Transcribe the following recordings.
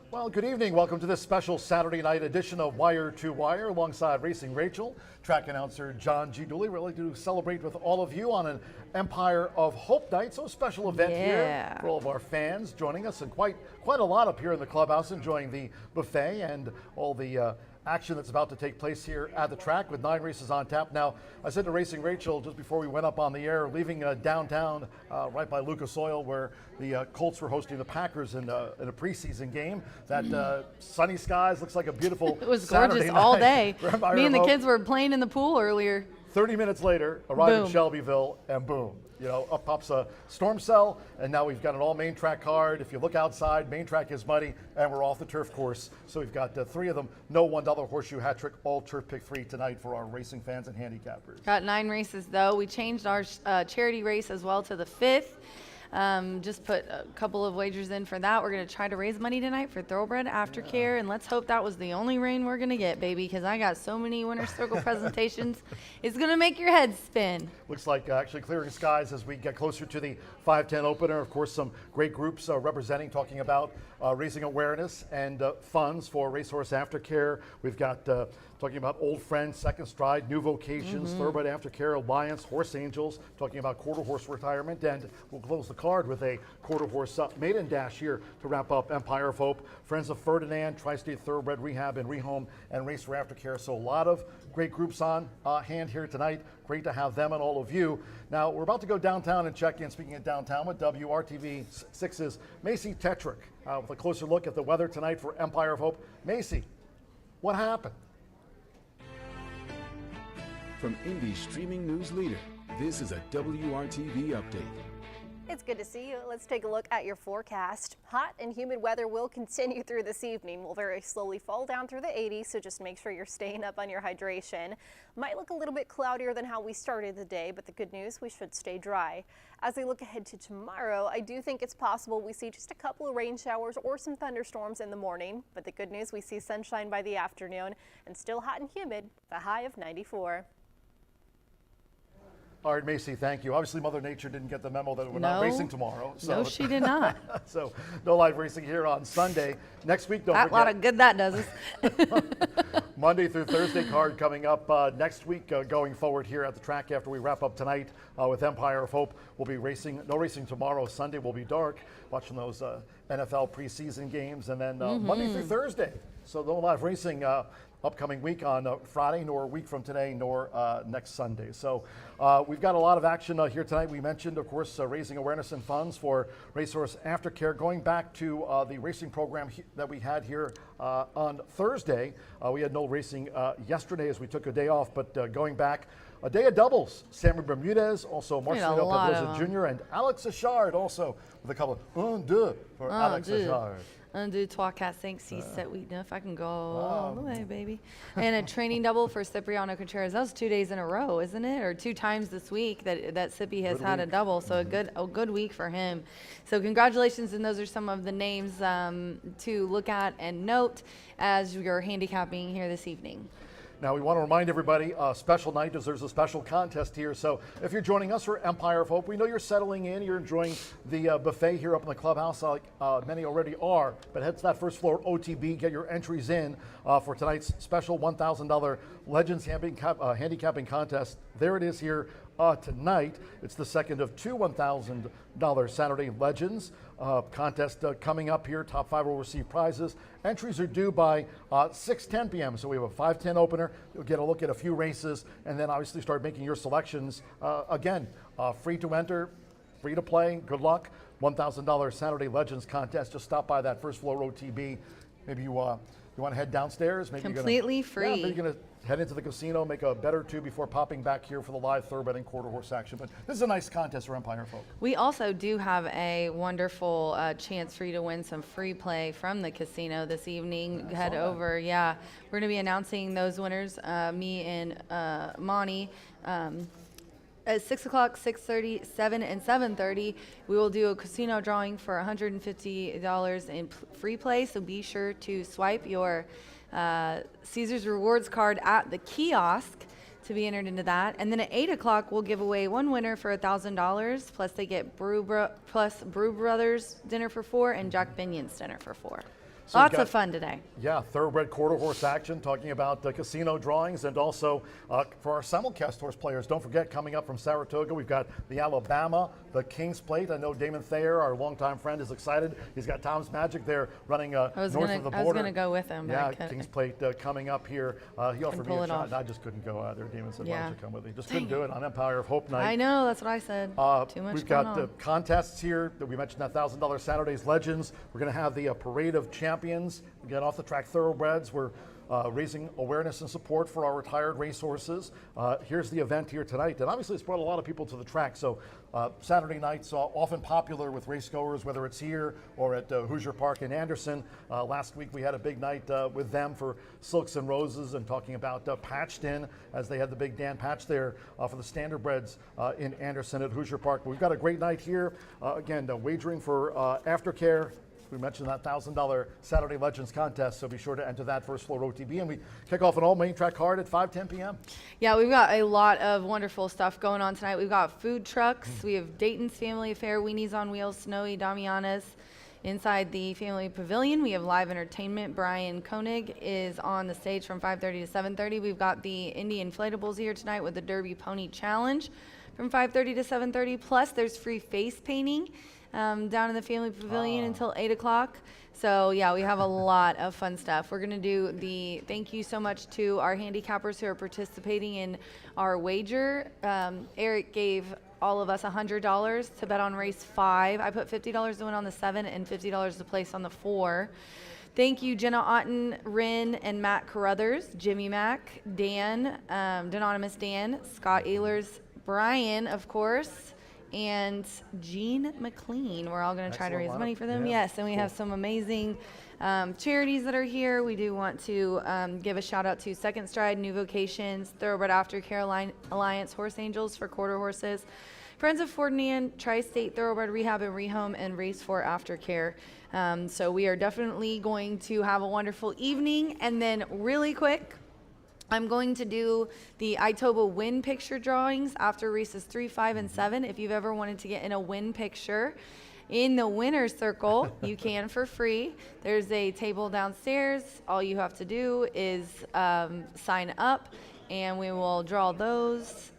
Well, good evening. Welcome to this special Saturday night edition of Wire to Wire alongside Racing Rachel, track announcer John G. Dooley. We're like to celebrate with all of you on an Empire of Hope night. So a special event here for all of our fans joining us, and quite a lot up here in the clubhouse enjoying the buffet and all the action that's about to take place here at the track with 9 races on tap. Now, I said to Racing Rachel just before we went up on the air, leaving downtown right by Lucas Oil where the Colts were hosting the Packers in a preseason game, that sunny skies, looks like a beautiful It was Saturday gorgeous night. all day. Me and the Hope. kids were playing in the pool earlier. 30 minutes later, arrived in Shelbyville, and boom, up pops a storm cell, and now we've got an all main track card. If you look outside, main track is muddy, and we're off the turf course. So we've got 3 of them, no $1 horseshoe hat trick, all turf pick 3 tonight for our racing fans and handicappers. Got 9 races though. We changed our charity race as well to the 5th. Just put a couple of wagers in for that. We're going to try to raise money tonight for Thoroughbred Aftercare, and let's hope that was the only rain we're going to get, baby, because I got so many winner's circle presentations. It's going to make your head spin. Looks like actually clearing skies as we get closer to the 5:10 opener. Of course, some great groups representing, talking about raising awareness and funds for Racehorse Aftercare. We've got talking about Old Friends, Second Stride, New Vocations, Thoroughbred Aftercare, Alliance, Horse Angels, talking about quarter horse retirement, and we'll close the card with a quarter horse maiden dash here to wrap up Empire of Hope, Friends of Ferdinand, Tri-State Thoroughbred Rehab and Rehome, and Race for Aftercare. So a lot of great groups on hand here tonight. Great to have them and all of you. Now, we're about to go downtown and check in, speaking of downtown, with WRTV 6's Macy Tetrick with a closer look at the weather tonight for Empire of Hope. Macy, what happened? From Indy's streaming news leader, this is a WRTV update. It's good to see you. Let's take a look at your forecast. Hot and humid weather will continue through this evening. We'll very slowly fall down through the 80s, so just make sure you're staying up on your hydration. Might look a little bit cloudier than how we started the day, but the good news, we should stay dry. As we look ahead to tomorrow, I do think it's possible we see just a couple of rain showers or some thunderstorms in the morning, but the good news, we see sunshine by the afternoon and still hot and humid, the high of 94. All right, Macy, thank you. Obviously, Mother Nature didn't get the memo that we're not racing tomorrow. So. No, she did not. So no live racing here on Sunday. Next week, don't forget. A lot of good that does us. Monday through Thursday card coming up next week going forward here at the track after we wrap up tonight with Empire of Hope. We'll be racing, no racing tomorrow. Sunday will be dark, watching those NFL preseason games, and then Monday through Thursday. So no live racing upcoming week on Friday, nor a week from today, nor next Sunday. So we've got a lot of action here tonight. We mentioned, of course, raising awareness and funds for Racehorse Aftercare. Going back to the racing program that we had here on Thursday. We had no racing yesterday as we took a day off, but going back, a day of doubles. Sammy Bermudez, also Marcelino Pedroza Jr., and Alex Achard also with a couple of un, deux for Alex Achard. 1, 2, 3, 4, 5, 6, 7, 8, 9. I can go all the way, baby. And a training double for Cipriano Contreras. That was 2 days in a row, isn't it? Or 2 times this week that Cippy has had a double. So a good week for him. So congratulations, and those are some of the names to look at and note as you're handicapping here this evening. Now, we want to remind everybody, special night as there's a special contest here. So if you're joining us for Empire of Hope, we know you're settling in, you're enjoying the buffet here up in the clubhouse, like many already are. But head to that first floor OTB, get your entries in for tonight's special $1,000 Legends Handicapping Contest. There it is here tonight. It's the second of 2 $1,000 Saturday Legends contest coming up here. Top 5 will receive prizes. Entries are due by 6:10 p.m. So we have a 5:10 opener. You'll get a look at a few races, and then obviously start making your selections. Again, free to enter, free to play. Good luck. $1,000 Saturday Legends contest. Just stop by that first floor OTB. Maybe you want to head downstairs. Maybe completely free. Yeah, maybe you're going to head into the casino, make a bet or two before popping back here for the live thoroughbred and quarter horse action. But this is a nice contest for Empire Folk. We also do have a wonderful chance for you to win some free play from the casino this evening. Head over. We're going to be announcing those winners, me and Monty. At 6 o'clock, 6:30, 7, and 7:30, we will do a casino drawing for $150 in free play. So be sure to swipe your Caesars Rewards card at the kiosk to be entered into that. And then at 8 o'clock, we'll give away one winner for $1,000. Plus, they get Brew Brothers dinner for 4 and Jack Binion's dinner for 4. So we've Lots got- of fun today. Yeah, thoroughbred quarter horse action, talking about casino drawings, and also for our simulcast horse players, don't forget, coming up from Saratoga, we've got the Alabama, the King's Plate. I know Damon Thayer, our longtime friend, is excited. He's got Tom's Magic there running north of the border. I was gonna go with him. But I Yeah, couldn't. King's Plate coming up here. He offered me pull a it shot, off. and I just couldn't go either. Damon said, why Yeah. don't you come with me? Just couldn't do it on Empire of Hope night. I know, that's what I said. Too much We've going got on. contests here that we mentioned, that $1,000 Saturdays Legends. We're going to have the Parade of Champions. Again, off the track thoroughbreds. We're raising awareness and support for our retired racehorses. Here's the event here tonight, and obviously it's brought a lot of people to the track. So Saturday nights are often popular with racegoers, whether it's here or at Hoosier Park in Anderson. Last week we had a big night with them for Silks and Roses, and talking about Patched In, as they had the big Dan Patch there for the Standardbreds in Anderson at Hoosier Park. We've got a great night here. Again, wagering for Aftercare. We mentioned that $1,000 Saturday Legends contest, so be sure to enter that First Floor OTB. And we kick off an all-main track card at 5:10 p.m. Yeah, we've got a lot of wonderful stuff going on tonight. We've got food trucks. We have Dayton's Family Affair, Weenies on Wheels, Snowy Damianas. Inside the Family Pavilion, we have live entertainment. Brian Koenig is on the stage from 5:30 to 7:30. We've got the Indy Inflatables here tonight with the Derby Pony Challenge from 5:30 to 7:30. Plus, there's free face painting down in the Family Pavilion until 8 o'clock. So yeah, we have a lot of fun stuff. We're gonna do the thank you so much to our handicappers who are participating in our wager. Eric gave all of us $100 to bet on race 5. I put $50 to win on the 7 and $50 to place on the 4. Thank you, Jenna Otten, Rin, and Matt Carruthers, Jimmy Mack, Dan, Anonymous Dan, Scott Ehlers, Brian, of course, and Jean McLean. We're all going to try to raise Excellent money lineup. for them. Yeah, Yes, and we cool. have some amazing charities that are here. We do want to give a shout out to Second Stride, New Vocations, Thoroughbred Aftercare Alliance, Horse Angels for quarter horses, Friends of Ferdinand, Tri-State Thoroughbred Rehab and Rehome, and Race for Aftercare. So we are definitely going to have a wonderful evening. And then really quick, I'm going to do the Itoba win picture drawings after races 3, 5, and 7. If you've ever wanted to get in a win picture in the winner's circle, you can for free. There's a table downstairs. All you have to do is sign up, and we will draw those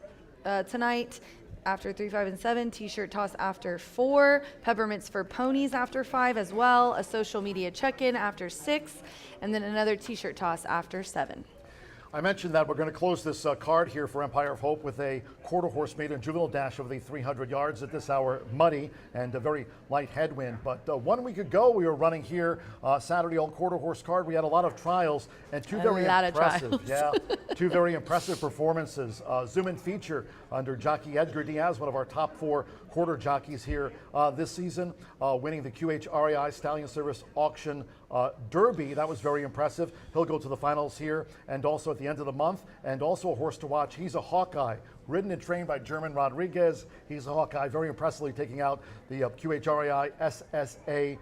tonight. After 3, 5, and 7, t-shirt toss after 4, peppermints for ponies after 5 as well, a social media check-in after 6, and then another t-shirt toss after 7. I mentioned that we're going to close this card here for Empire of Hope with a quarter horse maiden juvenile dash over the 300 yards at this hour, muddy and a very light headwind. But 1 week ago, we were running here Saturday all quarter horse card. We had a lot of trials and two very impressive, two very impressive performances. Zoom in feature under jockey Edgar Diaz, one of our top 4 quarter jockeys here this season, winning the QHRAI Stallion Service Auction Derby. That was very impressive. He'll go to the finals here and also at the end of the month, and also a horse to watch. He's a Hawkeye, ridden and trained by German Rodriguez. He's a Hawkeye, very impressively taking out the QHRAI SSA.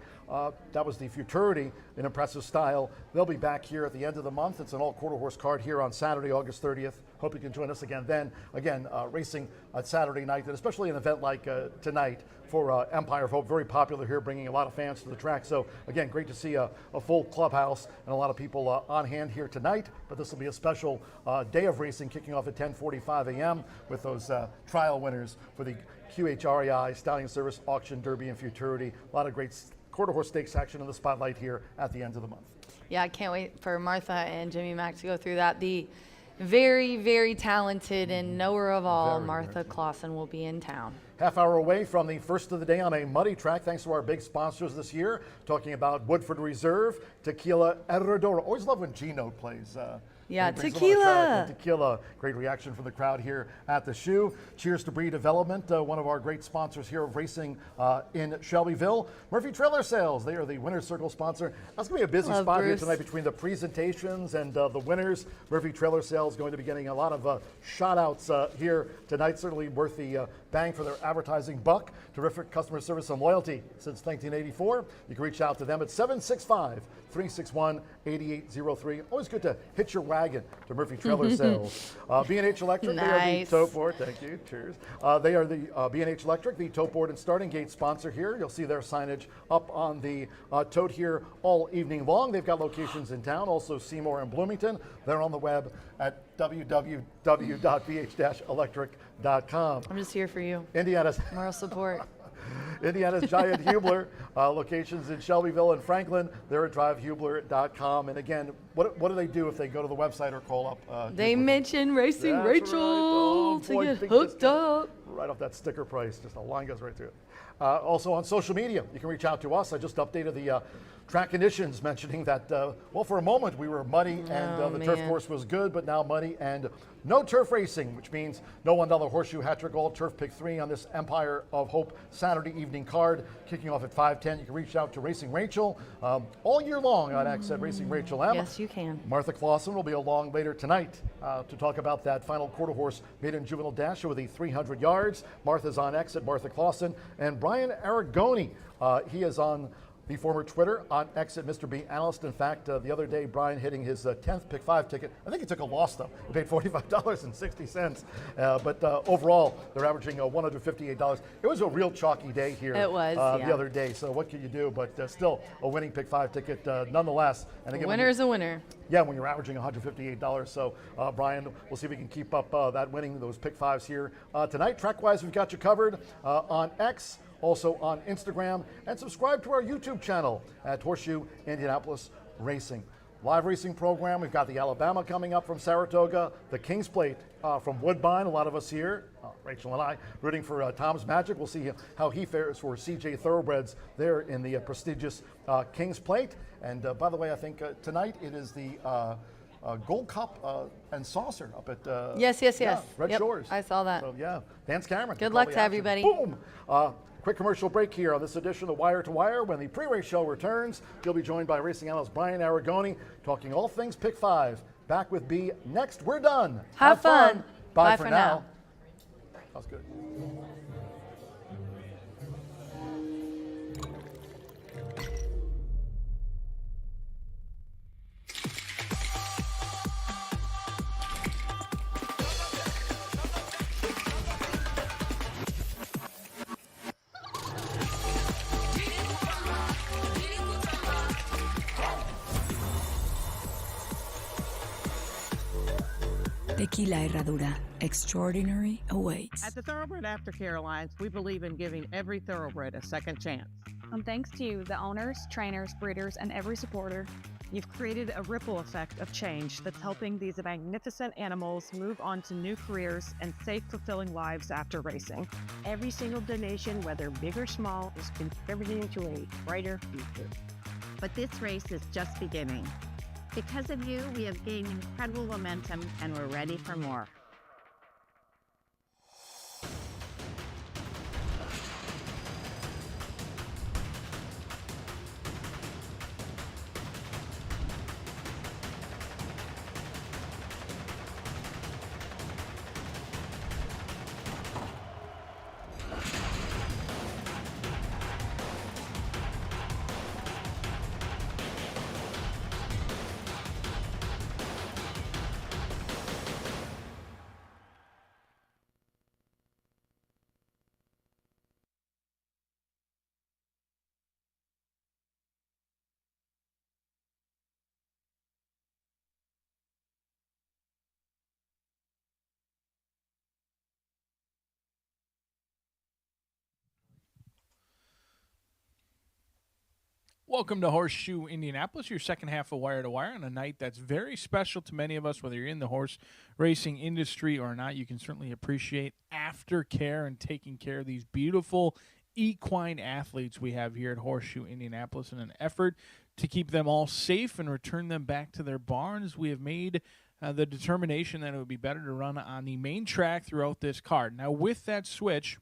That was the Futurity in impressive style. They'll be back here at the end of the month. It's an all quarter horse card here on Saturday, August 30th. Hope you can join us again then. Again, racing on Saturday night, and especially an event like tonight for Empire of Hope, very popular here, bringing a lot of fans to the track. So again, great to see a full clubhouse and a lot of people on hand here tonight. But this will be a special day of racing, kicking off at 10:45 a.m. with those trial winners for the QHRAI Stallion Service Auction Derby and Futurity. A lot of great quarter horse stakes action in the spotlight here at the end of the month. Yeah, I can't wait for Martha and Jimmy Mack to go through that. The very, very talented and knower of all, Martha Clausen, will be in town. Half hour away from the first of the day on a muddy track, thanks to our big sponsors this year, talking about Woodford Reserve, Tequila Herradura. Always love when G-Note plays. Yeah, when he brings them on the track. tequila. And tequila. Great reaction from the crowd here at the shoe. Cheers to Breed Development, one of our great sponsors here of racing in Shelbyville. Murphy Trailer Sales, they are the winner's circle sponsor. That's going to be a busy Love spot Bruce. here tonight between the presentations and the winners. Murphy Trailer Sales going to be getting a lot of shout outs here tonight. Certainly worth the bang for their advertising buck. Terrific customer service and loyalty since 1984. You can reach out to them at 765-361-8803. Always good to hitch your wagon to Murphy Trailer Sales. B&H Electric, they are the Nice. tote board. Thank you. Cheers. They are the B&H Electric, the tote board and starting gate sponsor here. You'll see their signage up on the tote here all evening long. They've got locations in town, also Seymour and Bloomington. They're on the web at www.bh-electric.com. I'm just here for you. Indiana's Moral support. Giant Hubler, locations in Shelbyville and Franklin. They're at drivehubler.com. And again, what do they do if they go to the website or call up? They Hubler? mention Racing That's Rachel right. Oh, to boy, get big hooked discount. up. Right off that sticker price. Just a line goes right through it. Also on social media, you can reach out to us. I just updated the track conditions, mentioning that, well, for a moment we were muddy and the turf man. course was good, but now muddy and no turf racing, which means no $1 Horseshoe Hat-Trick Gold Turf Pick 3 on this Empire of Hope Saturday evening card, kicking off at 5:10. You can reach out to Racing Rachel all year long on X at Racing Rachel M. Yes, you can. Martha Clausen will be along later tonight to talk about that final quarter horse maiden juvenile dash over the 300 yards. Martha's on X at Martha Clausen, and Brian Aragoni, he is on the former Twitter on X at Mr. B Analyst. In fact, the other day, Brian hitting his 10th Pick 5 ticket. I think he took a loss, though. He paid $45.60. But overall, they're averaging $158. It was a real chalky day here It was, the yeah. other day. So what can you do? But still a winning Pick 5 ticket nonetheless. And A again, winner's a winner. yeah, when you're averaging $158. So, Brian, we'll see if we can keep up that winning, those Pick 5s here tonight. Track-wise, we've got you covered on X, also on Instagram, and subscribe to our YouTube channel at Horseshoe Indianapolis Racing. Live racing program, we've got the Alabama coming up from Saratoga, the Kings Plate from Woodbine, a lot of us here, Rachel and I, rooting for Tom's Magic. We'll see how he fares for CJ Thoroughbreds there in the prestigious Kings Plate. And by the way, I think tonight it is the Gold Cup and Saucer up at Yes. Red Yep, Shores. I saw that. So yeah, Vance Cameron. Good call luck the to action. everybody. Boom. Quick commercial break here on this edition of Wire to Wire. When the pre-race show returns, you'll be joined by racing analyst Brian Aragoni, talking all things Pick 5. Back with B next. We're done. Have fun. Bye for now. That was good. Tequila Herradura. Extraordinary awaits. At the Thoroughbred Aftercare Alliance, we believe in giving every thoroughbred a second chance. Thanks to you, the owners, trainers, breeders, and every supporter, You've created a ripple effect of change that's helping these magnificent animals move on to new careers and safe, fulfilling lives after racing. Every single donation, whether big or small, is contributing to a brighter future. But this race is just beginning. Because of you, we have gained incredible momentum and we're ready for more. Welcome to Horseshoe Indianapolis, your second half of Wire to Wire on a night that's very special to many of us, whether you're in the horse racing industry or not. You can certainly appreciate Aftercare and taking care of these beautiful equine athletes we have here at Horseshoe Indianapolis in an effort to keep them all safe and return them back to their barns. We have made the determination that it would be better to run on the main track throughout this card. Now, with that switch,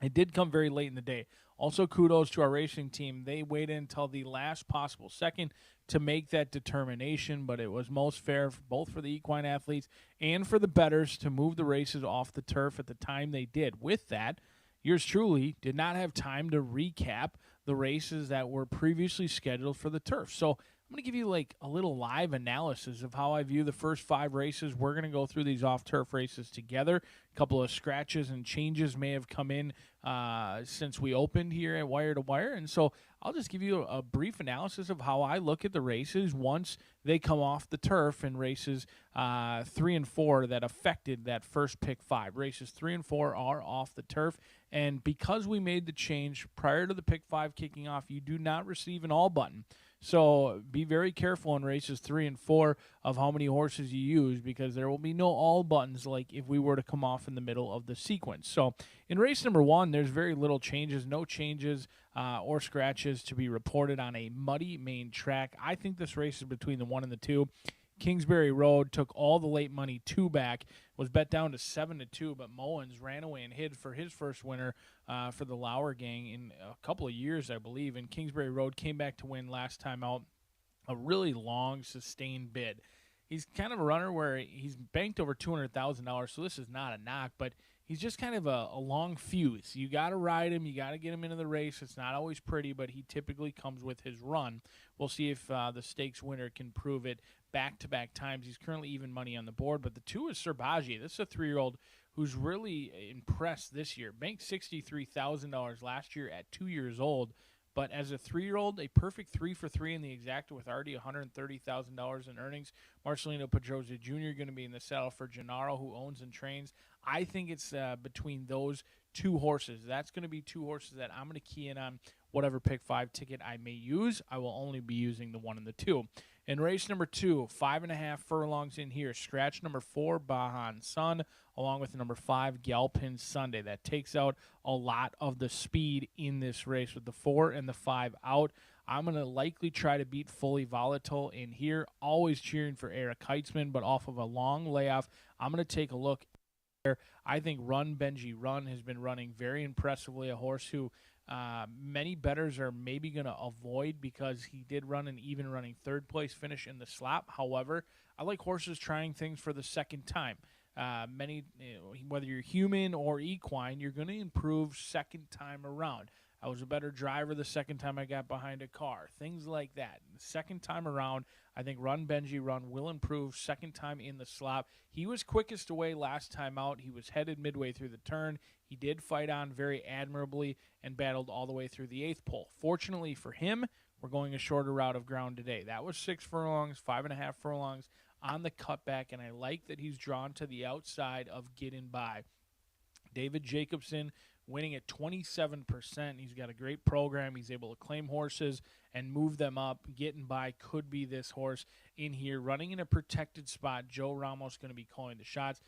It did come very late in the day. Also, kudos to our racing team. They waited until the last possible second to make that determination, but it was most fair both for the equine athletes and for the bettors to move the races off the turf at the time they did. With that, yours truly did not have time to recap the races that were previously scheduled for the turf. So I'm going to give you like a little live analysis of how I view the first 5 races. We're going to go through these off-turf races together. A couple of scratches and changes may have come in since we opened here at Wire to Wire. And so I'll just give you a brief analysis of how I look at the races once they come off the turf in races 3 and 4 that affected that first pick 5. Races 3 and 4 are off the turf. And because we made the change prior to the pick 5 kicking off, you do not receive an all button. So be very careful in races 3 and 4 of how many horses you use, because there will be no all buttons like if we were to come off in the middle of the sequence. So in race number 1, there's very little changes, no changes or scratches to be reported on a muddy main track. I think this race is between the 1 and the 2. Kingsbury Road took all the late money 2 back, was bet down to 7-2, but Mowens ran away and hid for his first winner for the Lauer gang in a couple of years, I believe. And Kingsbury Road came back to win last time out, a really long, sustained bid. He's kind of a runner where he's banked over $200,000, so this is not a knock, but he's just kind of a long fuse. You got to ride him. You got to get him into the race. It's not always pretty, but he typically comes with his run. We'll see if the stakes winner can prove it back-to-back times. He's currently even money on the board, but the 2 is Serbaji. This is a 3-year-old who's really impressed this year. Banked $63,000 last year at 2 years old, but as a 3-year-old, a perfect 3 for 3 in the exacta with already $130,000 in earnings. Marcelino Pedroza Jr. going to be in the saddle for Gennaro, who owns and trains. I think it's between those 2 horses. That's going to be 2 horses that I'm going to key in on whatever pick 5 ticket I may use. I will only be using the 1 and the 2. In race number 2, 5.5 furlongs in here. Scratch number 4, Bahan Sun, along with number 5, Galpin Sunday. That takes out a lot of the speed in this race with the 4 and the 5 out. I'm going to likely try to beat Fully Volatile in here. Always cheering for Eric Heitzman, but off of a long layoff, I'm going to take a look. I think Run Benji Run has been running very impressively, a horse who many bettors are maybe going to avoid because he did run an even running 3rd place finish in the slop. However, I like horses trying things for the second time. Whether you're human or equine, you're going to improve second time around. I was a better driver the second time I got behind a car. Things like that. The second time around, I think Run Benji Run will improve second time in the slop. He was quickest away last time out. He was headed midway through the turn. He did fight on very admirably and battled all the way through the 8th pole. Fortunately for him, we're going a shorter route of ground today. That was 6 furlongs, 5.5 furlongs on the cutback, and I like that he's drawn to the outside of getting by. David Jacobson winning at 27%. He's got a great program. He's able to claim horses and move them up. Getting by could be this horse in here. Running in a protected spot. Joe Ramos going to be calling the shots.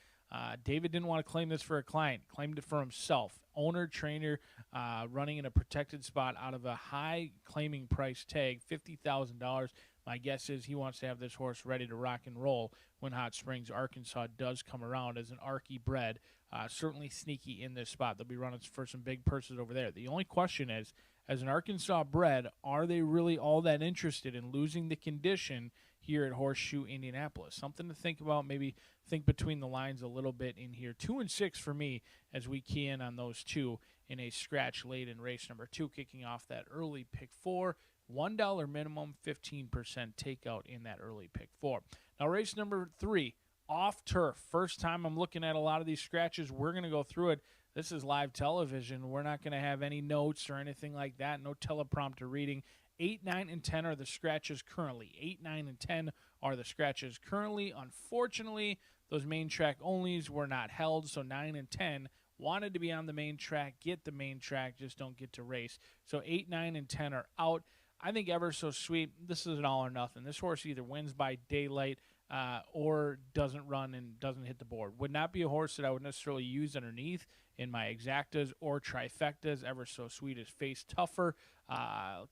David didn't want to claim this for a client. Claimed it for himself. Owner, trainer, running in a protected spot out of a high claiming price tag, $50,000. My guess is he wants to have this horse ready to rock and roll when Hot Springs, Arkansas does come around as an Arky bred. Certainly sneaky in this spot. They'll be running for some big purses over there. The only question is, as an Arkansas bred, are they really all that interested in losing the condition here at Horseshoe Indianapolis? Something to think about. Maybe think between the lines a little bit in here. 2 and 6 for me as we key in on those 2 in a scratch late in race number 2, kicking off that early pick 4. $1 minimum, 15% takeout in that early pick 4. Now race number 3, off turf. First time I'm looking at a lot of these scratches. We're going to go through it. This is live television. We're not going to have any notes or anything like that. No teleprompter reading. 8, 9, and 10 are the scratches currently. 8, 9, and 10 are the scratches currently. Unfortunately, those main track onlys were not held, so 9 and 10 wanted to be on the main track, get the main track, just don't get to race. So 8, 9, and 10 are out. I think Ever So Sweet, this is an all or nothing. This horse either wins by daylight or doesn't run and doesn't hit the board. Would not be a horse that I would necessarily use underneath in my exactas or trifectas. Ever So Sweet is faced tougher.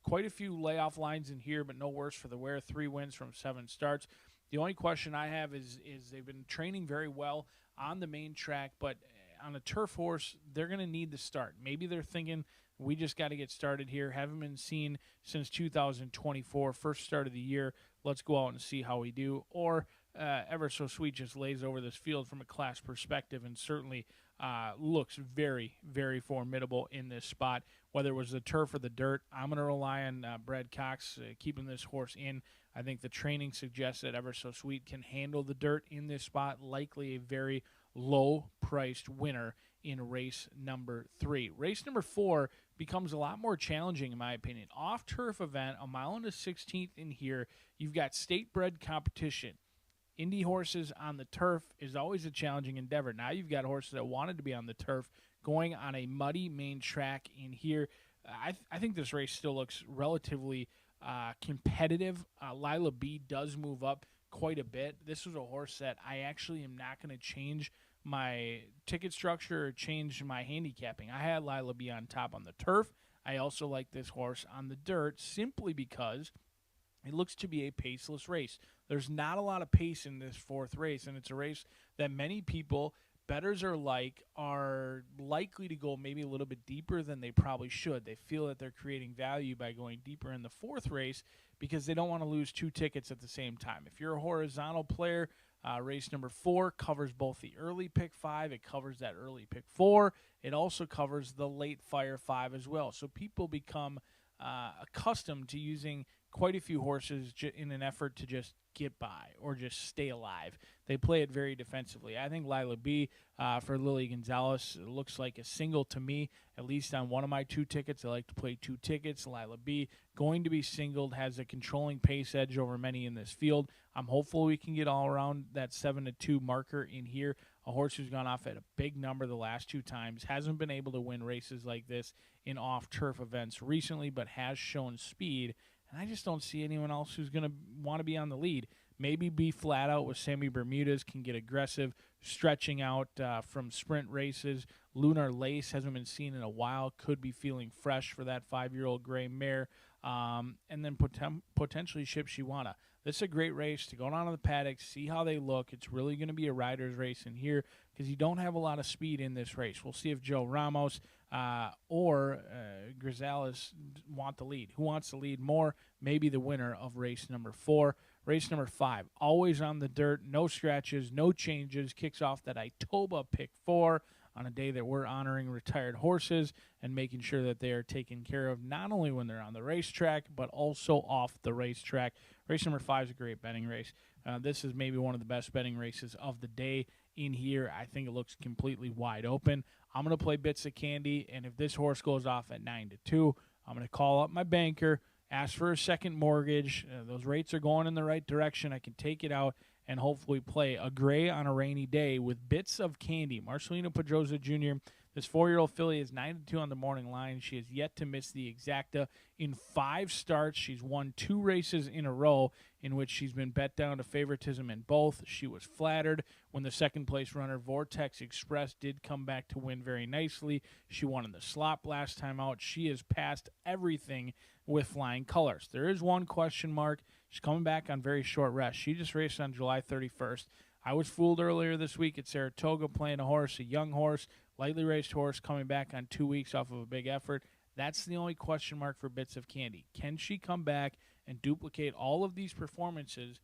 Quite a few layoff lines in here, but no worse for the wear. 3 wins from 7 starts. The only question I have is they've been training very well on the main track, but on a turf horse, they're going to need the start. Maybe they're thinking, we just got to get started here. Haven't been seen since 2024, first start of the year. Let's go out and see how we do. Or Ever So Sweet just lays over this field from a class perspective and certainly looks very, very formidable in this spot. Whether it was the turf or the dirt, I'm going to rely on Brad Cox keeping this horse in. I think the training suggests that Ever So Sweet can handle the dirt in this spot, likely a very low-priced winner in race number 3. Race number 4 becomes a lot more challenging, in my opinion. Off-turf event, a mile and a 16th in here. You've got state-bred competition. Indy horses on the turf is always a challenging endeavor. Now you've got horses that wanted to be on the turf going on a muddy main track in here. I think this race still looks relatively competitive. Lila B does move up quite a bit. This was a horse that I actually am not going to change my ticket structure or change my handicapping. I had Lila B on top on the turf. I also like this horse on the dirt simply because it looks to be a paceless race. There's not a lot of pace in this 4th race, and it's a race that many people, bettors are likely to go maybe a little bit deeper than they probably should. They feel that they're creating value by going deeper in the 4th race because they don't want to lose 2 tickets at the same time. If you're a horizontal player, race number 4 covers both the early pick 5. It covers that early pick 4. It also covers the late fire 5 as well. So people become accustomed to using quite a few horses in an effort to just get by or just stay alive. They play it very defensively. I think Lila B for Lily Gonzalez looks like a single to me, at least on one of my 2 tickets. I like to play 2 tickets. Lila B going to be singled, has a controlling pace edge over many in this field. I'm hopeful we can get all around that 7-2 marker in here. A horse who's gone off at a big number the last 2 times, hasn't been able to win races like this in off-turf events recently, but has shown speed. And I just don't see anyone else who's going to want to be on the lead. Maybe be flat out with Sammy Bermudez, can get aggressive, stretching out from sprint races. Lunar Lace hasn't been seen in a while, could be feeling fresh for that 5-year-old gray mare. And then potentially Ship Shiwana. This is a great race to go down to the paddock, see how they look. It's really going to be a rider's race in here because you don't have a lot of speed in this race. We'll see if Joe Ramos or Grisales want the lead. Who wants to lead more? Maybe the winner of race number 4. Race number 5, always on the dirt, no scratches, no changes. Kicks off that Itoba pick 4 on a day that we're honoring retired horses and making sure that they are taken care of not only when they're on the racetrack but also off the racetrack. Race number 5 is a great betting race. This is maybe one of the best betting races of the day in here. I think it looks completely wide open. I'm going to play Bits of Candy, and if this horse goes off at 9-2, I'm going to call up my banker, ask for a second mortgage. Those rates are going in the right direction. I can take it out and hopefully play a gray on a rainy day with Bits of Candy. Marcelino Pedroza Jr., this 4-year-old filly is 9-2 on the morning line. She has yet to miss the exacta in 5 starts. She's won 2 races in a row in which she's been bet down to favoritism in both. She was flattered when the second-place runner Vortex Express did come back to win very nicely. She won in the slop last time out. She has passed everything with flying colors. There is one question mark. She's coming back on very short rest. She just raced on July 31st. I was fooled earlier this week at Saratoga playing a horse, a young horse, lightly raced horse coming back on 2 weeks off of a big effort. That's the only question mark for Bits of Candy. Can she come back and duplicate all of these performances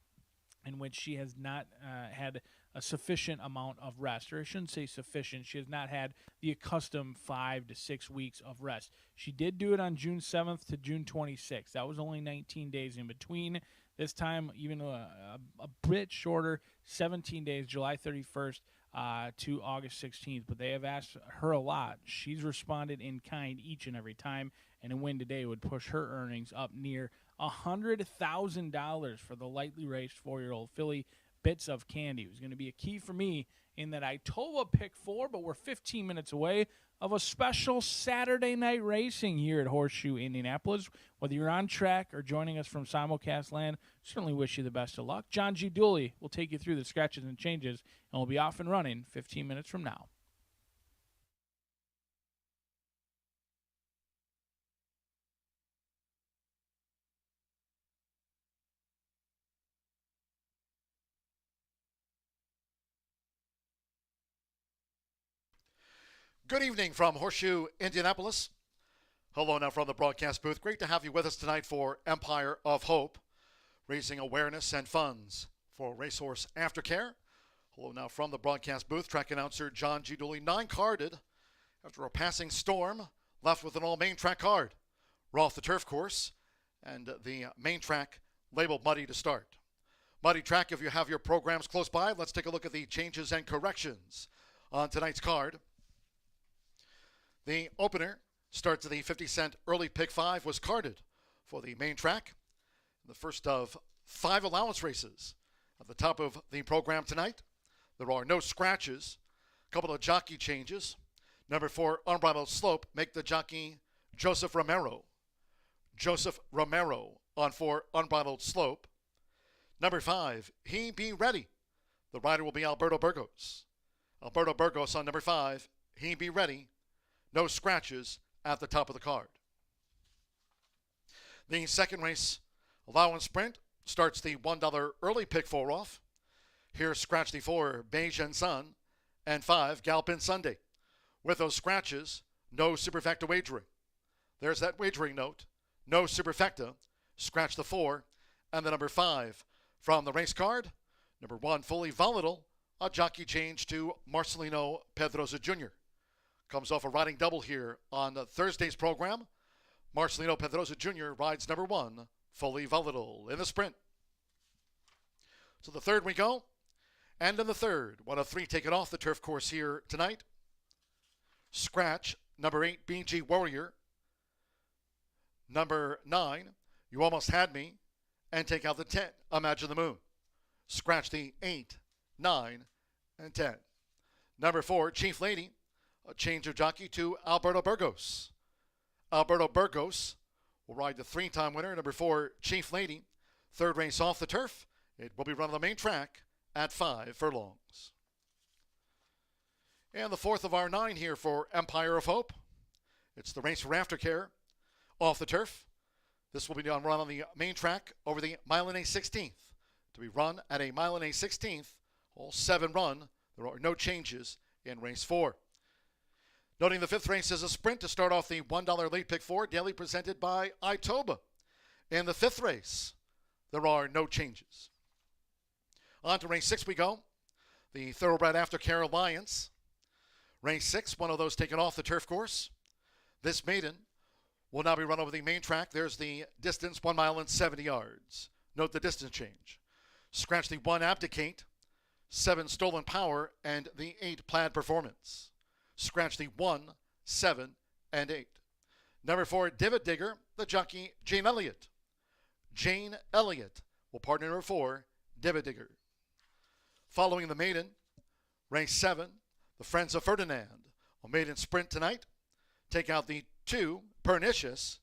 in which she has not had a sufficient amount of rest? Or I shouldn't say sufficient. She has not had the accustomed 5 to 6 weeks of rest. She did do it on June 7th to June 26th. That was only 19 days in between. This time, even a bit shorter, 17 days, July 31st to August 16th. But they have asked her a lot. She's responded in kind each and every time, and a win today would push her earnings up near $100,000 for the lightly raced 4-year-old filly, Bits of Candy. It was going to be a key for me in that Itoba pick 4, but we're 15 minutes away of a special Saturday night racing here at Horseshoe Indianapolis. Whether you're on track or joining us from simulcast land, certainly wish you the best of luck. John G. Dooley will take you through the scratches and changes, and we'll be off and running 15 minutes from now. Good evening from Horseshoe, Indianapolis. Hello now from the broadcast booth. Great to have you with us tonight for Empire of Hope, raising awareness and funds for Racehorse Aftercare. Hello now from the broadcast booth. Track announcer John G. Dooley, 9-carded after a passing storm, left with an all-main track card. We're off the turf course, and the main track labeled muddy to start. Muddy track, if you have your programs close by, let's take a look at the changes and corrections on tonight's card. The opener starts at the 50-cent early pick 5 was carded for the main track. The first of 5 allowance races at the top of the program tonight. There are no scratches, a couple of jockey changes. Number 4, Unbridled Slope, make the jockey Joseph Romero. Joseph Romero on 4, Unbridled Slope. Number 5, He Be Ready. The rider will be Alberto Burgos. Alberto Burgos on number 5, He Be Ready. No scratches at the top of the card. The second race, allowance sprint, starts the $1 early pick 4 off. Here scratch the 4, Beige and Sun, and 5, Galpin Sunday. With those scratches, no superfecta wagering. There's that wagering note. No superfecta. Scratch the 4, and the number 5. From the race card, number 1, Fully Volatile, a jockey change to Marcelino Pedrosa Jr. Comes off a riding double here on Thursday's program. Marcelino Pedrosa Jr. rides number 1, Fully Volatile, in the sprint. So the third we go. And in the third, 1 of 3 taken off the turf course here tonight. Scratch, number 8, BG Warrior. Number 9, You Almost Had Me. And take out the 10, Imagine the Moon. Scratch the 8, 9, and 10. Number 4, Chief Lady. A change of jockey to Alberto Burgos. Alberto Burgos will ride the 3-time winner, number 4, Chief Lady. Third race off the turf. It will be run on the main track at 5 furlongs. And the fourth of our 9 here for Empire of Hope. It's the race for Aftercare off the turf. This will be run on the main track over the mile and a 16th. To be run at a mile and a 16th, all 7 run. There are no changes in race 4. Noting the 5th race is a sprint to start off the $1 late pick 4, daily presented by Itoba. In the 5th race, there are no changes. On to race 6 we go. The Thoroughbred Aftercare Alliance. Race 6, one of those taken off the turf course. This maiden will now be run over the main track. There's the distance, 1 mile and 70 yards. Note the distance change. Scratch the 1, Abdicate, 7, Stolen Power, and the 8, Plaid Performance. Scratch the 1, 7, and 8. Number 4, Divot Digger, the jockey Jane Elliott. Jane Elliott will partner number 4, Divot Digger. Following the maiden, race 7, the Friends of Ferdinand. A maiden sprint tonight. Take out the 2, Pernicious,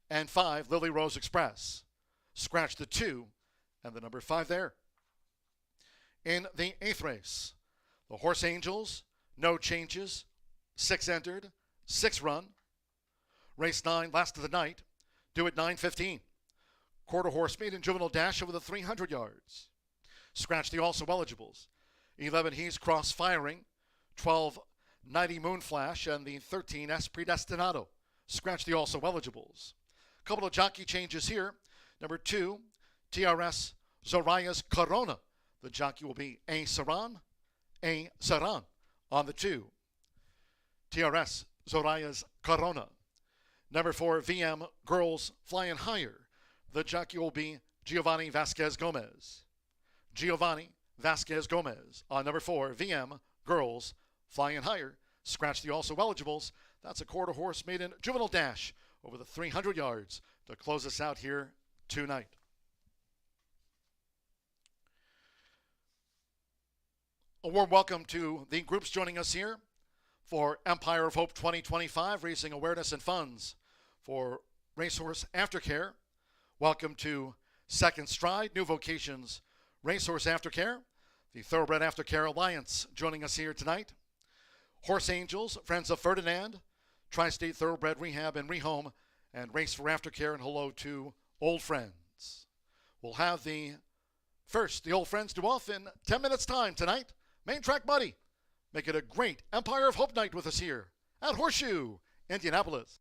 and 5, Lily Rose Express. Scratch the 2 and the number 5 there. In the 8th race, the Horse Angels, no changes. 6 entered, 6 run. Race 9, last of the night, due at 9:15. Quarter horse maiden juvenile dash over the 300 yards. Scratch the also eligibles. 11 He's Cross Firing, 12 Nighty Moon Flash, and the 13 S Predestinado. Scratch the also eligibles. A couple of jockey changes here. Number 2, TRS Zoraya's Corona. The jockey will be A. Saran on the 2. TRS Zoraya's Corona. Number 4, VM Girls Flying Higher. The jockey will be Giovanni Vasquez Gomez. Giovanni Vasquez Gomez on number 4, VM Girls Flying Higher. Scratch the also eligibles. That's a quarter horse maiden juvenile dash over the 300 yards to close us out here tonight. A warm welcome to the groups joining us here for Empire of Hope 2025, raising awareness and funds for Racehorse Aftercare. Welcome to Second Stride, New Vocations Racehorse Aftercare, the Thoroughbred Aftercare Alliance joining us here tonight. Horse Angels, Friends of Ferdinand, Tri-State Thoroughbred Rehab and Rehome, and Race for Aftercare, and hello to Old Friends. We'll have the Old Friends do off in 10 minutes time tonight. Main track muddy. Make it a great Empire of Hope night with us here at Horseshoe Indianapolis.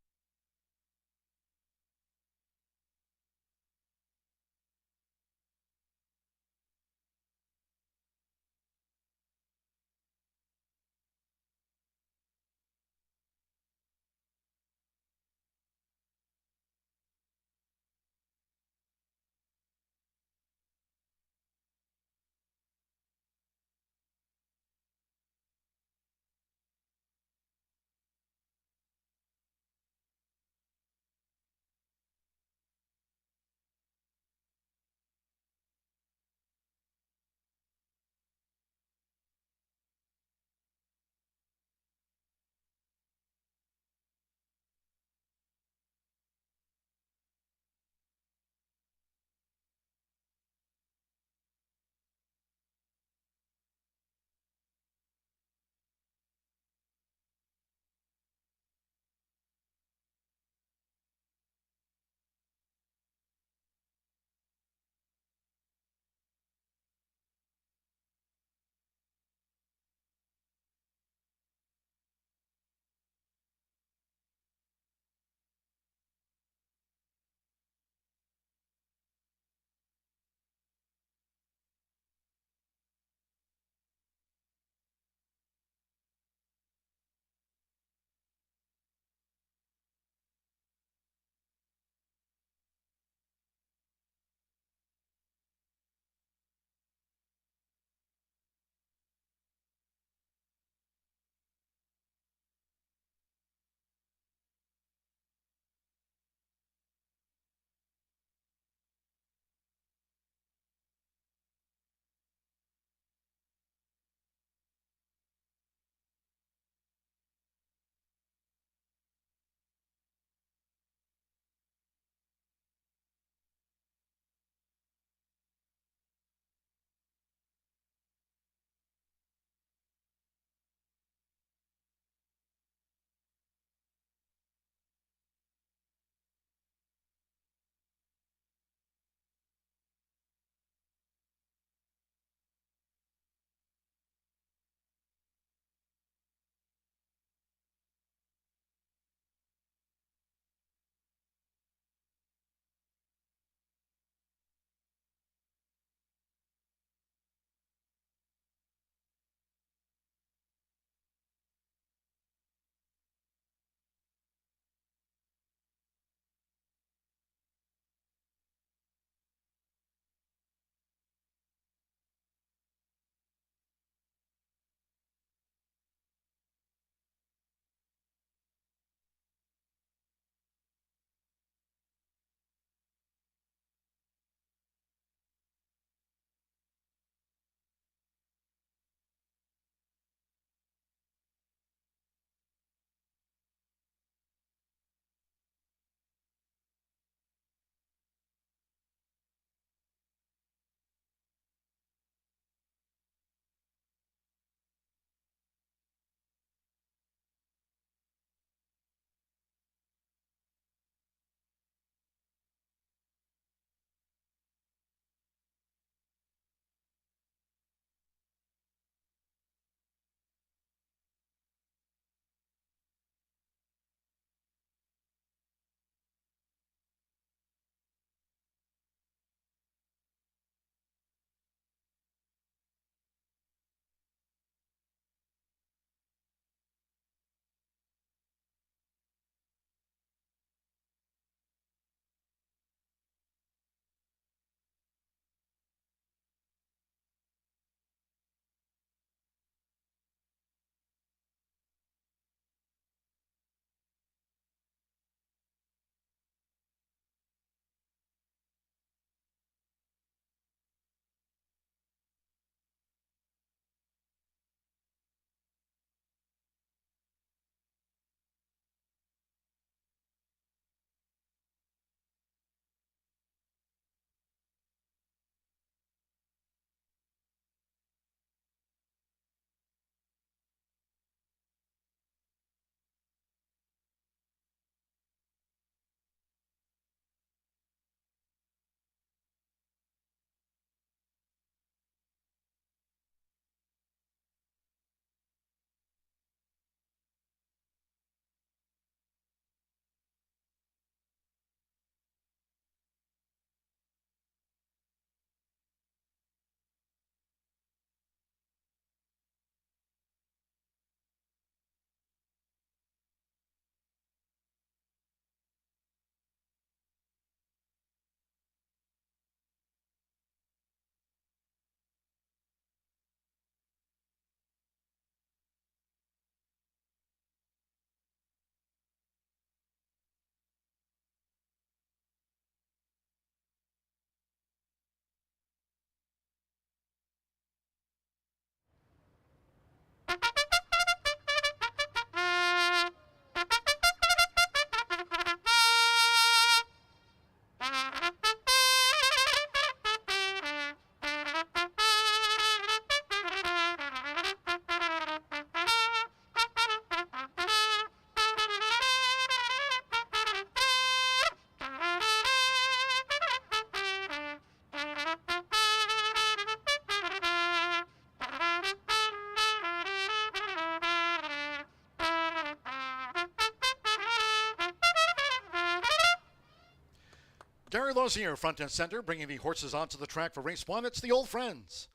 Gary Lozier, front and center, bringing the horses onto the track for race one. It's the Old Friends.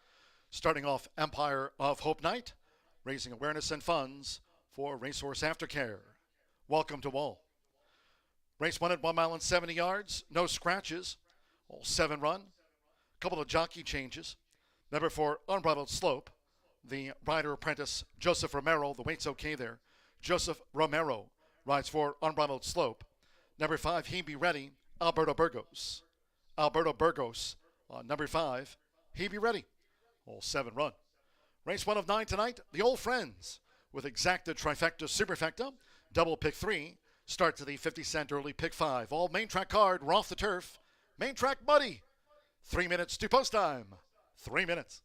Starting off Empire of Hope Night, raising awareness and funds for Racehorse Aftercare. Welcome to all. Race one at 1 mile and 70 yards, no scratches, all 7 run. Couple of jockey changes. Number 4, Unbridled Slope. The rider apprentice, Joseph Romero, the weight's okay there. Joseph Romero rides for Unbridled Slope. Number 5, He Be Ready, Alberto Burgos. Alberto Burgos on number 5, He Be Ready. All 7 run. Race 1 of 9 tonight, the Old Friends with exacta, trifecta, superfecta, double pick 3. Start to the 50-cent early pick 5. All main track card, we're off the turf. Main track muddy. 3 minutes to post time. 3 minutes.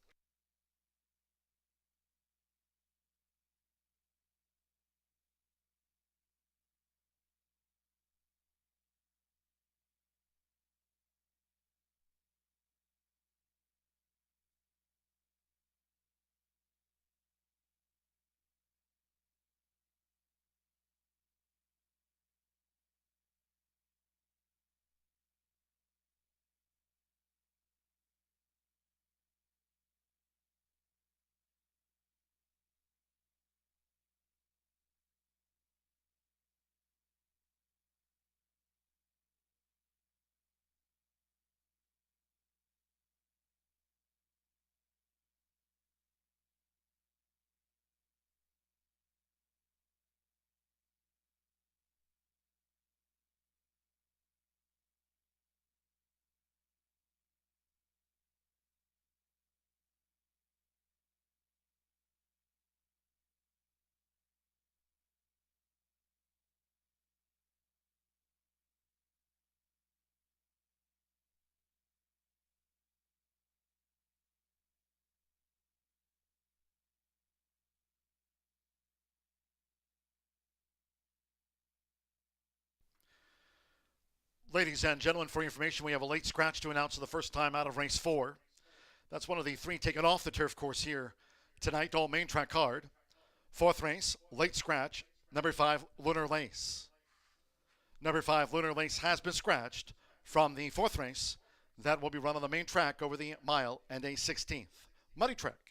Ladies and gentlemen, for your information, we have a late scratch to announce for the first time out of race 4. That's one of the 3 taken off the turf course here tonight, all main track card. 4th race, late scratch, number 5, Lunar Lace. Number 5, Lunar Lace has been scratched from the 4th race. That will be run on the main track over the mile and a 16th. Muddy track.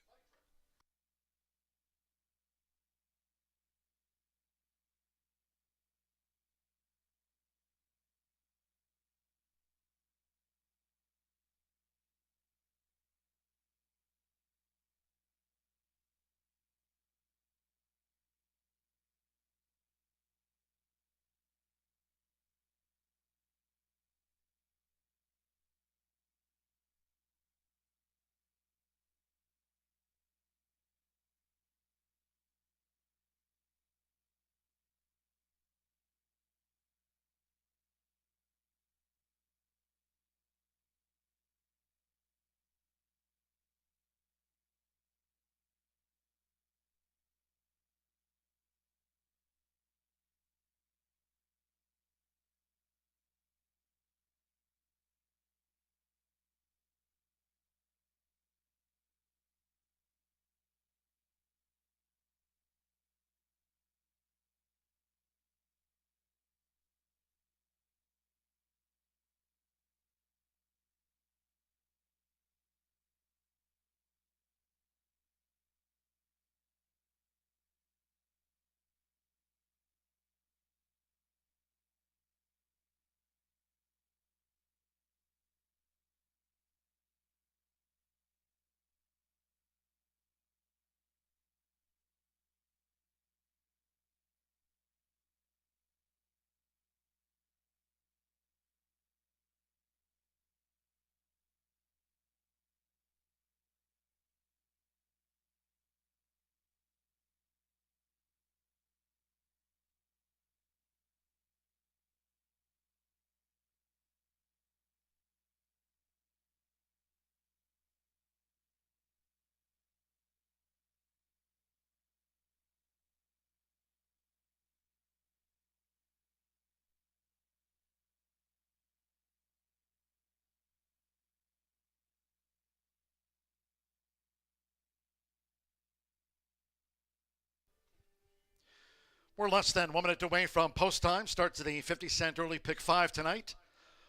We're less than 1 minute away from post time. Starts at the 50-cent early pick 5 tonight.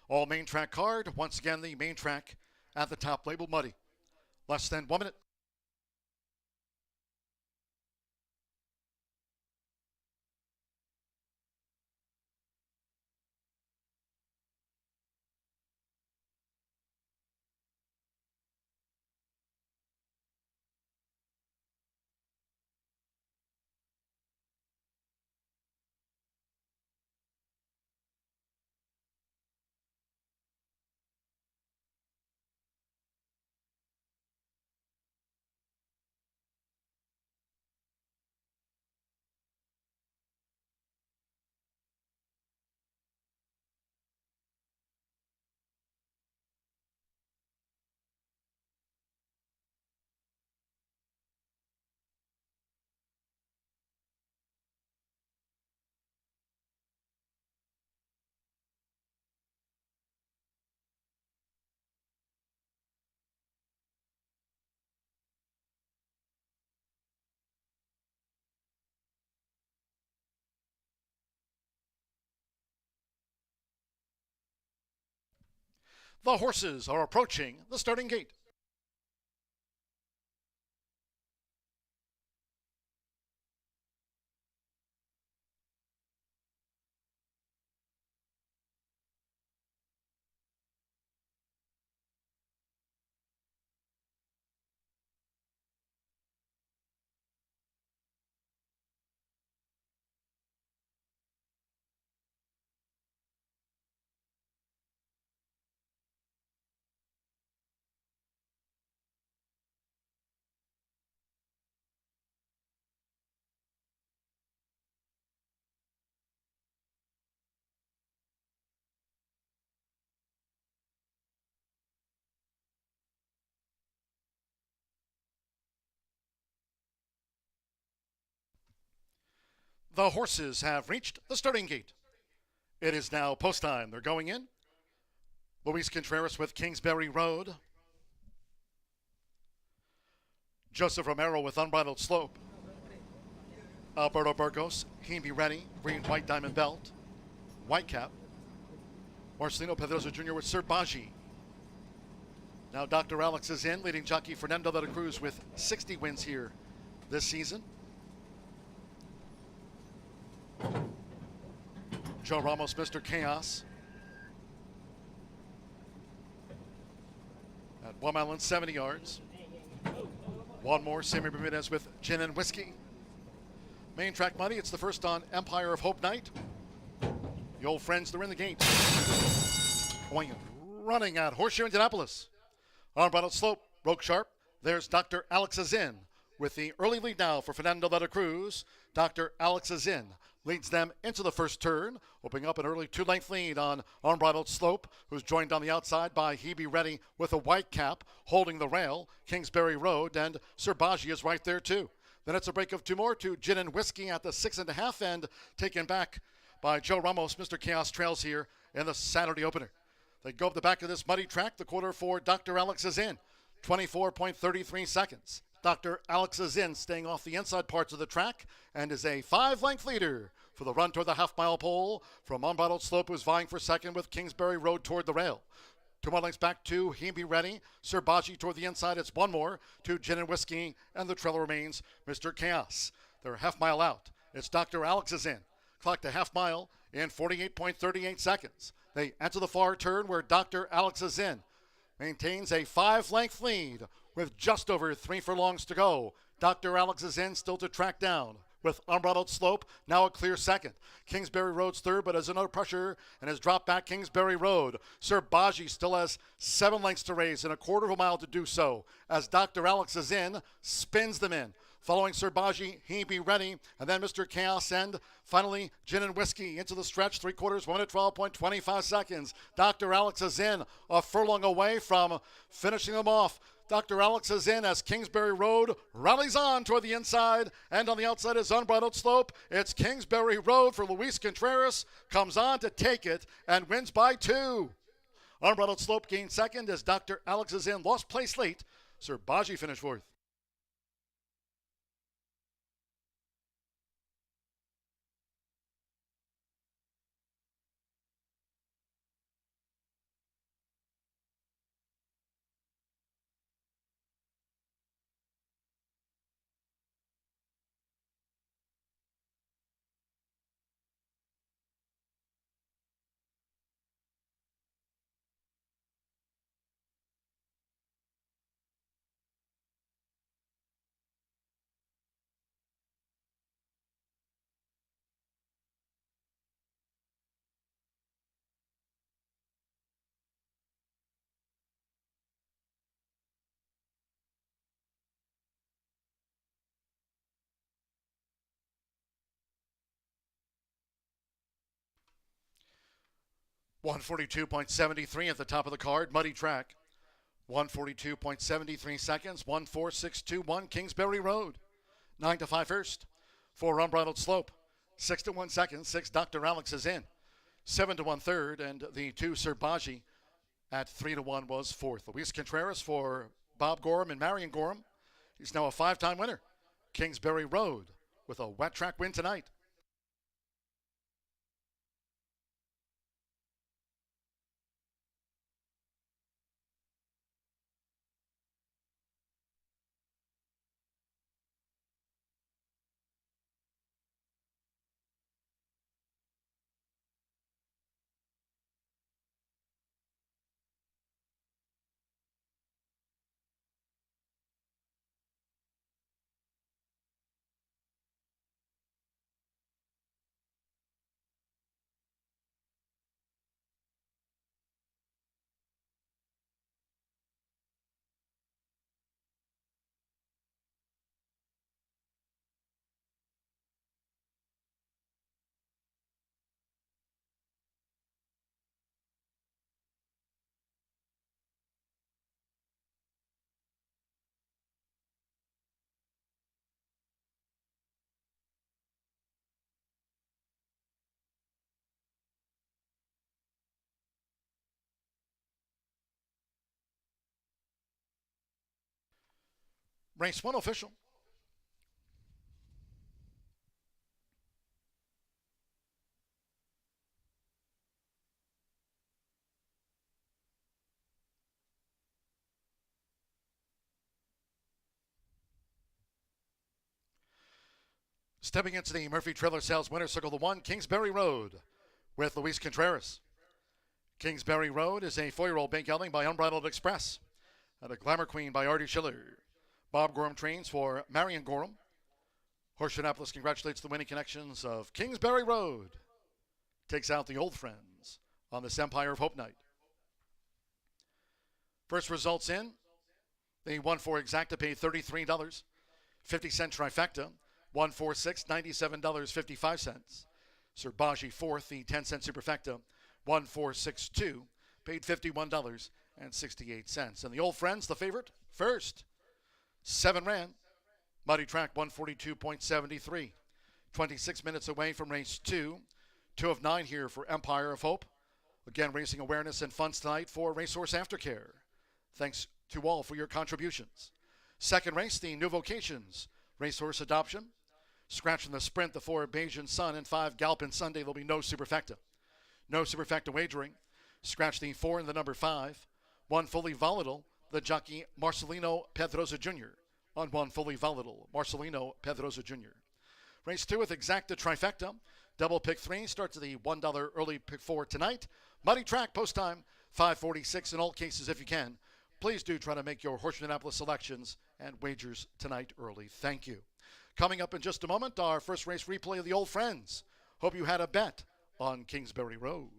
All main track card. Once again, the main track at the top labeled muddy. Less than 1 minute. The horses are approaching the starting gate. The horses have reached the starting gate. It is now post time. They're going in. Luis Contreras with Kingsbury Road. Joseph Romero with Unbridled Slope. Alberto Burgos, Hebe Ready, green white diamond belt. White cap. Marcelino Pedrosa Jr. with Sir Baji. Now Dr. Alex is in, leading jockey Fernando de la Cruz with 60 wins here this season. Joe Ramos, Mr. Chaos. At 1 mile and 70 yards. One more, Sammy Bermudez with Gin and Whiskey. Main track money, it's the first on Empire of Hope night. The old friends, they're in the gate. Going and running at Horseshoe Indianapolis. Unbridled Slope, broke sharp. There's Dr. Alex is in with the early lead now for Fernando de la Cruz. Dr. Alex is in. Leads them into the first turn, opening up an early 2-length lead on Unbridled Slope, who's joined on the outside by Hebe Ready with a white cap, holding the rail. Kingsbury Road, and Sir Baji is right there too. Then it's a break of 2 more to Gin and Whiskey at the 6.5 end, taken back by Joe Ramos. Mr. Chaos trails here in the Saturday opener. They go up the back of this muddy track. The quarter for Dr. Alex is in, 24.33 seconds. Dr. Alex is in, staying off the inside parts of the track, and is a 5-length leader for the run toward the half-mile pole from Unbridled Slope, who's vying for second with Kingsbury Road toward the rail. 2 more lengths back to Hebe Ready. Sir Baji toward the inside. It's 1 more to Gin and Whiskey, and the trailer remains Mr. Chaos. They're a half-mile out. It's Dr. Alex is in. Clocked a half-mile in 48.38 seconds. They enter the far turn where Dr. Alex is in. Maintains a 5-length lead with just over 3 furlongs to go. Dr. Alex is in, still to track down with Unbridled Slope, now a clear second. Kingsbury Road's third, but has another pressure and has dropped back Kingsbury Road. Sir Baji still has 7 lengths to raise and a quarter of a mile to do so as Dr. Alex is in, spins them in. Following Sir Baji, Hebe Ready, and then Mr. Chaos, and finally Gin and Whiskey into the stretch, 3/4, 1 minute 12.25 seconds. Dr. Alex is in, a furlong away from finishing them off. Dr. Alex is in as Kingsbury Road rallies on toward the inside, and on the outside is Unbridled Slope. It's Kingsbury Road for Luis Contreras, comes on to take it and wins by 2. Unbridled Slope gained second as Dr. Alex is in, lost place late. Sir Baji finished 4th. 142.73 at the top of the card, Muddy Track. 142.73 seconds, 14621 Kingsbury Road. 9 to 5 first. 4 Unbridled Slope. 6 to 1 second, 6 Dr. Alex is in. 7 to 1 third, and the 2 Serbaji at 3 to 1 was fourth. Luis Contreras for Bob Gorham and Marion Gorham. He's now a 5-time winner. Kingsbury Road with a wet track win tonight. Race 1 official. Stepping into the Murphy Trailer Sales winner circle, the 1 Kingsbury Road with Luis Contreras. Kingsbury Road is a 4-year-old big gelding by Unbridled Express. And a Glamour Queen by Artie Schiller. Bob Gorham trains for Marion Gorham. Horseshoe Indianapolis congratulates the winning connections of Kingsbury Road. Takes out the old friends on this Empire of Hope night. First results in. The 1-4 exacta paid $33. 50-cent trifecta. 146, $97.55. Serbaji fourth, the 10-cent superfecta. 1462, paid $51.68. And the old friends, the favorite, first. 7 ran. Muddy Track 142.73. 26 minutes away from race 2. 2 of 9 here for Empire of Hope. Again, racing awareness and funds tonight for Racehorse Aftercare. Thanks to all for your contributions. Second race, the new Vocations. Racehorse adoption. Scratch in the sprint, the 4 Bayesian Sun and 5 Galpin Sunday. There'll be no superfecta. No superfecta wagering. Scratch the 4 and the number 5. 1 fully volatile, the jockey Marcelino Pedrosa Jr. On 1 fully volatile, Marcelino Pedrosa Jr. Race 2 with exacta trifecta. Double pick 3 starts at the $1 early pick 4 tonight. Muddy Track post time 5:46 in all cases if you can. Please do try to make your Horseshoe Indianapolis selections and wagers tonight early. Thank you. Coming up in just a moment, our first race replay of the old friends. Hope you had a bet on Kingsbury Road.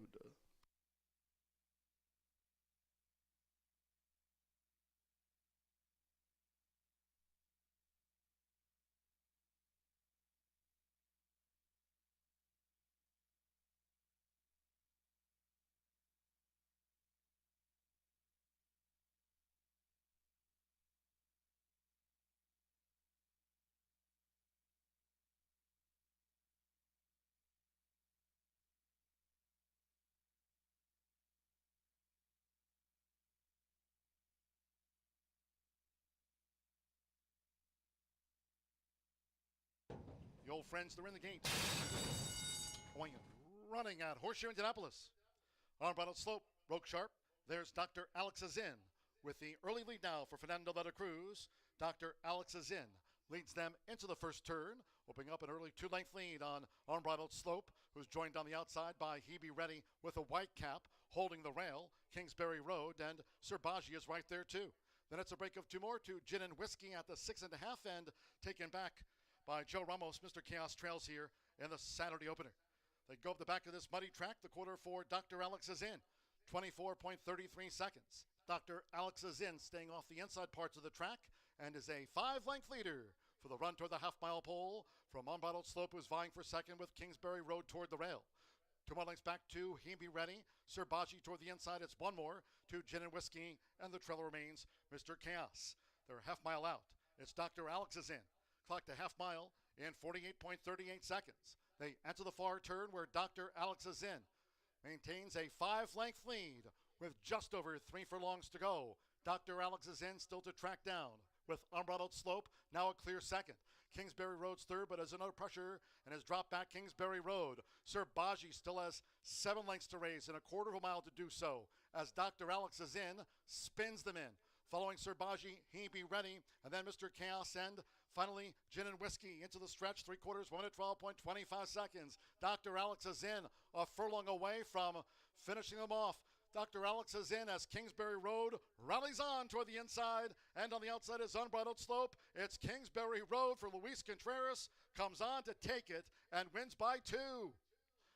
The old friends, they're in the gate. Going and running at Horseshoe Indianapolis. Unbridled Slope, broke sharp. There's Dr. Alex is in with the early lead now for Fernando de la Cruz. Dr. Alex is in. Leads them into the first turn, opening up an early 2-length lead on Unbridled Slope, who's joined on the outside by He Be Ready with a white cap, holding the rail. Kingsbury Road, and Serbaji is right there too. Then it's a break of 2 more to Gin and Whiskey at the 6.5 end, taken back by Joe Ramos. Mr. Chaos trails here in the Saturday opener. They go up the back of this Muddy Track. The quarter for Dr. Alex is in. 24.33 seconds. Dr. Alex is in, staying off the inside parts of the track, and is a 5-length leader for the run toward the half-mile pole from Unbridled Slope, who's vying for second with Kingsbury Road toward the rail. 2 more lengths back to He Be Ready. Sir Baji toward the inside. It's 1 more to Gin and Whiskey, and the trailer remains Mr. Chaos. They're a half mile out. It's Dr. Alex is in. Clocked a half mile in 48.38 seconds. They enter the far turn where Dr. Alex is in. Maintains a 5-length lead with just over 3 furlongs to go. Dr. Alex is in, still to track down. With Unbridled Slope, now a clear second. Kingsbury Road's third, but has another pressure and has dropped back Kingsbury Road. Sir Baji still has 7 lengths to raise and a quarter of a mile to do so. As Dr. Alex is in, spins them in. Following Sir Baji, He Be Ready, and then Mr. Chaos, and finally Gin and Whiskey into the stretch, 3/4, 1 minute 12.25 seconds. Dr. Alex is in, a furlong away from finishing them off. Dr. Alex is in as Kingsbury Road rallies on toward the inside, and on the outside is Unbridled Slope. It's Kingsbury Road for Luis Contreras, comes on to take it and wins by 2.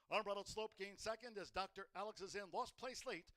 Unbridled Slope gains second as Dr. Alex is in, lost place late.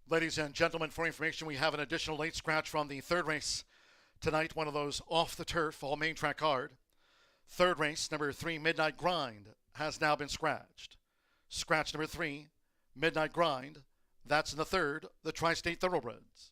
Ladies and gentlemen, for information, we have an additional late scratch from the third race tonight, one of those off the turf, all main track card. Third race, number 3, Midnight Grind, has now been scratched. Scratch number 3, Midnight Grind, that's in the third, the Tri-State Thoroughbreds.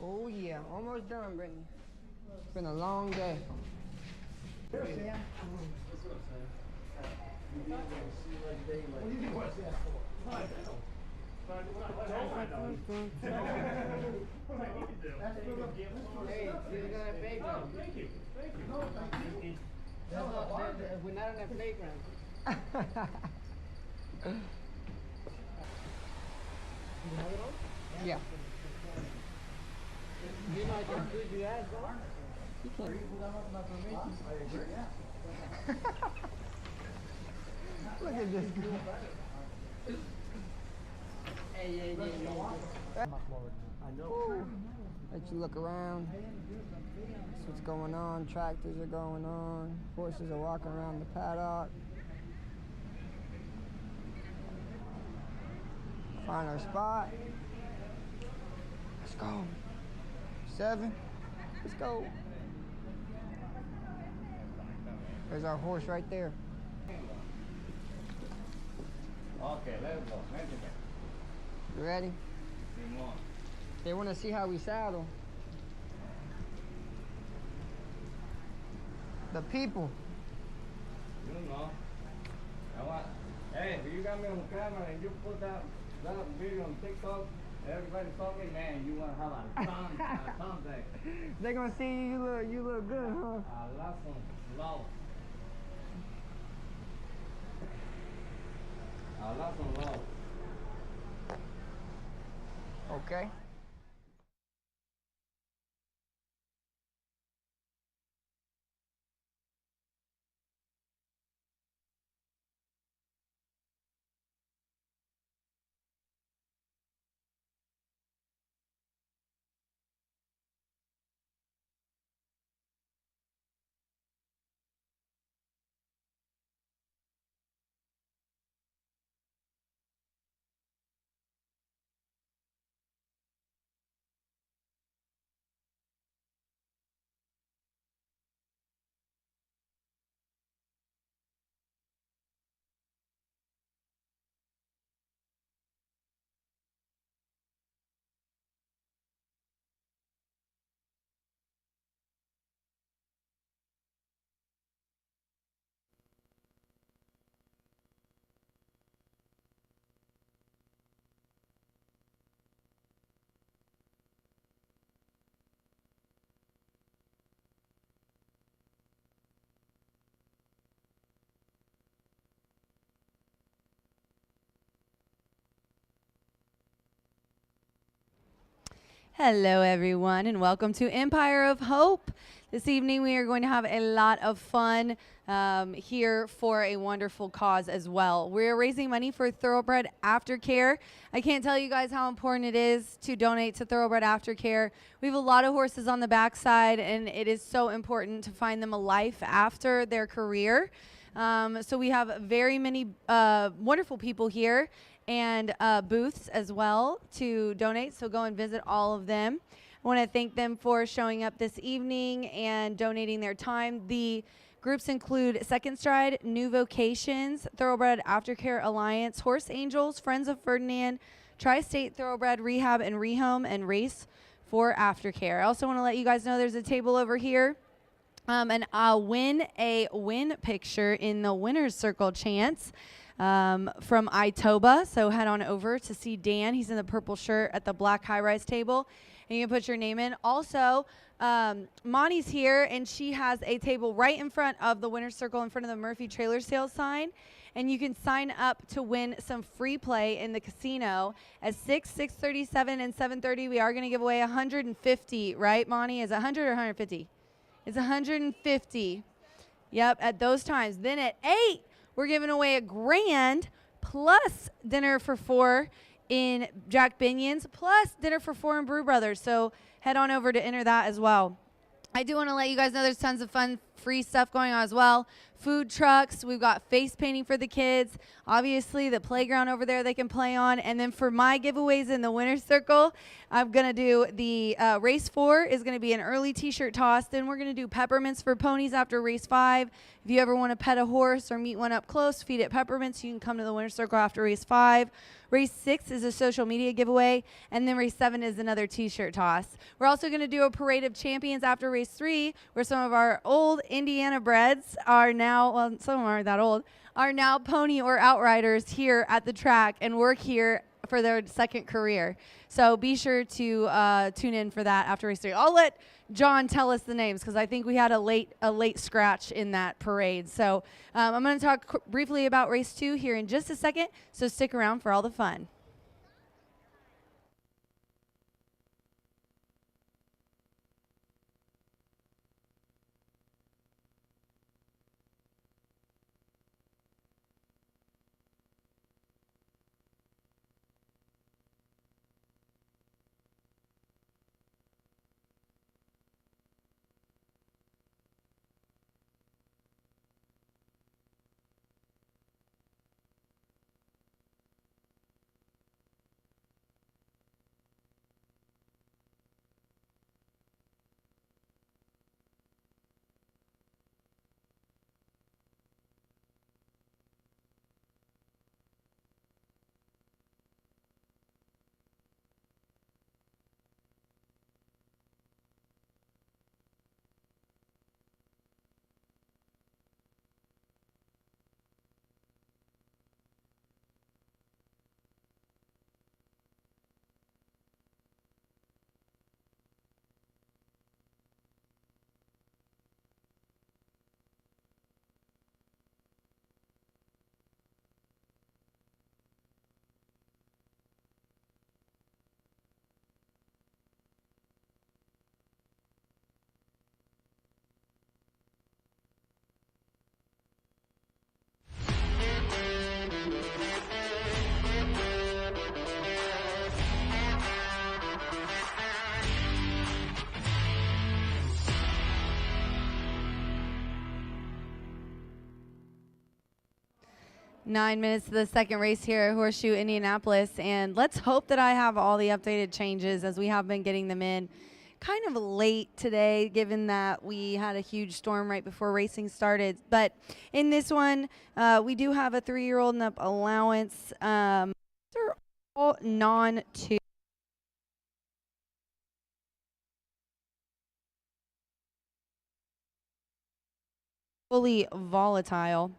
Oh yeah, almost done, Brittany. It's been a long day. Yeah. Hey, you got a playground. Thank you. We're not on a playground. Yeah. You know I can feed you ass, bro. You can't. Look at this girl. Hey. Let you look around. See what's going on. Tractors are going on. Horses are walking around the paddock. Find our spot. Let's go. 7. Let's go. There's our horse right there. Okay, let's go. You ready? They want to see how we saddle. The people. You know. Hey, if you got me on camera and you put that video on TikTok, everybody's talking, man, you want to have a something. They're going to see you look good, huh? A lot of love. A lot of love. Okay. Hello, everyone, and welcome to Empire of Hope. This evening, we are going to have a lot of fun here for a wonderful cause as well. We're raising money for Thoroughbred Aftercare. I can't tell you guys how important it is to donate to Thoroughbred Aftercare. We have a lot of horses on the backside, and it is so important to find them a life after their career. So we have very many wonderful people here and booths as well to donate, so go and visit all of them. I want to thank them for showing up this evening and donating their time. The groups include Second Stride, New Vocations, Thoroughbred Aftercare Alliance, Horse Angels, Friends of Ferdinand, Tri-State Thoroughbred Rehab and Rehome, and Race for Aftercare. I also want to let you guys know there's a table over here. And I'll win a win picture in the winner's circle chance from Itoba. So head on over to see Dan. He's in the purple shirt at the black high-rise table. And you can put your name in. Also, Monty's here, and she has a table right in front of the winner's circle in front of the Murphy Trailer Sales sign. And you can sign up to win some free play in the casino at 6, 6:37, and 7:30. We are going to give away 150, right, Monty? Is it 100 or 150? It's 150. Yep, at those times. Then at 8, we're giving away $1,000 plus dinner for 4 in Jack Binion's plus dinner for 4 in Brew Brothers. So head on over to enter that as well. I do want to let you guys know there's tons of fun free stuff going on as well. Food trucks, we've got face painting for the kids. Obviously, the playground over there they can play on. And then for my giveaways in the winner's circle, I'm going to do the race 4 is going to be an early t-shirt toss. Then we're going to do peppermints for ponies after race 5. If you ever want to pet a horse or meet one up close, feed it peppermints, you can come to the winner's circle after race 5. Race 6 is a social media giveaway, and then race 7 is another t-shirt toss. We're also going to do a parade of champions after race 3, where some of our old Indiana breds are now, well, some of them aren't that old, are now pony or outriders here at the track and work here for their second career. So be sure to tune in for that after race 3. I'll let John tell us the names because I think we had a late scratch in that parade. So I'm going to talk briefly about race 2 here in just a second, so stick around for all the fun. Nine minutes to the second race here at Horseshoe Indianapolis, and let's hope that I have all the updated changes as we have been getting them in kind of late today, given that we had a huge storm right before racing started. But in this one, we do have a 3-year-old and up allowance. They're all non-2. Fully volatile.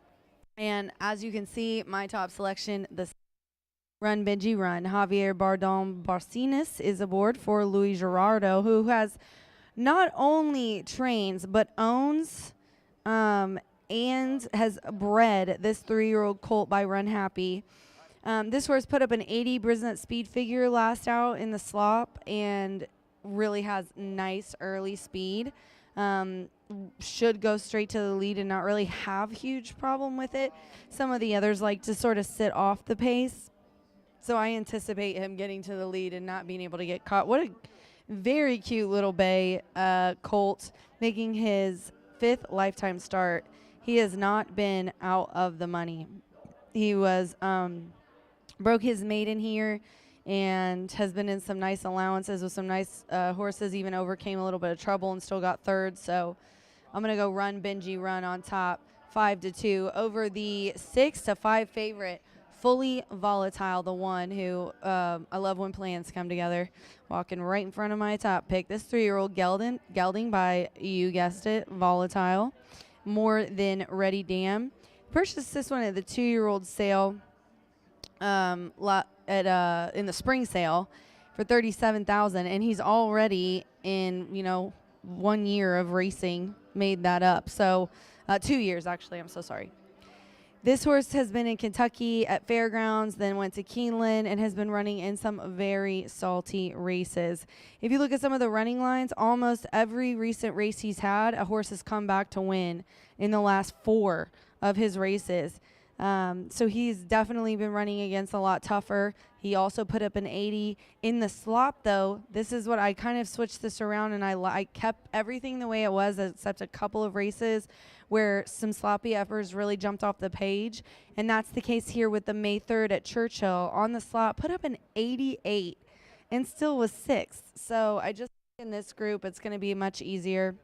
And as you can see, my top selection, the Run Benji Run. Javier Bardon Barcinas is aboard for Luis Gerardo, who has not only trains but owns and has bred this 3-year-old colt by Run Happy. This horse put up an 80 Brisnet speed figure last out in the slop and really has nice early speed. Should go straight to the lead and not really have huge problem with it. Some of the others like to sort of sit off the pace. So I anticipate him getting to the lead and not being able to get caught. What a very cute little bay colt, making his 5th lifetime start. He has not been out of the money. He was broke his maiden here and has been in some nice allowances with some nice horses, even overcame a little bit of trouble and still got 3rd. So I'm going to go Run Benji Run on top, 5-2 over the 6-5 favorite, Fully Volatile, the one who I love when plans come together, walking right in front of my top pick. This 3-year-old gelding by, you guessed it, Volatile, More Than Ready Dam. Purchased this one at the 2-year-old sale in the spring sale for $37,000, and he's already in 1 year of racing made that up. So 2 years actually. I'm so sorry. This horse has been in Kentucky at Fairgrounds, then went to Keeneland, and has been running in some very salty races. If you look at some of the running lines, almost every recent race he's had, a horse has come back to win in the last 4 of his races. So he's definitely been running against a lot tougher. He also put up an 80 in the slop, though. This is what I kind of switched this around, and I kept everything the way it was, except a couple of races where some sloppy efforts really jumped off the page, and that's the case here with the May 3rd at Churchill. On the slop, put up an 88 and still was sixth. So I just in this group, it's going to be much easier.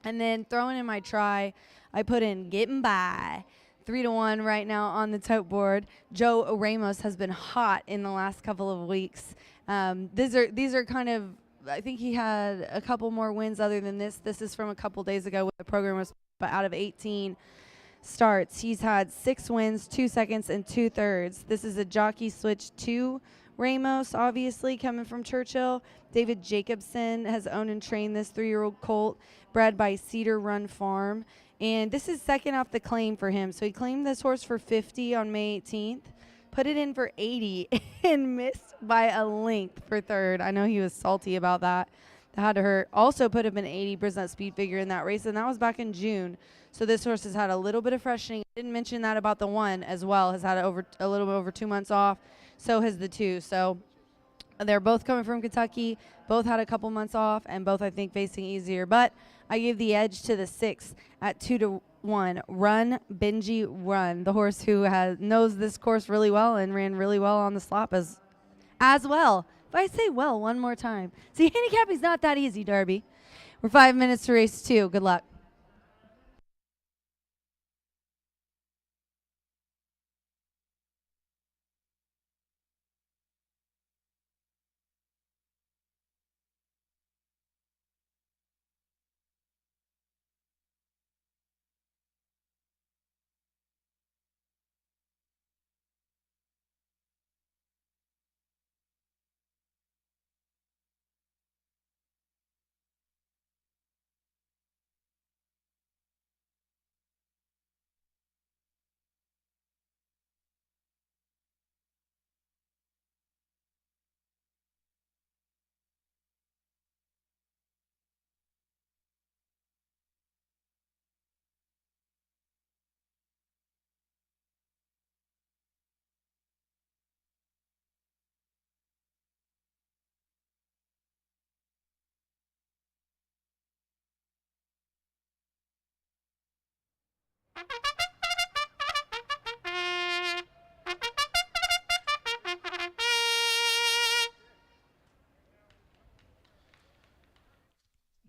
And then throwing in my try, I put in Getting By. 3-1 right now on the tote board. Joe Ramos has been hot in the last couple of weeks. These are kind of, I think he had a couple more wins other than this. This is from a couple days ago when the program was out of 18 starts. He's had 6 wins, 2 seconds, and 2/3. This is a jockey switch to Ramos, obviously, coming from Churchill. David Jacobson has owned and trained this 3-year-old colt bred by Cedar Run Farm. And this is second off the claim for him. So he claimed this horse for 50 on May 18th, put it in for 80, and missed by a length for third. I know he was salty about that. That had to hurt. Also put up an 80% speed figure in that race, and that was back in June. So this horse has had a little bit of freshening. I didn't mention that about the one as well. Has had a little bit over 2 months off. So has the two. So they're both coming from Kentucky. Both had a couple months off, and both, I think, facing easier. But I give the edge to the 6 at 2-1. Run, Benji, Run. The horse who knows this course really well and ran really well on the slop as well. If I say well one more time. See, handicapping's not that easy, Darby. We're 5 minutes to race 2. Good luck.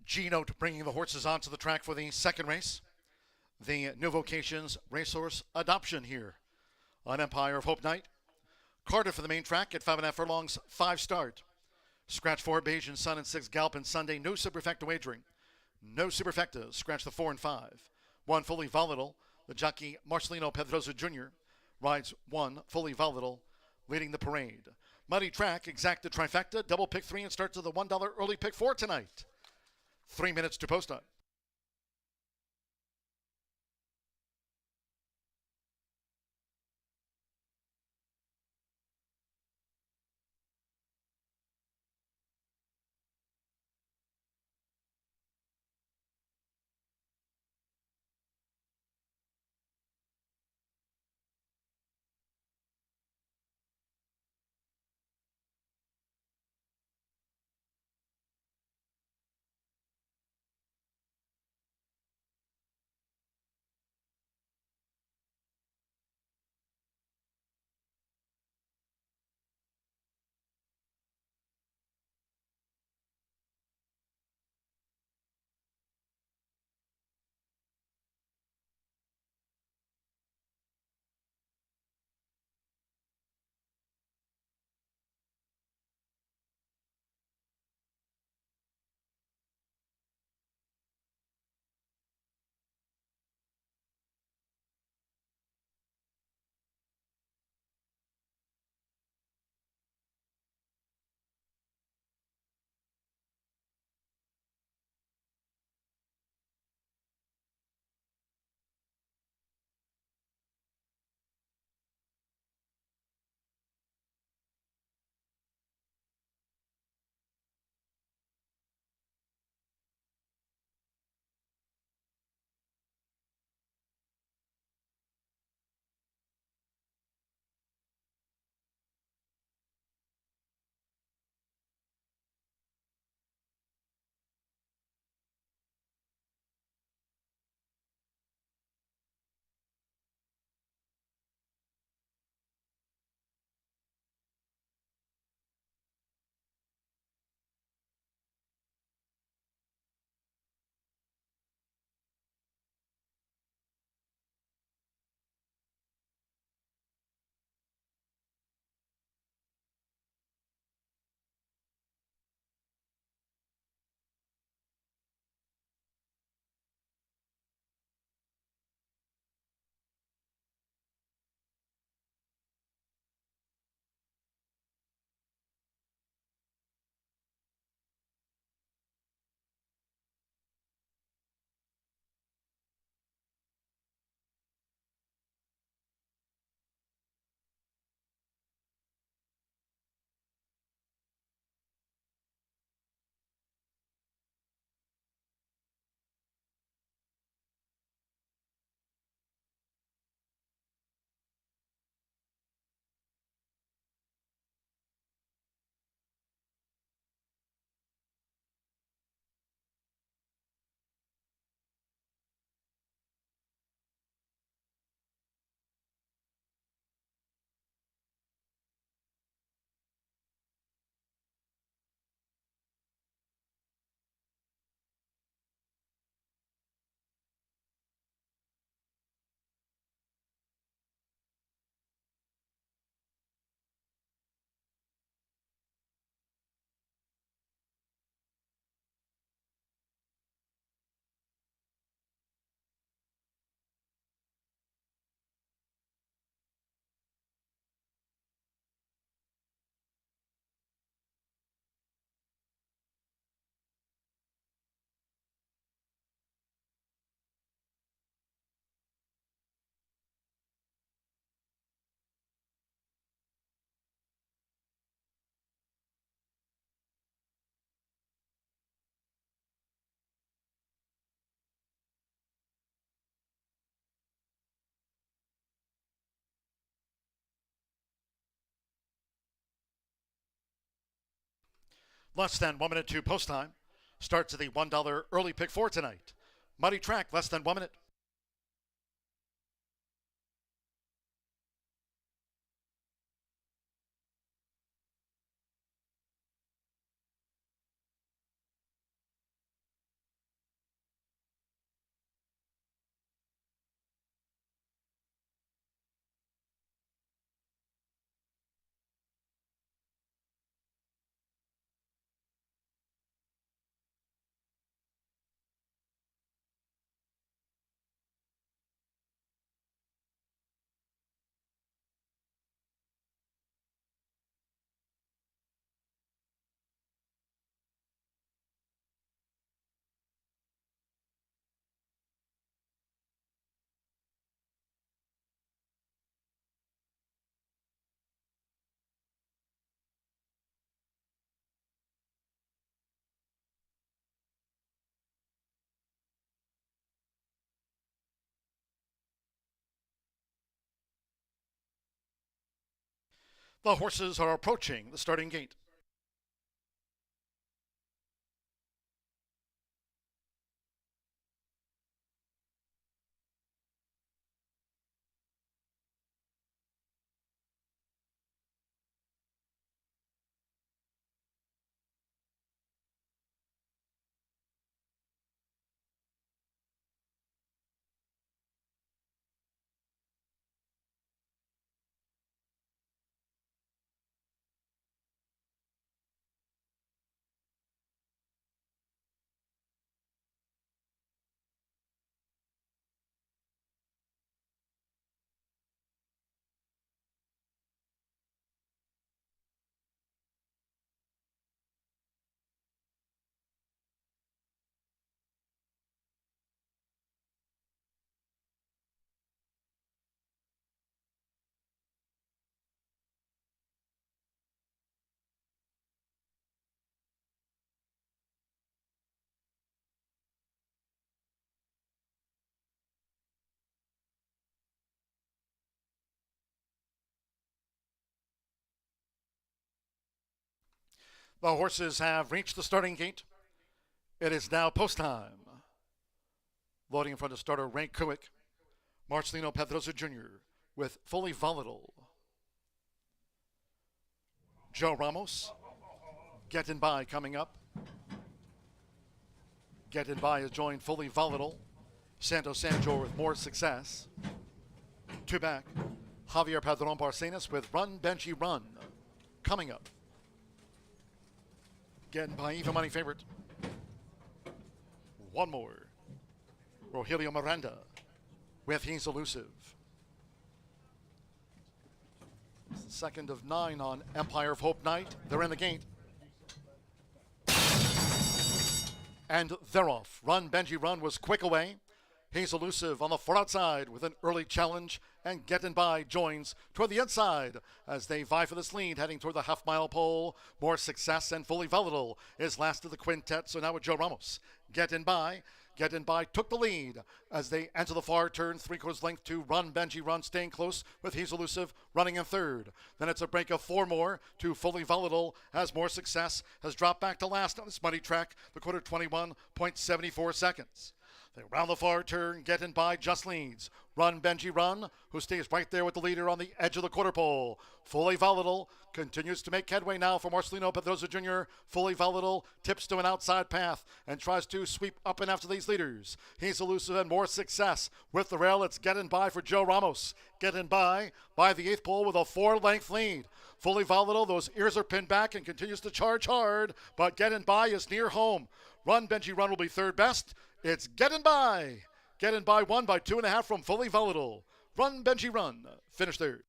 Gino bringing the horses onto the track for the second race. The new Vocations racehorse adoption here on Empire of Hope Night. Carter for the main track at 5.5 furlongs, 5 start. Scratch 4, Beige and Sun and 6, Galpin Sunday. No superfecta wagering. No superfecta. Scratch the 4 and 5. 1 fully volatile. The jockey Marcelino Pedrosa Jr. rides 1 fully volatile, leading the parade. Muddy track, exacta trifecta, double pick 3 and starts to the $1 early pick 4 tonight. 3 minutes to post time. Less than 1 minute to post time. Starts at the $1 early pick for tonight. Muddy track, less than 1 minute. The horses are approaching the starting gate. The horses have reached the starting gate. It is now post time. Loading in front of starter Rank Kuick, Marcelino Pedrosa Jr. with Fully Volatile. Joe Ramos, Getting By coming up. Getting By has joined Fully Volatile. Santo Sanjor with More Success. Two back, Javier Padron Barcenas with Run Benji Run coming up. Getting By, even money favorite. One more, Rogelio Miranda with He's Elusive. Second of 9 on Empire of Hope night. They're in the gate. And they're off. Run Benji Run was quick away. He's Elusive on the far outside with an early challenge, and Getting By joins toward the inside as they vie for this lead, heading toward the half-mile pole. More Success and Fully Volatile is last of the quintet, so now with Joe Ramos. Getting By took the lead as they enter the far turn, 3/4 length to Run Benji Run, staying close with He's Elusive running in third. Then it's a break of 4 more to Fully Volatile as More Success has dropped back to last on this muddy track, the quarter 21.74 seconds. They round the far turn, Getting By just leads. Run Benji Run, who stays right there with the leader on the edge of the quarter pole. Fully Volatile continues to make headway now for Marcelino Pedrosa Jr. Fully Volatile tips to an outside path and tries to sweep up and after these leaders. He's Elusive and More Success. With the rail, it's Getting By for Joe Ramos. Getting By the 8th pole with a 4-length lead. Fully Volatile, those ears are pinned back and continues to charge hard, but Getting By is near home. Run Benji Run will be third best. It's Getting By. Getting By won by 2.5 from Fully Volatile. Run Benji Run finished third.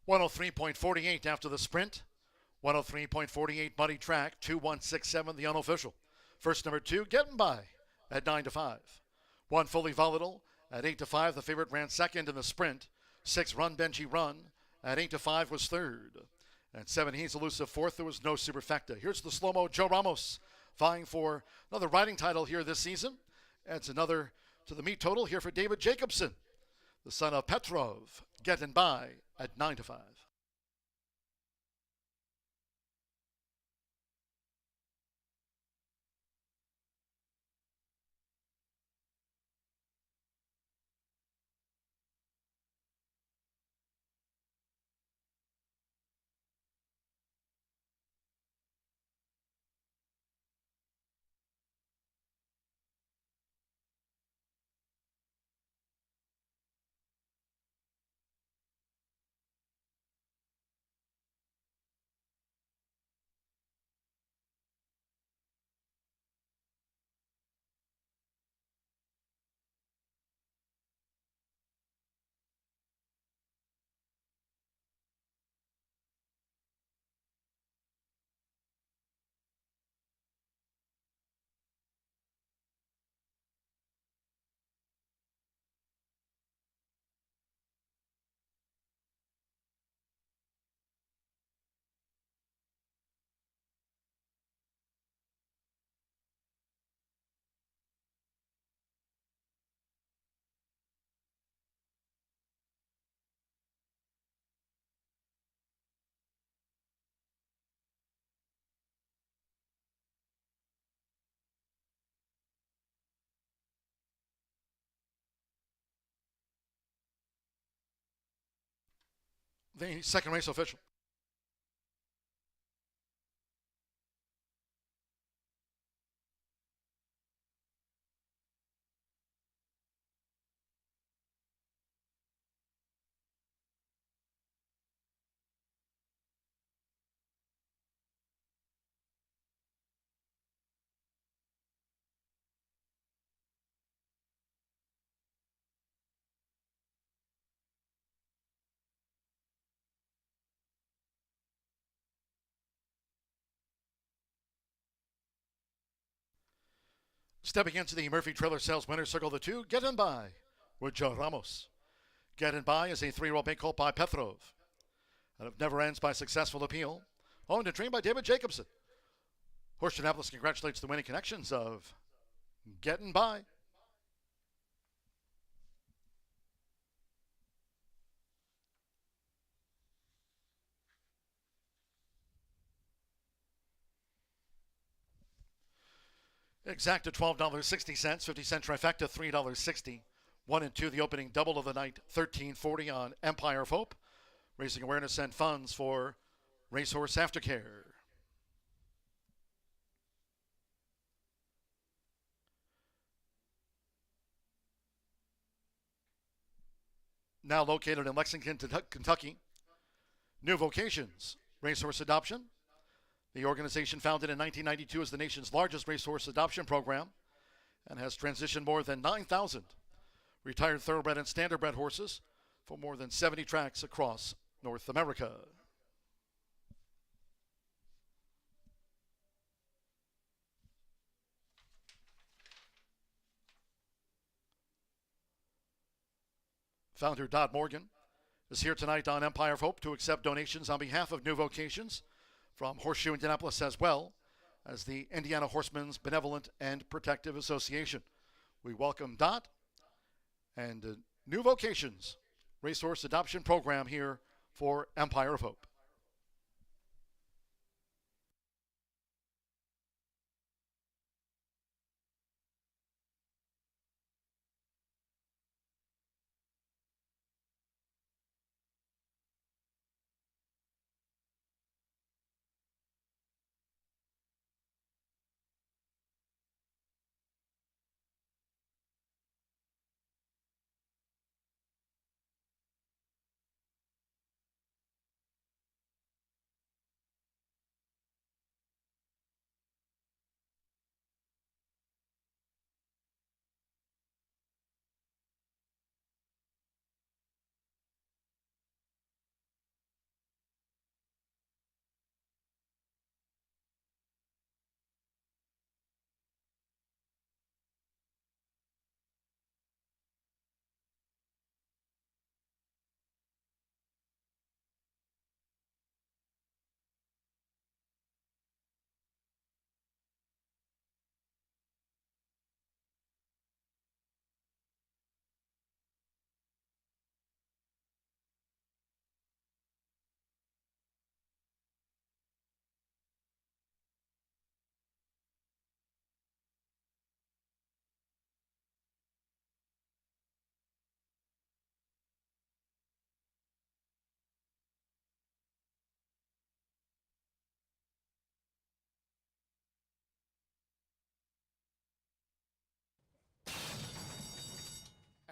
.103.48 after the sprint. 103.48 muddy track. 2:167 the unofficial. First number 2, Getting By at 9 to 5. 1 Fully Volatile at 8-5. The favorite ran second in the sprint. 6 Run Benji Run at 8-5 was third. And 7 He's Elusive fourth. There was no Superfecta. Here's the slow-mo Joe Ramos vying for another riding title here this season. Adds another to the meet total here for David Jacobson, the son of Petrov, getting by at 9-5. The second race official. Stepping into the Murphy Trailer Sales Winner's Circle, the 2, Getting By with Joe Ramos. Getting By is a 3-year-old mate called by Petrov. And it never ends by successful appeal. Owned and trained by David Jacobson. Horseshoe Indianapolis congratulates the winning connections of Getting By. Exact at $12.60, 50-cent trifecta, $3.60. 1 and 2, the opening double of the night, $13.40 on Empire of Hope. Raising awareness and funds for Racehorse Aftercare. Now located in Lexington, Kentucky, New Vocations Racehorse Adoption. The organization, founded in 1992, is the nation's largest racehorse adoption program and has transitioned more than 9,000 retired thoroughbred and standardbred horses for more than 70 tracks across North America. Founder Dodd Morgan is here tonight on Empire of Hope to accept donations on behalf of New Vocations from Horseshoe Indianapolis, as well as the Indiana Horsemen's Benevolent and Protective Association. We welcome Dot and New Vocations Racehorse Adoption Program here for Empire of Hope.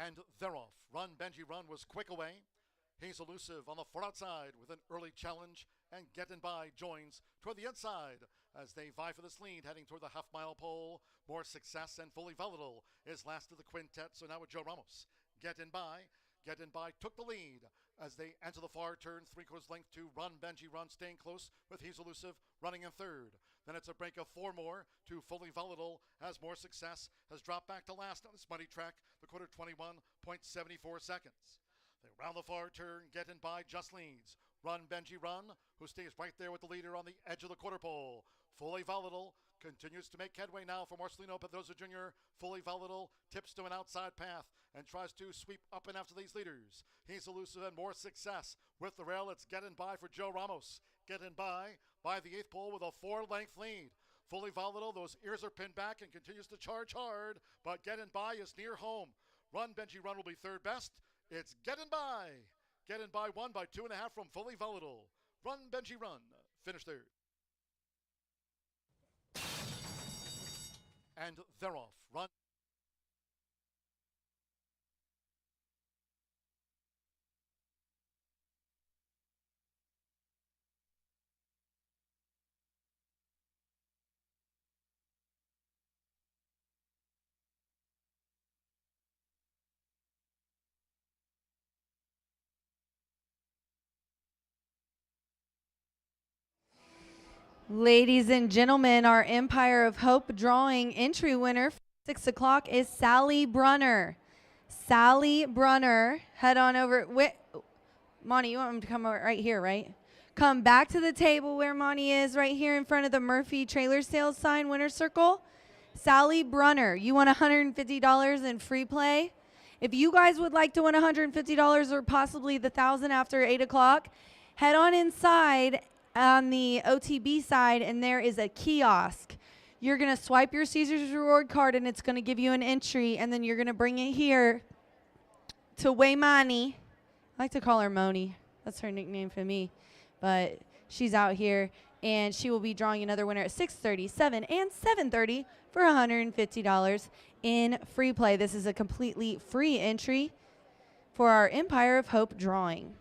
And they're off. Run, Benji, run was quick away. He's elusive on the far outside with an early challenge, and Getting By joins toward the inside as they vie for this lead, heading toward the half-mile pole. More Success and Fully Volatile is last of the quintet, so now with Joe Ramos. Getting By took the lead as they enter the far turn, 3/4 length to Run, Benji, Run, staying close with He's Elusive running in third. Then it's a break of 4 more to Fully Volatile as More Success has dropped back to last on this muddy track, the quarter 21.74 seconds. They round the far turn, Getting By just leads. Run, Benji, Run, who stays right there with the leader on the edge of the quarter pole. Fully Volatile continues to make headway now for Marcelino Pedrosa Jr. Fully Volatile tips to an outside path and tries to sweep up and after these leaders. He's Elusive and More Success. With the rail, it's Getting By for Joe Ramos. Getting by the 8th pole with a 4-length lead. Fully Volatile, those ears are pinned back and continues to charge hard, but Getting By is near home. Run, Benji, Run will be third best. It's Getting By. Getting By won by 2.5 from Fully Volatile. Run, Benji, Run. Finish third. And they're off. Run. Ladies and gentlemen, our Empire of Hope drawing entry winner for 6 o'clock is Sally Brunner. Sally Brunner, head on over. Wait, Monty, you want him to come over right here, right? Come back to the table where Monty is, right here in front of the Murphy Trailer Sales sign, winner circle. Sally Brunner, you won $150 in free play. If you guys would like to win $150 or possibly the 1,000 after 8 o'clock, head on inside on the OTB side, and there is a kiosk. You're going to swipe your Caesars reward card, and it's going to give you an entry, and then you're going to bring it here to Waymani. I like to call her Moni. That's her nickname for me. But she's out here, and she will be drawing another winner at 6:30, 7, and 7:30 for $150 in free play. This is a completely free entry for our Empire of Hope drawing.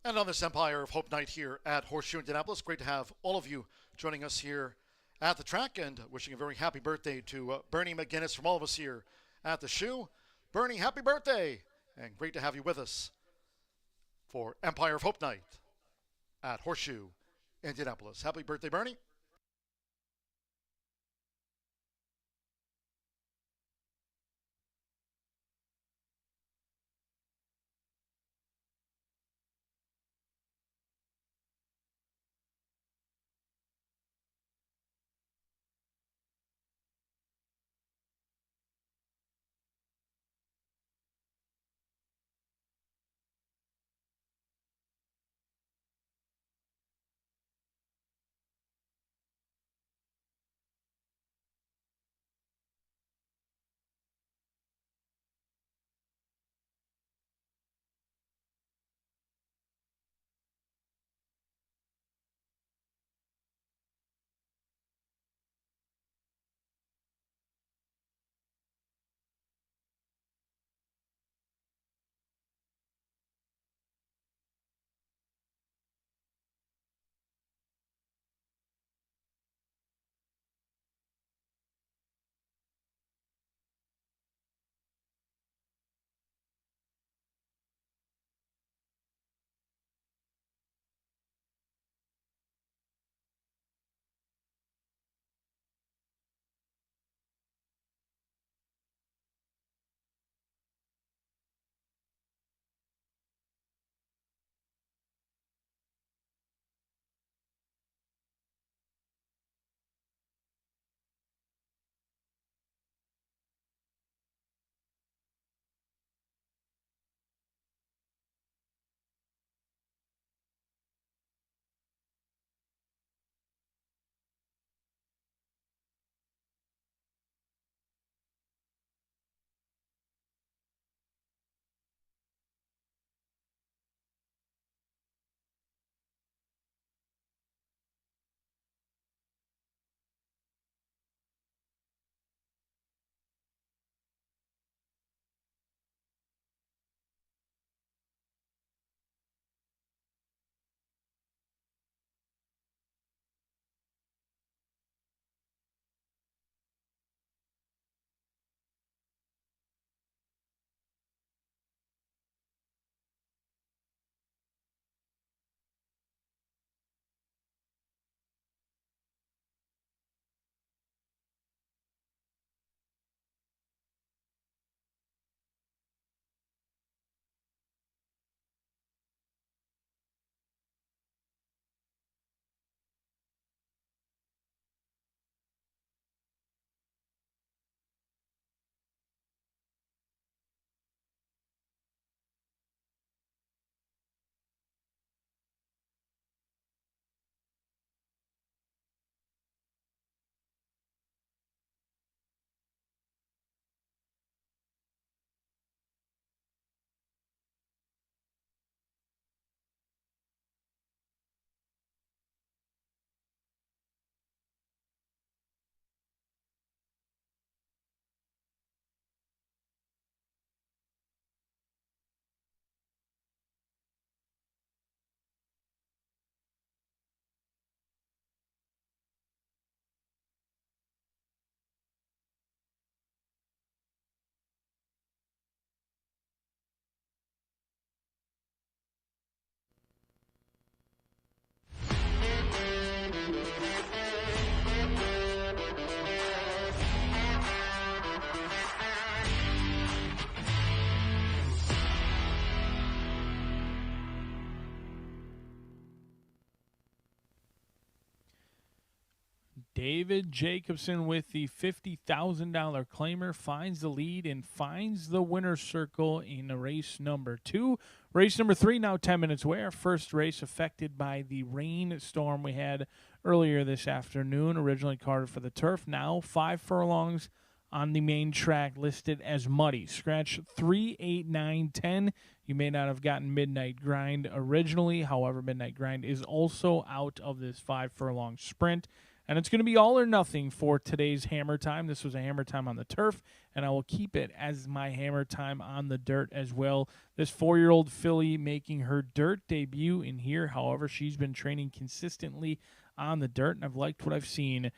And on this Empire of Hope night here at Horseshoe Indianapolis, great to have all of you joining us here at the track, and wishing a very happy birthday to Bernie McGinnis from all of us here at the Shoe. Bernie, happy birthday, and great to have you with us for Empire of Hope night at Horseshoe Indianapolis. Happy birthday, Bernie. David Jacobson with the $50,000 claimer finds the lead and finds the winner's circle in race number 2. Race number 3 now 10 minutes away. Our first race affected by the rainstorm we had earlier this afternoon, originally carted for the turf. Now 5 furlongs on the main track listed as muddy. Scratch 3, 8, 9, 10. You may not have gotten Midnight Grind originally. However, Midnight Grind is also out of this 5 furlong sprint. And it's going to be all or nothing for today's hammer time. This was a hammer time on the turf, and I will keep it as my hammer time on the dirt as well. This 4-year-old filly making her dirt debut in here. However, she's been training consistently on the dirt, and I've liked what I've seen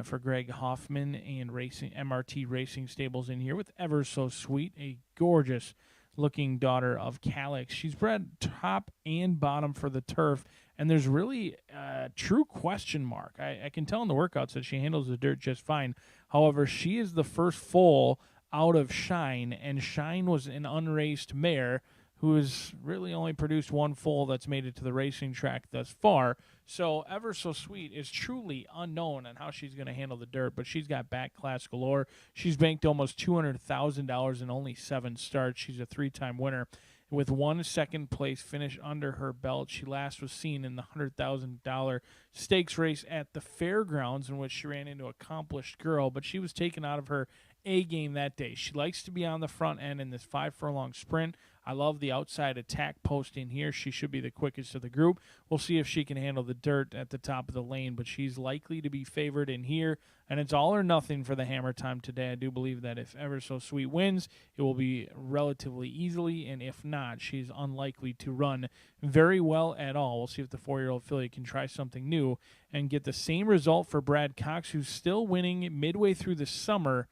for Greg Hoffman and MRT Racing Stables in here with Ever So Sweet, a gorgeous looking daughter of Calix. She's bred top and bottom for the turf, and there's really a true question mark. I can tell in the workouts that she handles the dirt just fine. However, she is the first foal out of Shine, and Shine was an unraced mare who has really only produced one foal that's made it to the racing track thus far. So Ever So Sweet is truly unknown on how she's going to handle the dirt, but she's got back class galore. She's banked almost $200,000 in only 7 starts. She's a 3-time winner. With 1 second-place finish under her belt, she last was seen in the $100,000 stakes race at the fairgrounds, in which she ran into Accomplished Girl, but she was taken out of her A game that day. She likes to be on the front end in this 5-furlong sprint. I love the outside attack post in here. She should be the quickest of the group. We'll see if she can handle the dirt at the top of the lane, but she's likely to be favored in here, and it's all or nothing for the hammer time today. I do believe that if Ever So Sweet wins, it will be relatively easily, and if not, she's unlikely to run very well at all. We'll see if the 4-year-old filly can try something new and get the same result for Brad Cox, who's still winning midway through the summer,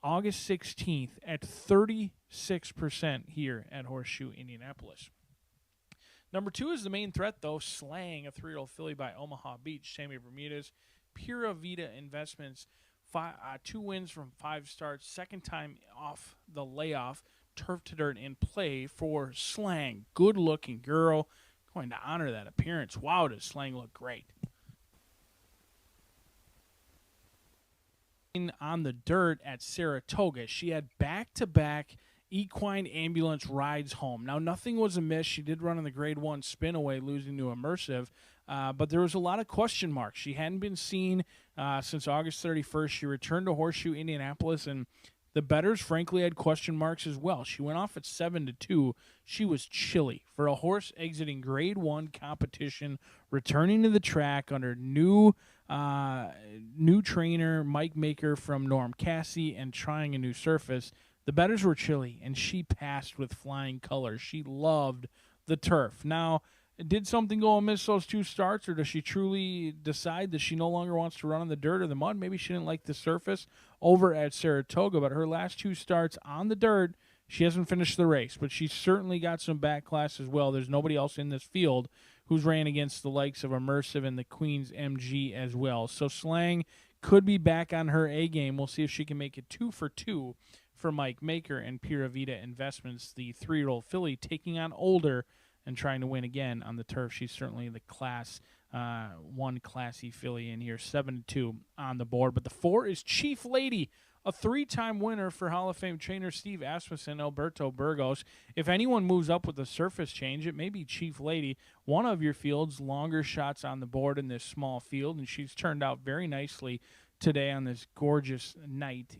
August 16th at 36% here at Horseshoe Indianapolis. Number 2 is the main threat, though, Slang, a 3-year-old filly by Omaha Beach, Sammy Bermudez. Pura Vida Investments, 2 wins from 5 starts, second time off the layoff, turf to dirt in play for Slang. Good-looking girl. Going to honor that appearance. Wow, does Slang look great. On the dirt at Saratoga, she had back-to-back equine ambulance rides home. Now, nothing was amiss. She did run in the Grade 1 spin-away, losing to Immersive, but there was a lot of question marks. She hadn't been seen since August 31st. She returned to Horseshoe Indianapolis, and the bettors, frankly, had question marks as well. She went off at 7-2. She was chilly. For a horse exiting Grade 1 competition, returning to the track under new trainer Mike Maker from Norm Cassie and trying a new surface, the bettors were chilly, and she passed with flying colors. She loved the turf. Now, did something go amiss those 2 starts, or does she truly decide that she no longer wants to run in the dirt or the mud? Maybe she didn't like the surface over at Saratoga, but her last 2 starts on the dirt, she hasn't finished the race, but she's certainly got some back class as well. There's nobody else in this field who's ran against the likes of Immersive and the Queen's MG as well. So Slang could be back on her A game. We'll see if she can make it 2 for 2 for Mike Maker and Pura Vida Investments, the 3-year-old filly taking on Older and trying to win again on the turf. She's certainly the class 1 classy filly in here, 7-2 on the board. But the 4 is Chief Lady, a 3-time winner for Hall of Fame trainer Steve Asmussen, Alberto Burgos. If anyone moves up with the surface change, it may be Chief Lady, one of your field's longer shots on the board in this small field, and she's turned out very nicely today on this gorgeous night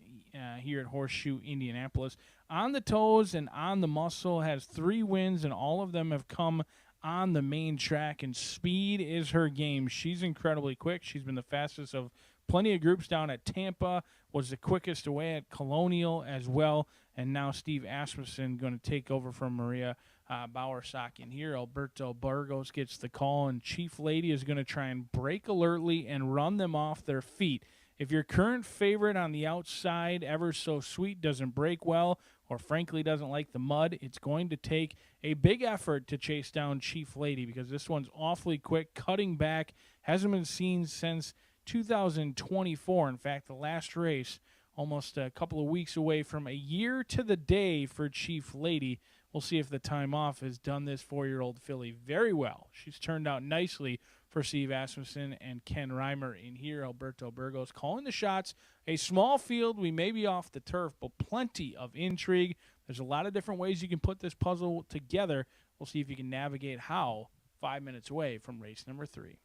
here at Horseshoe Indianapolis. On the toes and on the muscle, has 3 wins, and all of them have come on the main track, and speed is her game. She's incredibly quick. She's been the fastest of plenty of groups down at Tampa, was the quickest away at Colonial as well, and now Steve Asmussen going to take over from Maria Bowersock in here. Alberto Burgos gets the call, and Chief Lady is going to try and break alertly and run them off their feet. If your current favorite on the outside, Ever So Sweet, doesn't break well or frankly doesn't like the mud, it's going to take a big effort to chase down Chief Lady, because this one's awfully quick, cutting back, hasn't been seen since 2024. In fact, the last race, almost a couple of weeks away from a year to the day for Chief Lady. We'll see if the time off has done this 4-year-old filly very well. She's turned out nicely for Steve Asmussen and Ken Reimer in here. Alberto Burgos calling the shots. A small field. We may be off the turf, but plenty of intrigue. There's a lot of different ways you can put this puzzle together. We'll see if you can navigate how 5 minutes away from race number 3.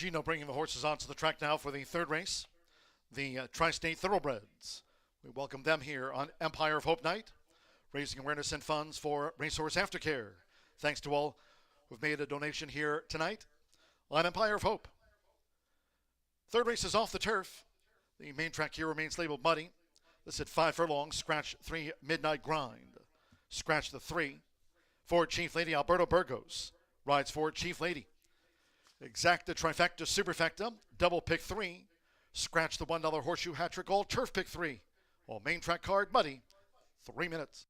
Gino bringing the horses onto the track now for the third race, the Tri-State Thoroughbreds. We welcome them here on Empire of Hope Night, raising awareness and funds for Racehorse Aftercare. Thanks to all who've made a donation here tonight on Empire of Hope. Third race is off the turf. The main track here remains labeled muddy. This at 5 furlongs, scratch 3 Midnight Grind. Scratch the 3. For Chief Lady, Alberto Burgos. Rides for Chief Lady. Exacta, Trifecta, Superfecta, double pick 3. Scratch the $1 Horseshoe Hat-Trick, all turf pick 3. All main track card, muddy, 3 minutes.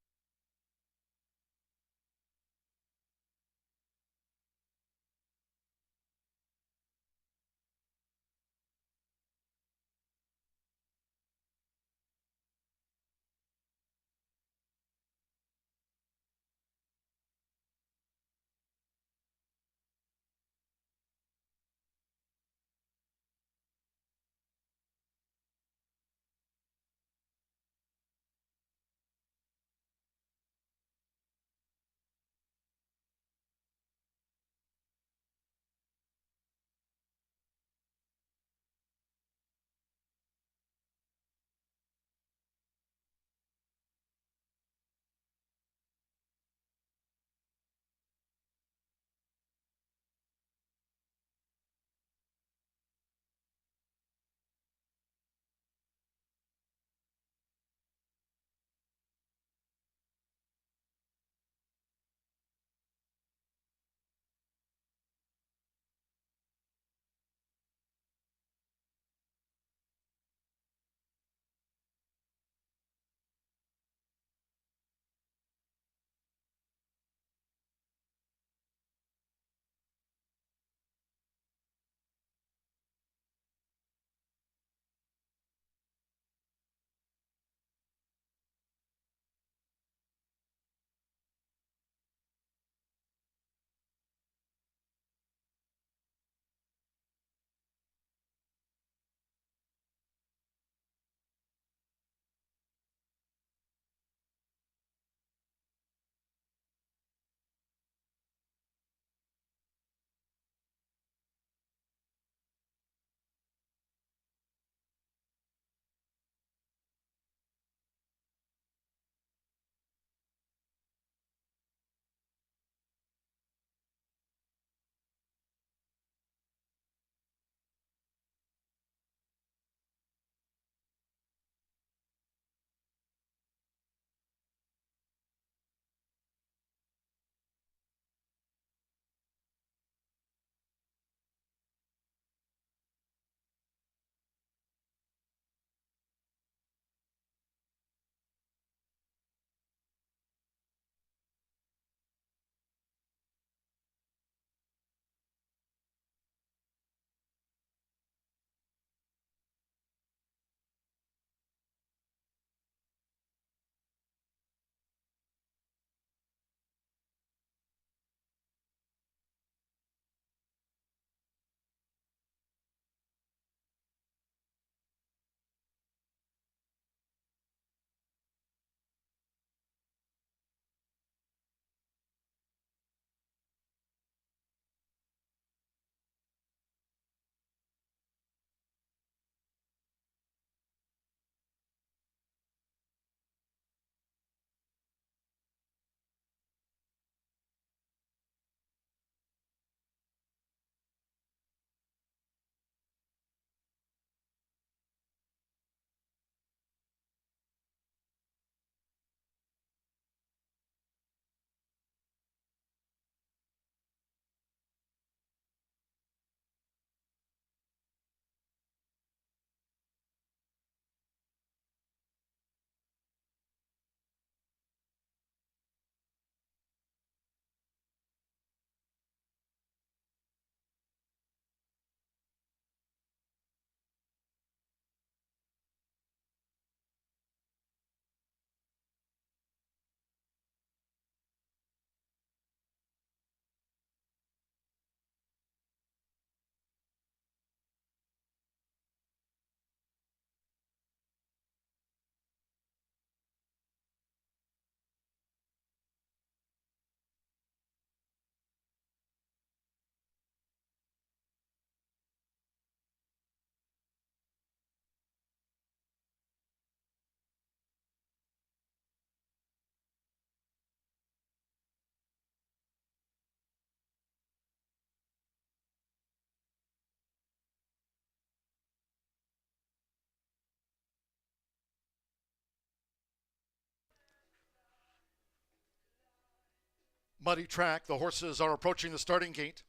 muddy track. The horses are approaching the starting gate.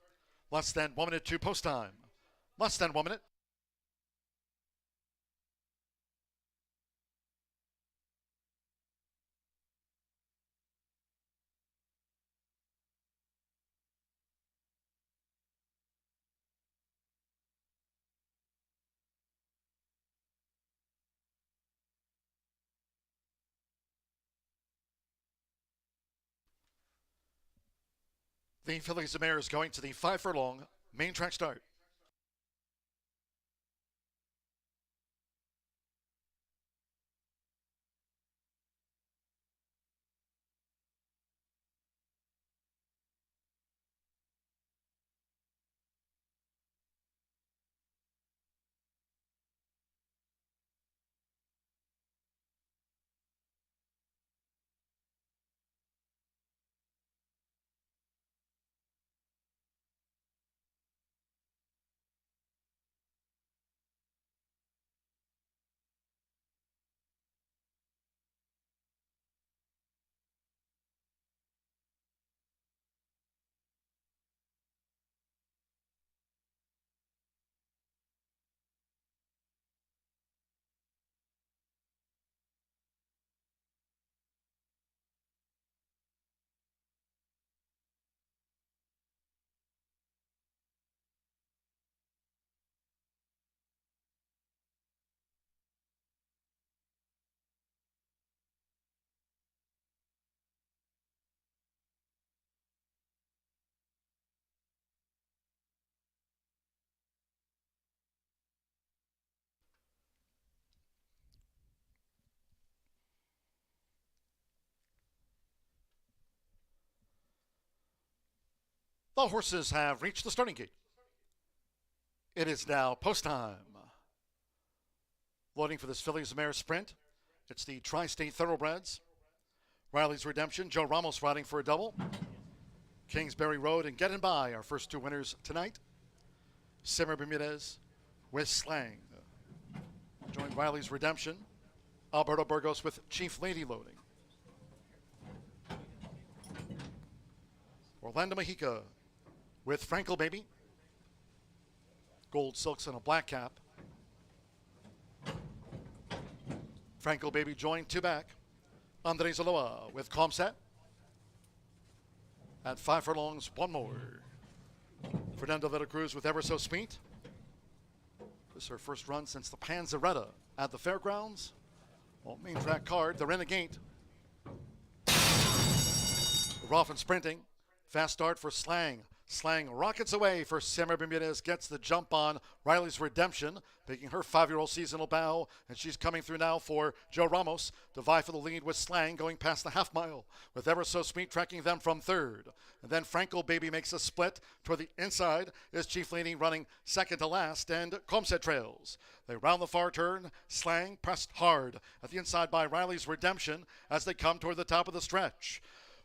Less than 1 minute to post time. Less than 1 minute. The fillies and mares going to the 5 furlong main track start. The horses have reached the starting gate. It is now post time. Loading for this fillies and mares sprint. It's the Tri-State Thoroughbreds. Riley's Redemption, Joe Ramos riding for a double. Kingsbury Road and Getting By, our first 2 winners tonight. Simmer Bermudez with Slang. Joined Riley's Redemption. Alberto Burgos with Chief Lady loading. Orlando Mexica with Frankel Baby. Gold silks and a black cap. Frankel Baby joined 2 back. Andres Aloa with Calm Set. At 5 furlongs, 1 more. Fernando Veracruz with Ever So Sweet. This is her first run since the Panzeretta at the fairgrounds. Well, main track card, they're in the gate. Rough and sprinting. Fast start for Slang. Slang rockets away for Simmer Bermudez, gets the jump on Riley's Redemption, making her 5-year-old seasonal bow, and she's coming through now for Joe Ramos to vie for the lead with Slang going past the half mile, with Ever So Sweet tracking them from 3rd. And then Frankel Baby makes a split. Toward the inside is Chief Lady running 2nd to last, and Comset trails. They round the far turn. Slang pressed hard at the inside by Riley's Redemption as they come toward the top of the stretch.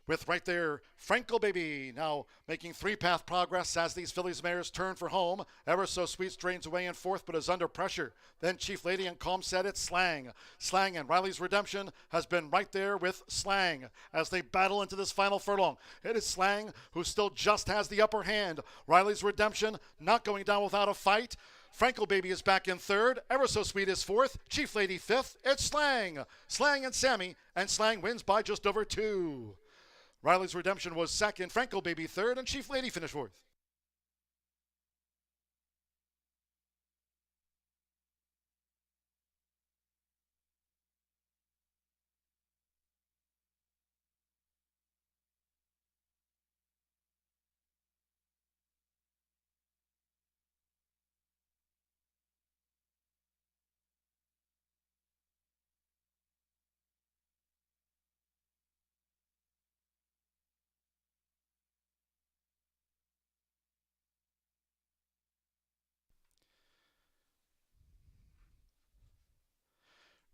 With right there, Frankel Baby now making 3-path progress as these fillies mares turn for home. Ever So Sweet strains away in 4th but is under pressure. Then Chief Lady and Calm Set, it's Slang. Slang and Riley's Redemption has been right there with Slang as they battle into this final furlong. It is Slang who still just has the upper hand. Riley's Redemption not going down without a fight. Frankel Baby is back in 3rd. Ever So Sweet is 4th. Chief Lady 5th. It's Slang. Slang and Sammy, and Slang wins by just over 2. Riley's Redemption was 2nd, Frankel Baby 3rd, and Chief Lady finished 4th.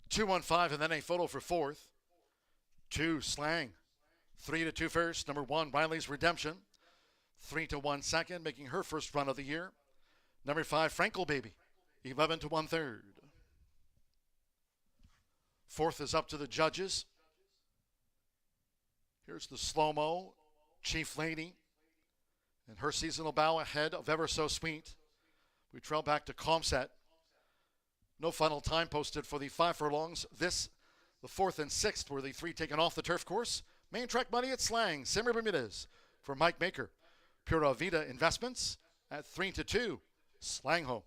Two on 5 and then a photo for 4th. 2 Slang. 3 to 2 first. Number 1 Riley's Redemption. 3 to 1 second, making her first run of the year. Number 5 Frankel Baby. 11 to 1/3. 4th is up to the judges. Here's the slow-mo. Chief Lady and her seasonal bow ahead of Ever So Sweet. We trail back to Calmset. No final time posted for the 5 furlongs. This, the 4th and 6th, were the 3 taken off the turf course. Main track money at Slang. Sammy Bermudez for Mike Maker. Pura Vida Investments at 3-2. Slang home.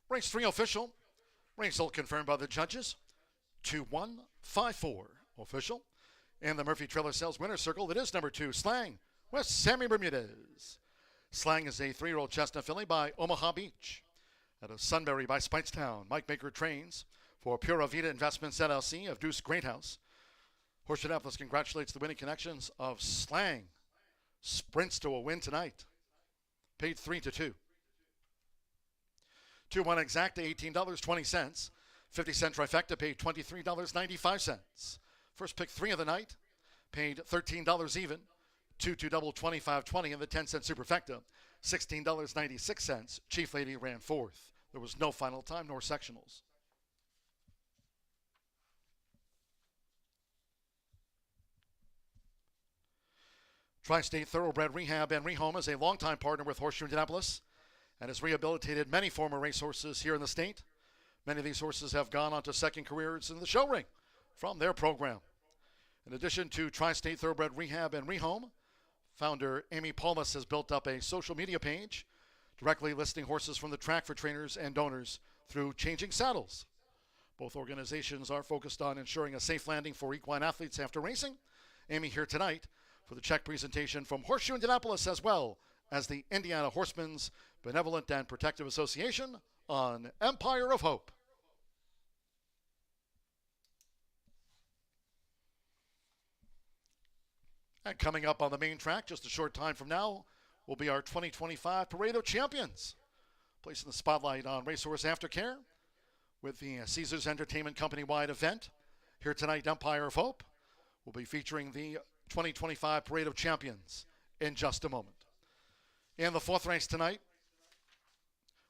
Race 3 official. Result confirmed by the judges. 2-1-5-4 official. And the Murphy Trailer Sales winner circle, it is number 2, Slang, with Sammy Bermudez. Slang is a 3-year-old chestnut filly by Omaha Beach. Out of Sunbury by Speightstown, Mike Baker trains for Pura Vida Investments LLC of Deuce Greathouse. Horseshoe Indianapolis congratulates the winning connections of Slang. Sprints to a win tonight. Paid 3-2. 2-1 exact, $18.20. 50-cent trifecta paid $23.95. First pick 3 of the night paid $13 even. 2-2 double $25.20 in the 10-cent superfecta. $16.96. Chief Lady ran 4th. There was no final time nor sectionals. Tri-State Thoroughbred Rehab and Rehome is a longtime partner with Horseshoe Indianapolis and has rehabilitated many former racehorses here in the state. Many of these horses have gone on to second careers in the show ring from their program. In addition to Tri-State Thoroughbred Rehab and Rehome, founder Amy Paulus has built up a social media page directly listing horses from the track for trainers and donors through Changing Saddles. Both organizations are focused on ensuring a safe landing for equine athletes after racing. Amy here tonight for the check presentation from Horseshoe Indianapolis, as well as the Indiana Horsemen's Benevolent and Protective Association on Empire of Hope. And coming up on the main track just a short time from now will be our 2025 Parade of Champions, placing the spotlight on Racehorse Aftercare with the Caesars Entertainment Company-wide event. Here tonight, Empire of Hope will be featuring the 2025 Parade of Champions in just a moment. In the 4th race tonight,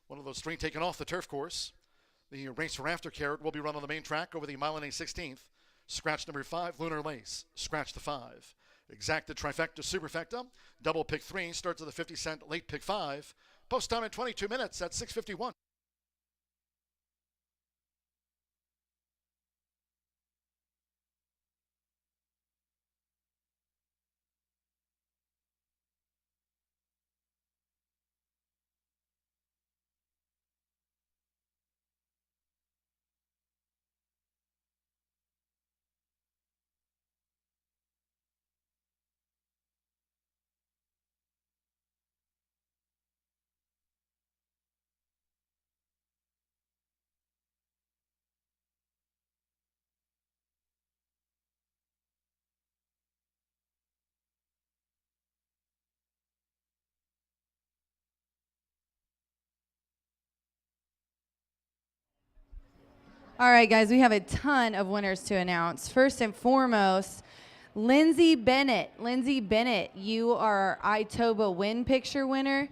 one of those 3 taken off the turf course. The race for Aftercare will be run on the main track over the mile and a 16th. Scratch number 5, Lunar Lace. Scratch the 5. Exacta trifecta superfecta. Double pick 3 starts at the 50-cent late pick 5. Post time in 22 minutes at 6:51. All right, guys, we have a ton of winners to announce. First and foremost, Lindsay Bennett. Lindsay Bennett, you are our iToba Win Picture winner.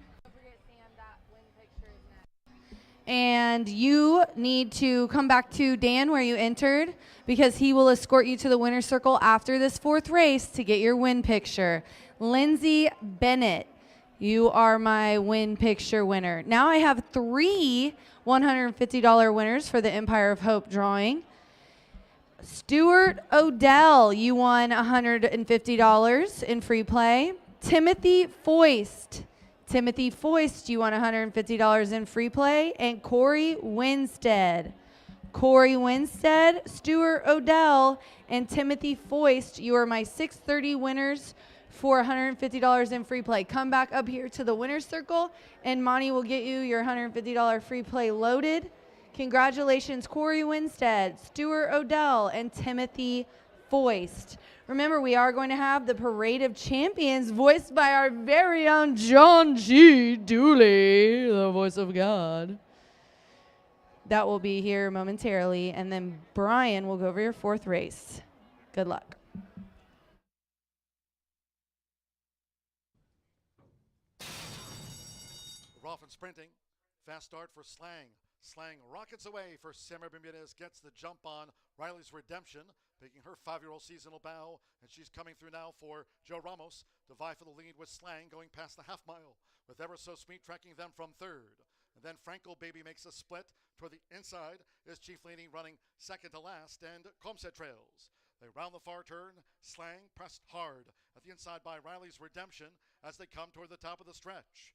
And you need to come back to Dan where you entered because he will escort you to the winner's circle after this 4th race to get your win picture. Lindsay Bennett, you are my win picture winner. Now I have 3 $150 winners for the Empire of Hope drawing. Stuart Odell, you won $150 in free play. Timothy Foist. Timothy Foist, you won $150 in free play. And Corey Winstead. Corey Winstead, Stuart Odell, and Timothy Foist, you are my 6:30 winners for $150 in free play. Come back up here to the winner's circle, and Monty will get you your $150 free play loaded. Congratulations, Corey Winstead, Stuart Odell, and Timothy Foist. Remember, we are going to have the Parade of Champions voiced by our very own John G. Dooley, the voice of God. That will be here momentarily, and then Brian will go over your 4th race. Good luck. We're off and sprinting. Fast start for Slang. Slang rockets away for Samara Bermudez, gets the jump on Riley's Redemption, making her 5-year-old seasonal bow, and she's coming through now for Joe Ramos to vie for the lead with Slang going past the half mile, with Ever So Sweet tracking them from 3rd. And then Franco Baby makes a split. Toward the inside is Chief Lady running 2nd to last, and Comset trails. They round the far turn. Slang pressed hard at the inside by Riley's Redemption as they come toward the top of the stretch.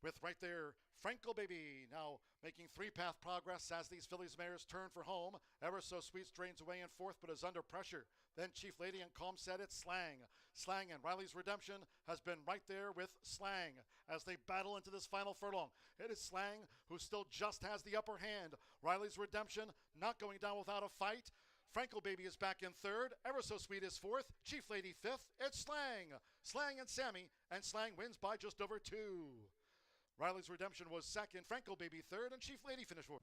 With right there, Franco Baby now making 3-path progress as these fillies mares turn for home. Ever So Sweet strains away in 4th but is under pressure. Then Chief Lady and Calm said it's Slang. Slang and Riley's Redemption has been right there with Slang as they battle into this final furlong. It is Slang who still just has the upper hand. Riley's Redemption not going down without a fight. Franco Baby is back in 3rd. Ever So Sweet is 4th. Chief Lady 5th. It's Slang. Slang and Sammy, and Slang wins by just over 2. Riley's Redemption was 2nd. Franco Baby 3rd, and Chief Lady finished 4th.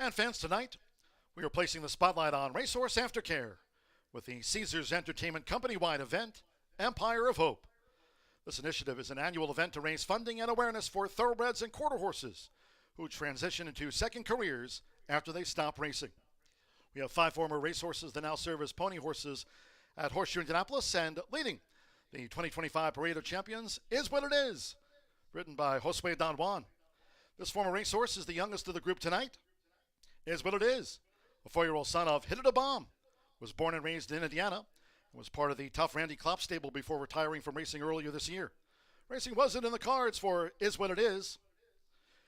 And fans, tonight, we are placing the spotlight on Racehorse Aftercare with the Caesars Entertainment Company-wide event, Empire of Hope. This initiative is an annual event to raise funding and awareness for thoroughbreds and quarter horses who transition into second careers after they stop racing. We have 5 former racehorses that now serve as pony horses at Horseshoe Indianapolis, and leading the 2025 Parade of Champions is What It Is, written by Josue Don Juan. This former racehorse is the youngest of the group tonight. Is What It Is, a 4-year-old son of Hit It a Bomb, was born and raised in Indiana, and was part of the tough Randy Klopp stable before retiring from racing earlier this year. Racing wasn't in the cards for Is What It Is,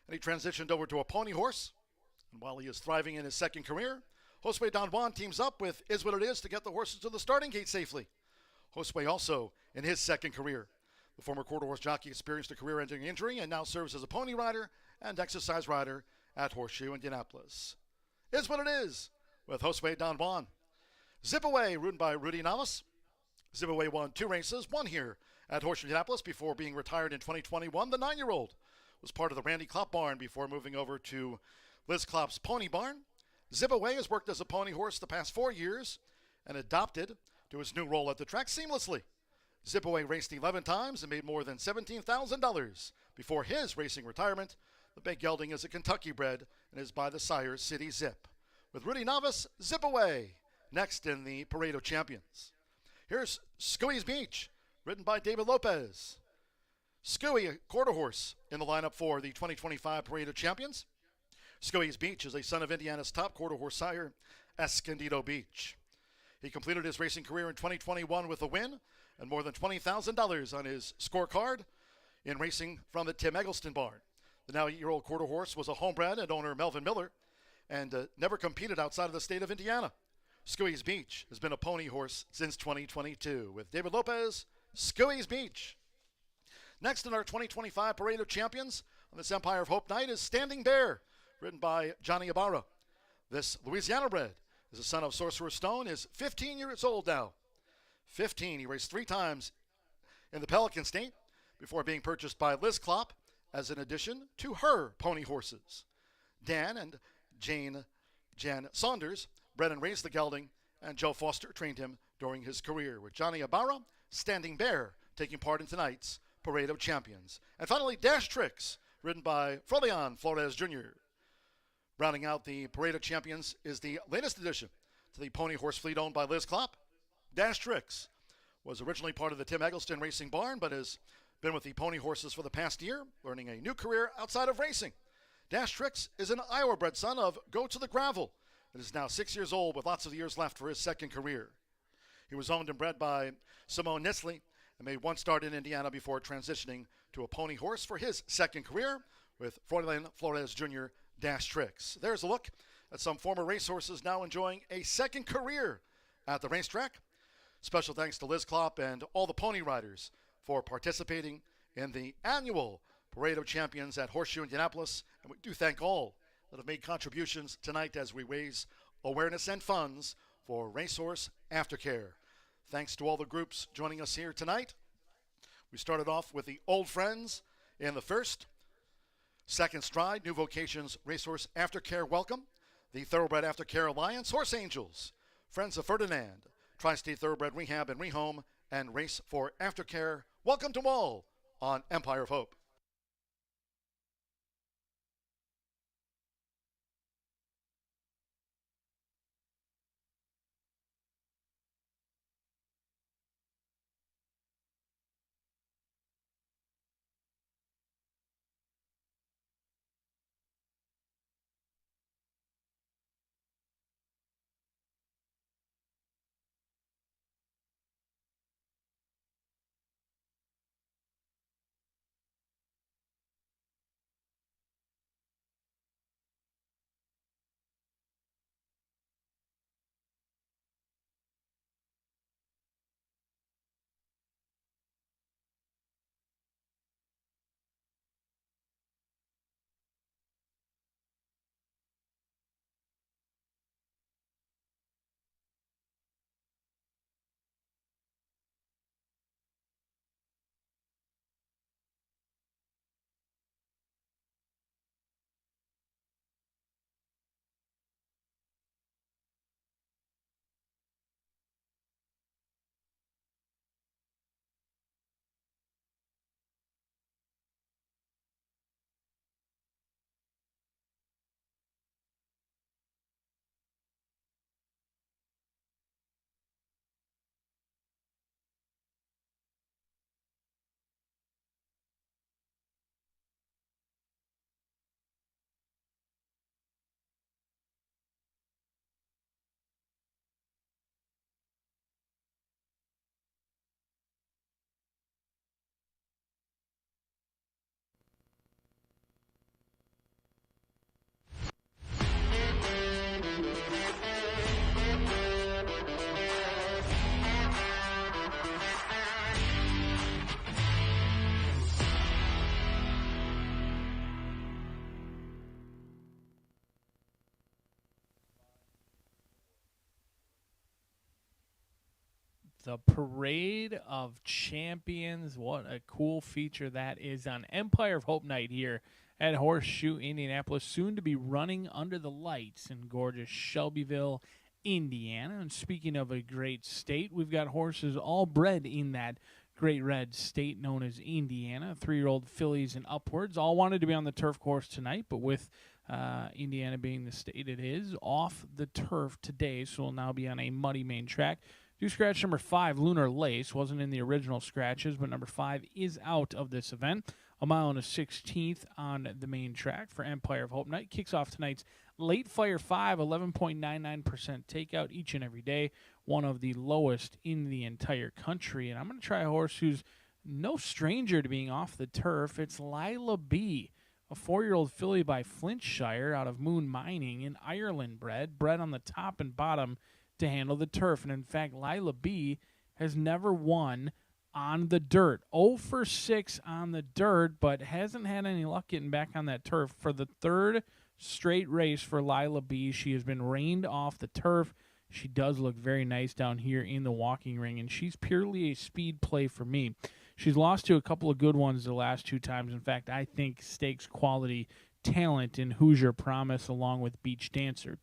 and he transitioned over to a pony horse. And while he is thriving in his second career, Josue Don Juan teams up with Is What It Is to get the horses to the starting gate safely. Josue also in his second career. The former quarter horse jockey experienced a career-ending injury and now serves as a pony rider and exercise rider at Horseshoe Indianapolis. Is What It Is with Josue Don Juan. Zip Away, ridden by Rudy Navas. Zip Away won 2 races, one here at Horseshoe Indianapolis before being retired in 2021. The 9-year-old was part of the Randy Klopp barn before moving over to Liz Klopp's pony barn. Zip Away has worked as a pony horse the past 4 years and adopted to his new role at the track seamlessly. Zip Away raced 11 times and made more than $17,000 before his racing retirement. The big gelding is a Kentucky bred and is by the sire City Zip. With Rudy Navas, Zip Away, next in the Parade of Champions. Here's Skooey's Beach, ridden by David Lopez. Skooey, a quarter horse, in the lineup for the 2025 Parade of Champions. Skooey's Beach is a son of Indiana's top quarter horse sire, Escondido Beach. He completed his racing career in 2021 with a win and more than $20,000 on his scorecard in racing from the Tim Eggleston barn. The now 8-year-old quarter horse was a homebred and owner Melvin Miller and never competed outside of the state of Indiana. Skooey's Beach has been a pony horse since 2022. With David Lopez, Skooey's Beach. Next in our 2025 Parade of Champions on this Empire of Hope night is Standing Bear, ridden by Johnny Ibarra. This Louisiana bred is a son of Sorcerer Stone, is 15 years old now. 15, he raced 3 times in the Pelican State before being purchased by Liz Klopp as an addition to her pony horses. Dan and Jan Saunders bred and raised the gelding, and Joe Foster trained him during his career. With Johnny Ibarra, Standing Bear, taking part in tonight's Parade of Champions. And finally, Dash Tricks, ridden by Ferdinand Flores Jr. Rounding out the Parade of Champions is the latest addition to the pony horse fleet owned by Liz Klopp. Dash Tricks was originally part of the Tim Eggleston Racing Barn, but has been with the pony horses for the past year, learning a new career outside of racing. Dash Tricks is an Iowa-bred son of Go to the Gravel and is now 6 years old with lots of years left for his second career. He was owned and bred by Simone Nisley and made one start in Indiana before transitioning to a pony horse for his second career with Ferdinand Flores Jr. Dash Tricks. There's a look at some former racehorses now enjoying a second career at the racetrack. Special thanks to Liz Klopp and all the pony riders for participating in the annual Parade of Champions at Horseshoe Indianapolis. And we do thank all that have made contributions tonight as we raise awareness and funds for Racehorse Aftercare. Thanks to all the groups joining us here tonight. We started off with the Old Friends in the first. Second stride, New Vocations Racehorse Aftercare Welcome. The Thoroughbred Aftercare Alliance, Horse Angels, Friends of Ferdinand, Tri-State Thoroughbred Rehab and Rehome, and Race for Aftercare. Welcome to all on Empire of Hope. the Parade of Champions. What a cool feature that is on Empire of Hope Night here at Horseshoe Indianapolis, soon to be running under the lights in gorgeous Shelbyville, Indiana. And speaking of a great state, we've got horses all bred in that great red state known as Indiana. 3-year-old fillies and upwards all wanted to be on the turf course tonight, but with Indiana being the state it is, off the turf today, so will now be on a muddy main track. Do scratch number 5, Lunar Lace, wasn't in the original scratches, but number 5 is out of this event. A mile and a 16th on the main track for Empire of Hope Night. Kicks off tonight's Late Fire 5, 11.99% takeout each and every day, one of the lowest in the entire country. And I'm going to try a horse who's no stranger to being off the turf. It's Lila B, a 4-year-old filly by Flintshire out of Moon Mining in Ireland bred on the top and bottom to handle the turf. And in fact, Lila B has never won on the dirt. 0 for 6 on the dirt, but hasn't had any luck getting back on that turf. For the third straight race for Lila B, she has been reined off the turf. She does look very nice down here in the walking ring, and she's purely a speed play for me. She's lost to a couple of good ones the last 2 times. In fact, I think stakes quality talent in Hoosier Promise along with Beach Dancer.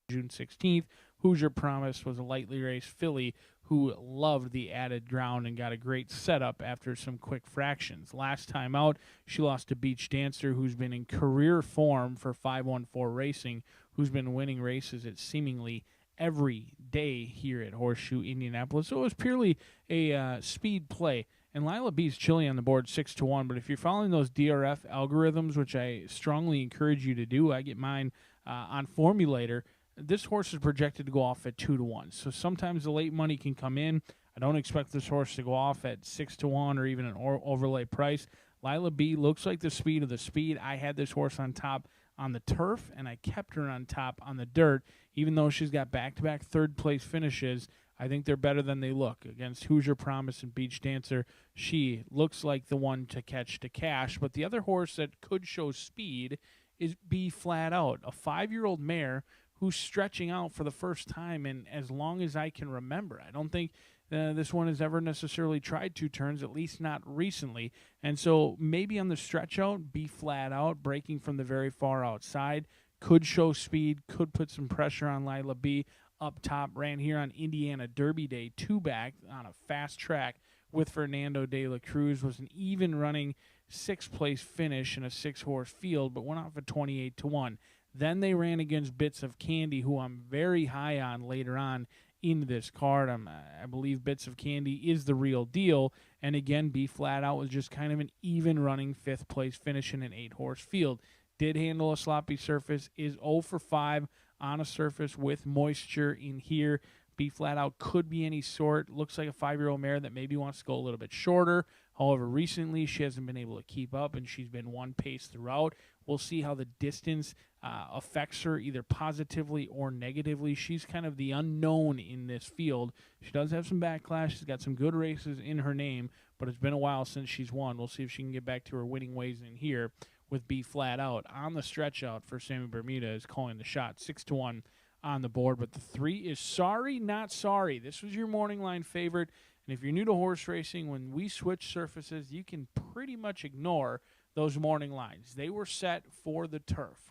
June 16th, Hoosier Promise was a lightly raced filly who loved the added ground and got a great setup after some quick fractions. Last time out, she lost to Beach Dancer, who's been in career form for 514 Racing, who's been winning races at seemingly every day here at Horseshoe Indianapolis. So it was purely a speed play. And Lila B's chilly on the board 6-1, but if you're following those DRF algorithms, which I strongly encourage you to do, I get mine on Formulator. This horse is projected to go off at 2-1. So sometimes the late money can come in. I don't expect this horse to go off at 6-1 or even an overlay price. Lila B looks like the speed of the speed. I had this horse on top on the turf, and I kept her on top on the dirt. Even though she's got back-to-back third-place finishes, I think they're better than they look. Against Hoosier Promise and Beach Dancer, she looks like the one to catch to cash. But the other horse that could show speed is B Flat Out, a 5-year-old mare who's stretching out for the first time in as long as I can remember. I don't think this one has ever necessarily tried 2 turns, at least not recently. And so maybe on the stretch out, Be Flat Out, breaking from the very far outside, could show speed, could put some pressure on Lila B. Up top, ran here on Indiana Derby Day, 2 back on a fast track with Fernando de la Cruz, was an even running 6th place finish in a 6-horse field, but went off at 28-1. Then they ran against Bits of Candy, who I'm very high on later on in this card. I believe Bits of Candy is the real deal. And again, B Flat Out was just kind of an even running 5th place finish in an 8-horse field. Did handle a sloppy surface, is 0 for 5 on a surface with moisture in here. B Flat Out could be any sort. Looks like a 5-year-old mare that maybe wants to go a little bit shorter. However, recently she hasn't been able to keep up, and she's been one pace throughout. We'll see how the distance affects her either positively or negatively. She's kind of the unknown in this field. She does have some backlash. She's got some good races in her name, but it's been a while since she's won. We'll see if she can get back to her winning ways in here with B Flat Out. On the stretch out for Sammy Bermuda is calling the shot, 6-1 on the board. But the 3 is Sorry Not Sorry. This was your morning line favorite. And if you're new to horse racing, when we switch surfaces, you can pretty much ignore those morning lines. They were set for the turf.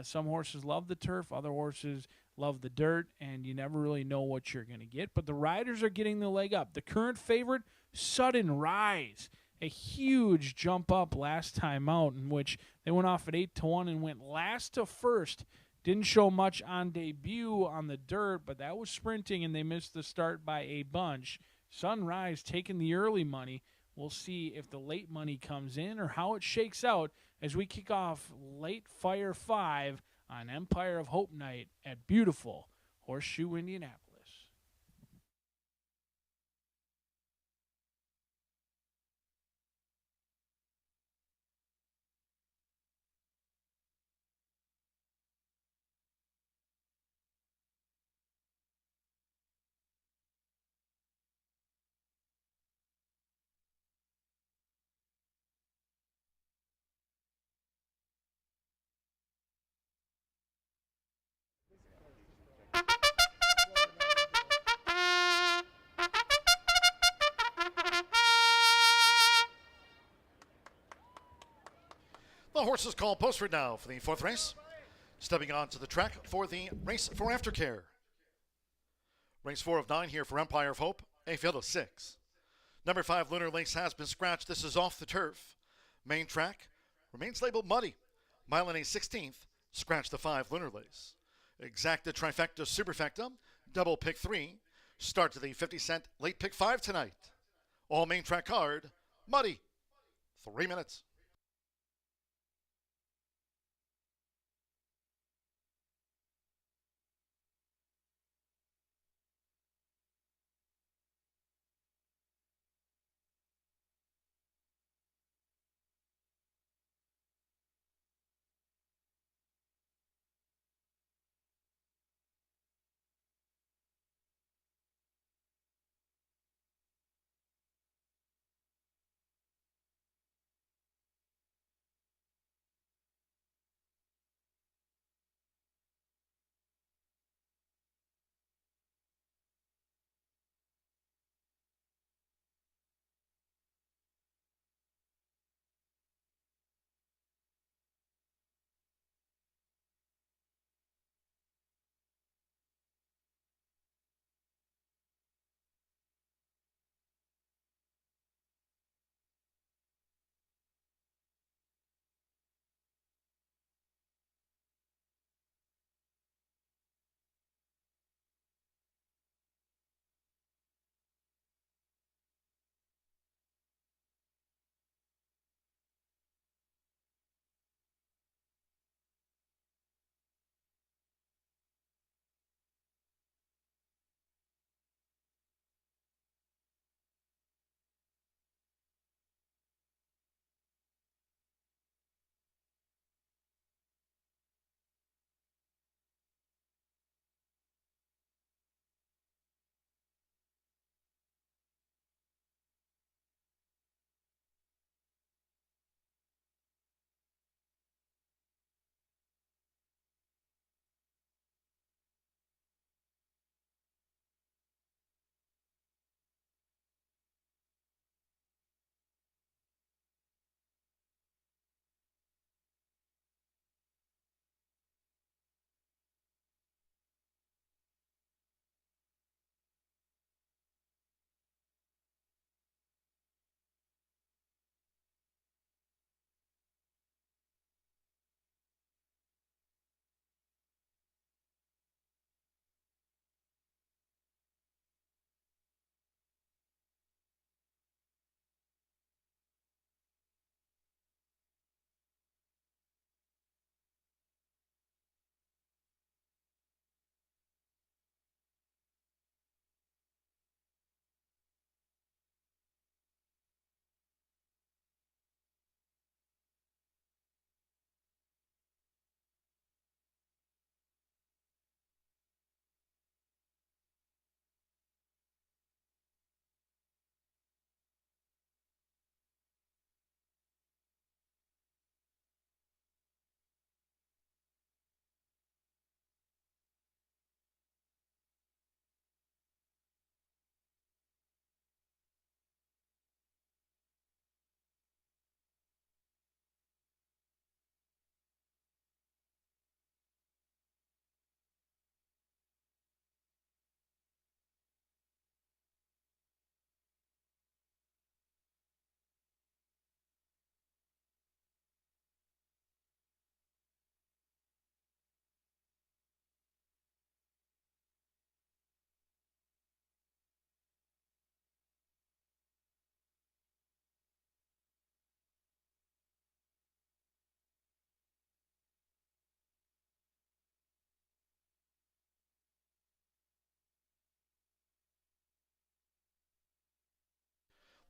Some horses love the turf, other horses love the dirt, and you never really know what you're going to get. But the riders are getting the leg up. The current favorite, Sudden Rise, a huge jump up last time out, in which they went off at 8-1 and went last to first. Didn't show much on debut on the dirt, but that was sprinting, and they missed the start by a bunch. Sunrise taking the early money. We'll see if the late money comes in or how it shakes out as we kick off Late Fire 5 on Empire of Hope Night at beautiful Horseshoe, Indianapolis. The horse is called Postford now for the fourth race. Stepping onto the track for the race for Aftercare. Race 4 of 9 here for Empire of Hope, a field of 6. Number 5, Lunar Lace has been scratched. This is off the turf. Main track remains labeled muddy. Mile and a 16th, scratch the 5, Lunar Lace. Exacta, trifecta, superfecta, double pick 3. Start to the 50-cent late pick 5 tonight. All main track card, muddy. 3 minutes.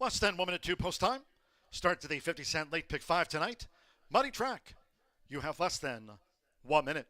Less than 1 minute 2 post time. Start to the 50-cent late pick 5 tonight. Muddy track. You have less than 1 minute.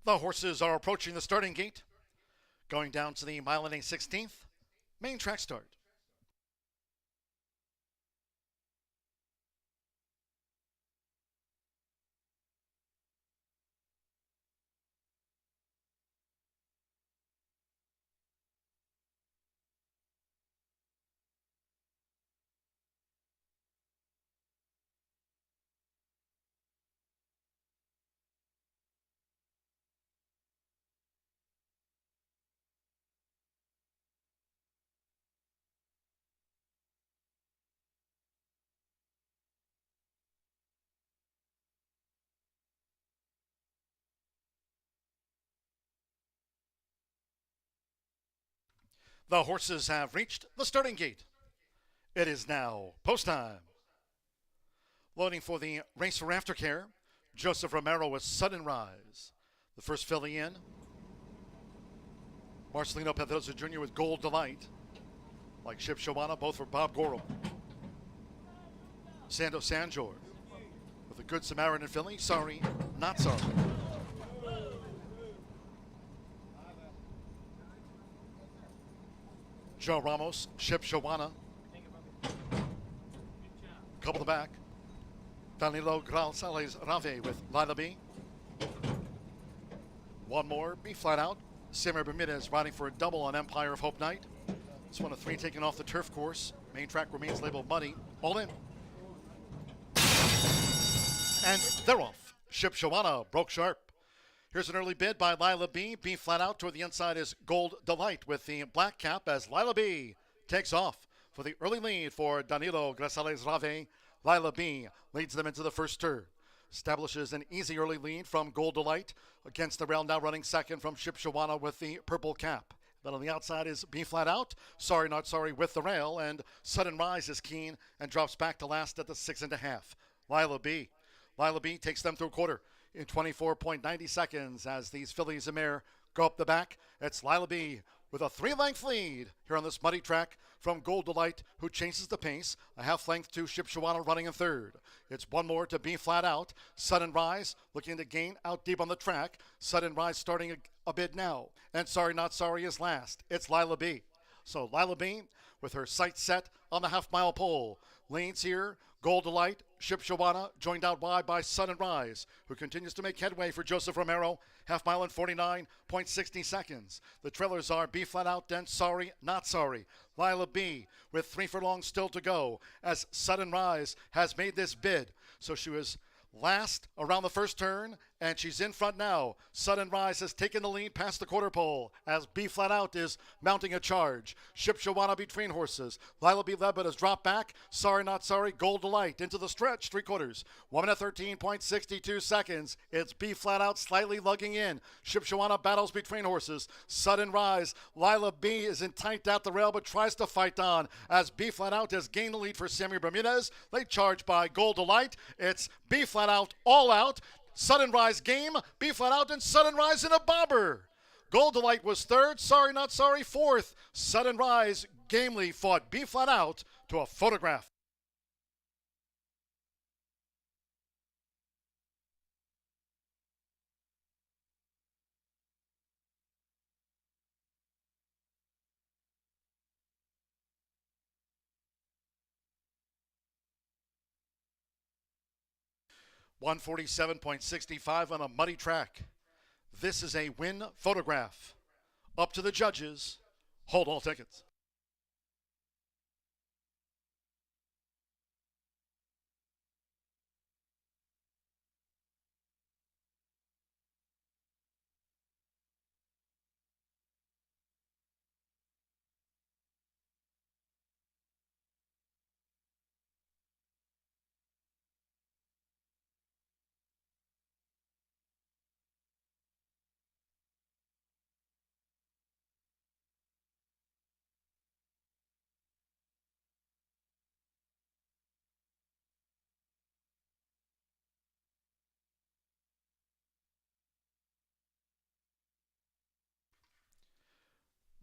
The horses are approaching the starting gate, going down to the mile and a 16th main track start. The horses have reached the starting gate. It is now post time. Loading for the race for Aftercare, Joseph Romero with Sudden Rise. The first filly in. Marcelino Pedrosa Jr. with Gold Delight. Like Ship Shawana, both for Bob Goral. Sando Sanjor with a Good Samaritan filly. Sorry, not sorry. Joe Ramos, Ship Shawana. Couple to back. Danilo Gonzalez Rave with Lila B. One more, B flat out. Samir Bermudez riding for a double on Empire of Hope Night. It's one of three taken off the turf course. Main track remains labeled muddy. All in. And they're off. Ship Shawana broke sharp. Here's an early bid by Lila B. B flat out. Toward the inside is Gold Delight with the black cap as Lila B takes off for the early lead for Danilo Gonzalez Rave. Lila B leads them into the first turn. Establishes an easy early lead from Gold Delight against the rail, now running second from Ship Shawana with the purple cap. Then on the outside is B flat out. Sorry Not Sorry with the rail, and Sudden Rise is keen and drops back to last at the 6.5. Lila B. Lila B takes them through a quarter in 24.90 seconds as these fillies and mare go up the back. It's Lila B with a 3-length lead here on this muddy track from Gold Delight, who chases the pace. A half length to Ship Shawana running in third. It's one more to B flat out. Sudden Rise looking to gain out deep on the track. Sudden Rise starting a bid now. And Sorry Not Sorry is last. It's Lila B. So Lila B with her sights set on the half-mile pole. Leads here. Gold Delight, Ship Shawana, joined out wide by Sudden Rise, who continues to make headway for Joseph Romero. Half mile in 49.60 seconds. The trailers are B flat out, then Sorry Not Sorry. Lila B with 3 furlongs still to go as Sudden Rise has made this bid. So she was last around the first turn, and she's in front now. Sudden Rise has taken the lead past the quarter pole as B flat out is mounting a charge. Ship Shawana between horses. Lila B led but has dropped back. Sorry Not Sorry, Gold Delight into the stretch, 3/4. 1 minute 13.62 seconds. It's B flat out slightly lugging in. Ship Shawana battles between horses. Sudden Rise. Lila B is in tight at the rail but tries to fight on as B flat out has gained the lead for Samir Bermudez. They charge by Gold Delight. It's B flat out all out. Sudden Rise game, B flat out, and Sudden Rise in a bobber. Gold Delight was third, Sorry Not Sorry fourth. Sudden Rise gamely fought B flat out to a photograph. .147.65 on a muddy track. This is a win photograph. Up to the judges. Hold all tickets.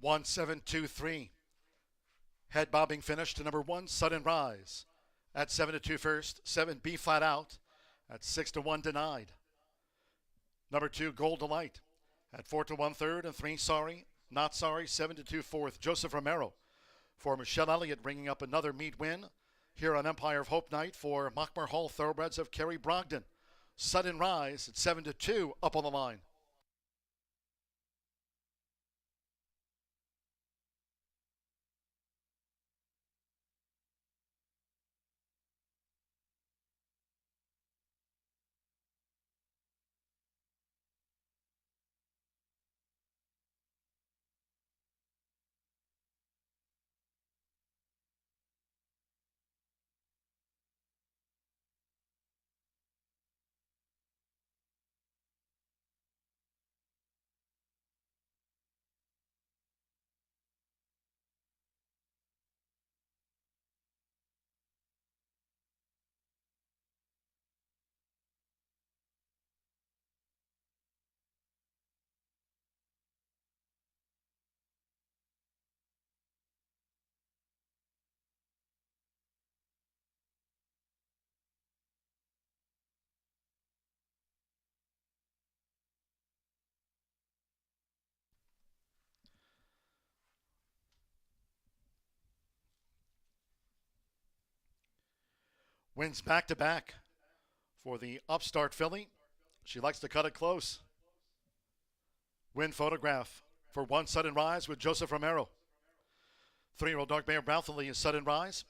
.1723. Head bobbing finish to number 1, Sudden Rise. At 7-2 first, 7 B flat out. At 6-1 denied. Number 2, Gold Delight. At 4 to 1/3 and 3 sorry, not sorry, 7 to 2 fourth. Joseph Romero for Michelle Elliott, bringing up another meet win here on Empire of Hope night for Mockmer Hall Thoroughbreds of Kerry Brogdon. Sudden Rise at 7 to 2 up on the line. Wins back-to-back for the upstart filly. She likes to cut it close. Win photograph for One Sudden Rise with Joseph Romero. 3-year-old Dark Bear Brouthley is Sudden Rise.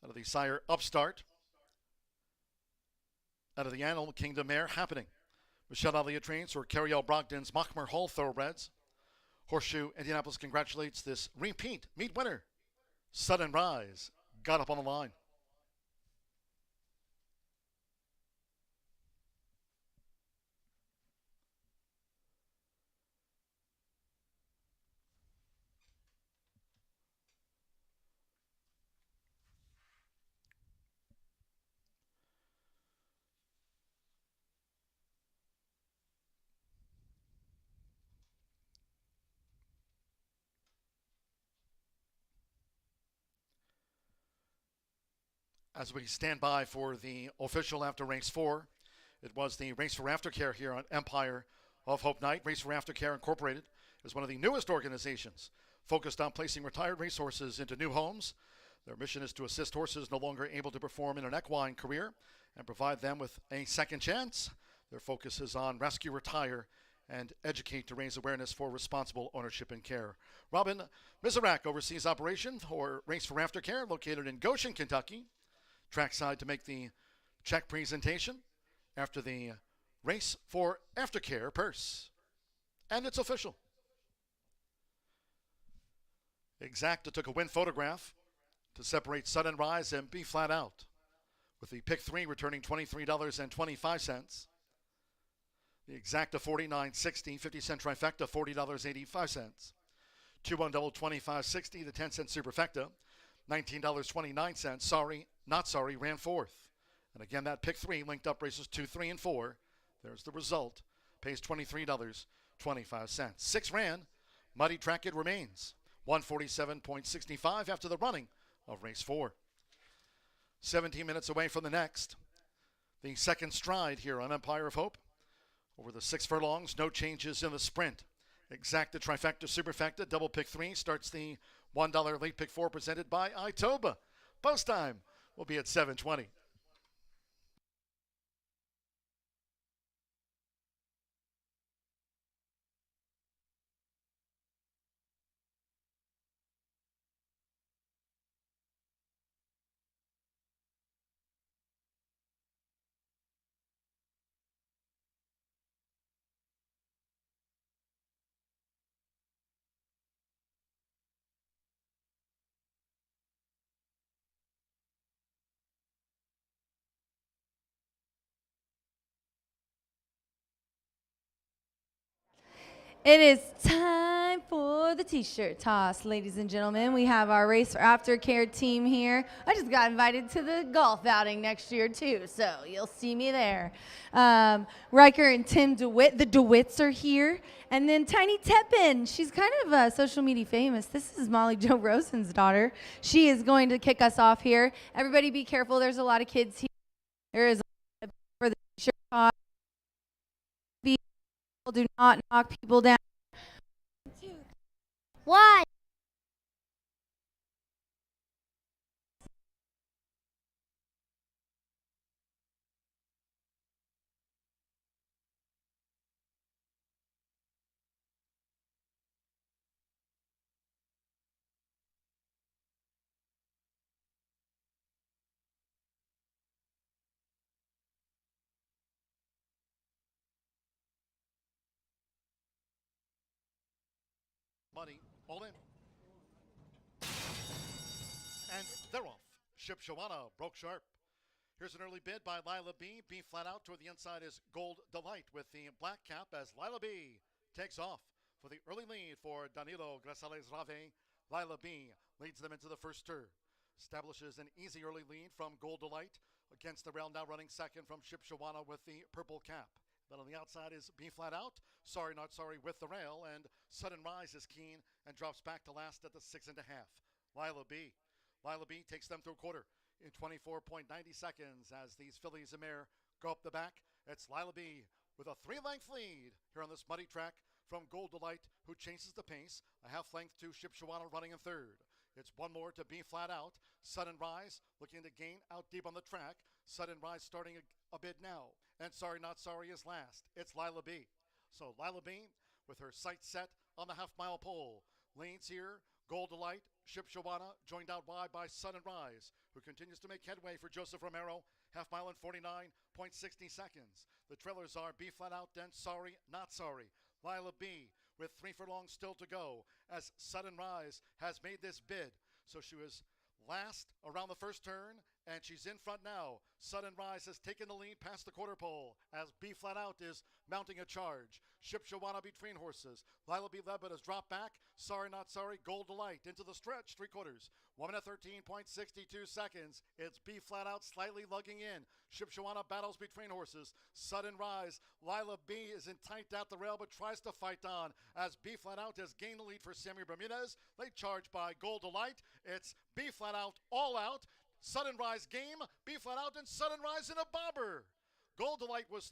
Out of the sire Upstart. Out of the Animal Kingdom mare Happening. Michelle Elliott trains for Kerry L. Brogdon's Mockmer Hall Thoroughbreds. Horseshoe Indianapolis congratulates this repeat meet winner. Sudden Rise got up on the line. As we stand by for the official after race 4, it was the Race for Aftercare here on Empire of Hope Night. Race for Aftercare Incorporated is one of the newest organizations focused on placing retired racehorses into new homes. Their mission is to assist horses no longer able to perform in an equine career and provide them with a second chance. Their focus is on rescue, retire, and educate to raise awareness for responsible ownership and care. Robin Miserak oversees operation for Race for Aftercare, located in Goshen, Kentucky. Trackside to make the check presentation after the Race for Aftercare purse. And it's official. Exacta took a win photograph to separate Sudden Rise and Be Flat Out, with the pick 3 returning $23.25. The Exacta $49.60, 50-cent trifecta $40.85. 2-1 double $25.60, the 10-cent superfecta $19.29. Sorry, not sorry, ran 4th. And again, that pick 3 linked up races 2, 3, and 4. There's the result. Pays $23.25. 6 ran. Muddy track it remains. 147.65 after the running of race 4. 17 minutes away from the next. The second stride here on Empire of Hope. Over the 6 furlongs, no changes in the sprint. Exacta trifecta superfecta double pick 3 starts the $1 late pick 4 presented by Itoba. Post time will be at 7:20. It is time for the t-shirt toss, ladies and gentlemen. We have our Race for Aftercare team here. I just got invited to the golf outing next year too, so you'll see me there. Riker and Tim DeWitt, the DeWitts are here. And then Tiny Tepin, she's kind of social media famous. This is Molly Jo Rosen's daughter. She is going to kick us off here. Everybody be careful, there's a lot of kids here. There is a for the t-shirt toss. Do not knock people down. One. Money, all in. And they're off. Ship Shawana broke sharp. Here's an early bid by Lila B. B flat out toward the inside is Gold Delight with the black cap as Lila B takes off for the early lead for Danilo Grasales Rave. Lila B leads them into the first turn. Establishes an easy early lead from Gold Delight against the rail, now running second from Ship Shawana with the purple cap. Then on the outside is B flat out, Sorry Not Sorry with the rail, and Sudden Rise is keen and drops back to last at the 6.5. Lila B takes them through a quarter in 24.90 seconds as these fillies and mare go up the back. It's Lila B with a 3-length lead here on this muddy track from Gold Delight, who chases the pace. A half length to Ship Shawana running in third. It's one more to B flat out. Sudden Rise looking to gain out deep on the track. Sudden Rise starting a bid now. And Sorry Not Sorry is last. It's Lila B. So Lila B with her sights set on the half-mile pole. Leads here. Gold Delight, Ship Shawana, joined out wide by Sudden Rise, who continues to make headway for Joseph Romero. Half mile in 49.60 seconds. The trailers are B flat out and Sorry Not Sorry. Lila B with 3 furlongs still to go as Sudden Rise has made this bid. So she was last around the first turn, and she's in front now. Sudden Rise has taken the lead past the quarter pole as B flat out is mounting a charge. Ship Shawana between horses. Lila B led but has dropped back. Sorry Not Sorry, Gold Delight into the stretch, 3/4. 1 minute 13.62 seconds. It's B flat out slightly lugging in. Ship Shawana battles between horses. Sudden Rise. Lila B is in tight at the rail but tries to fight on as B flat out has gained the lead for Sammy Bermudez. Late charge by Gold Delight. It's B flat out all out. Sudden Rise game, B flat out, and Sudden Rise in a bobber. Gold Delight was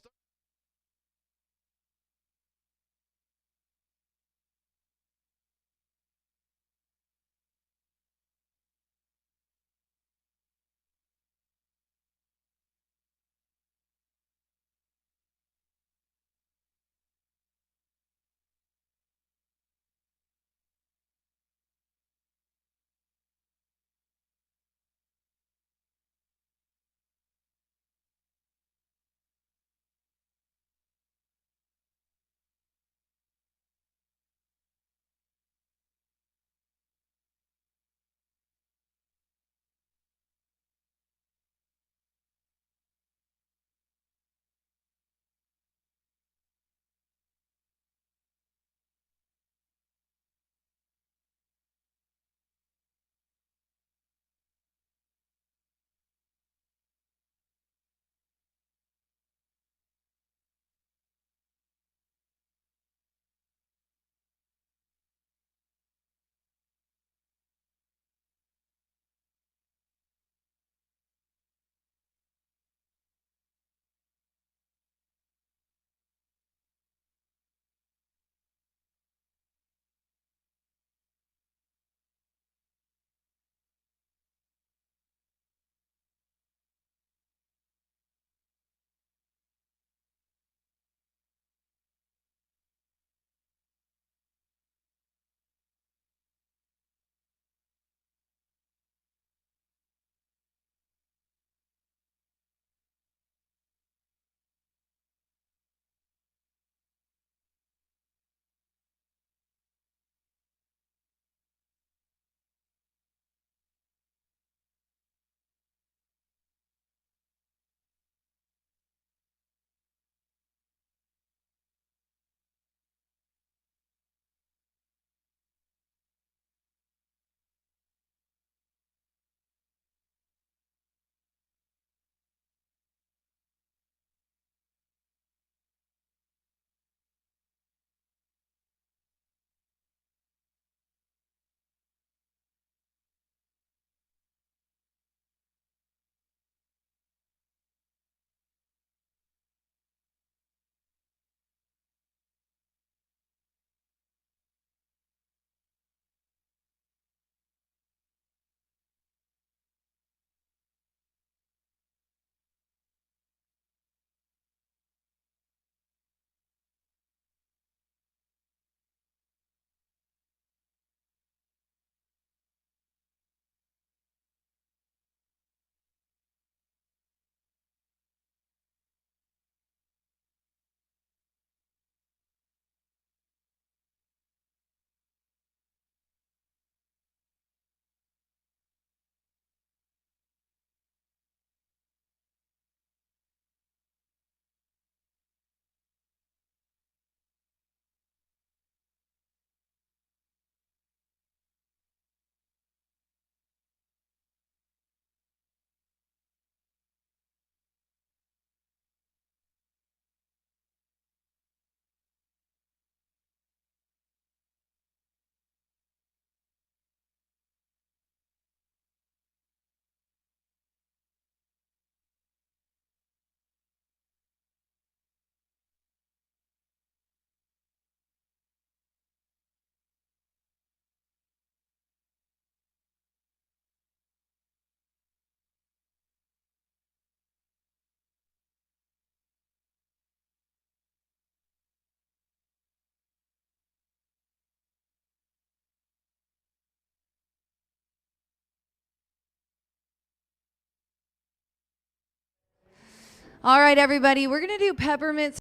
All right, everybody, we're going to do Peppermint.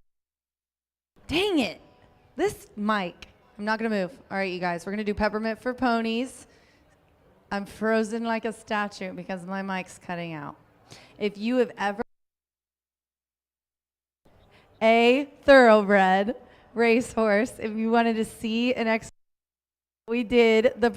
Dang it. This mic. I'm not going to move. All right, you guys, we're going to do Peppermint for ponies. I'm frozen like a statue because my mic's cutting out. If you have ever a thoroughbred racehorse, if you wanted to see an we did the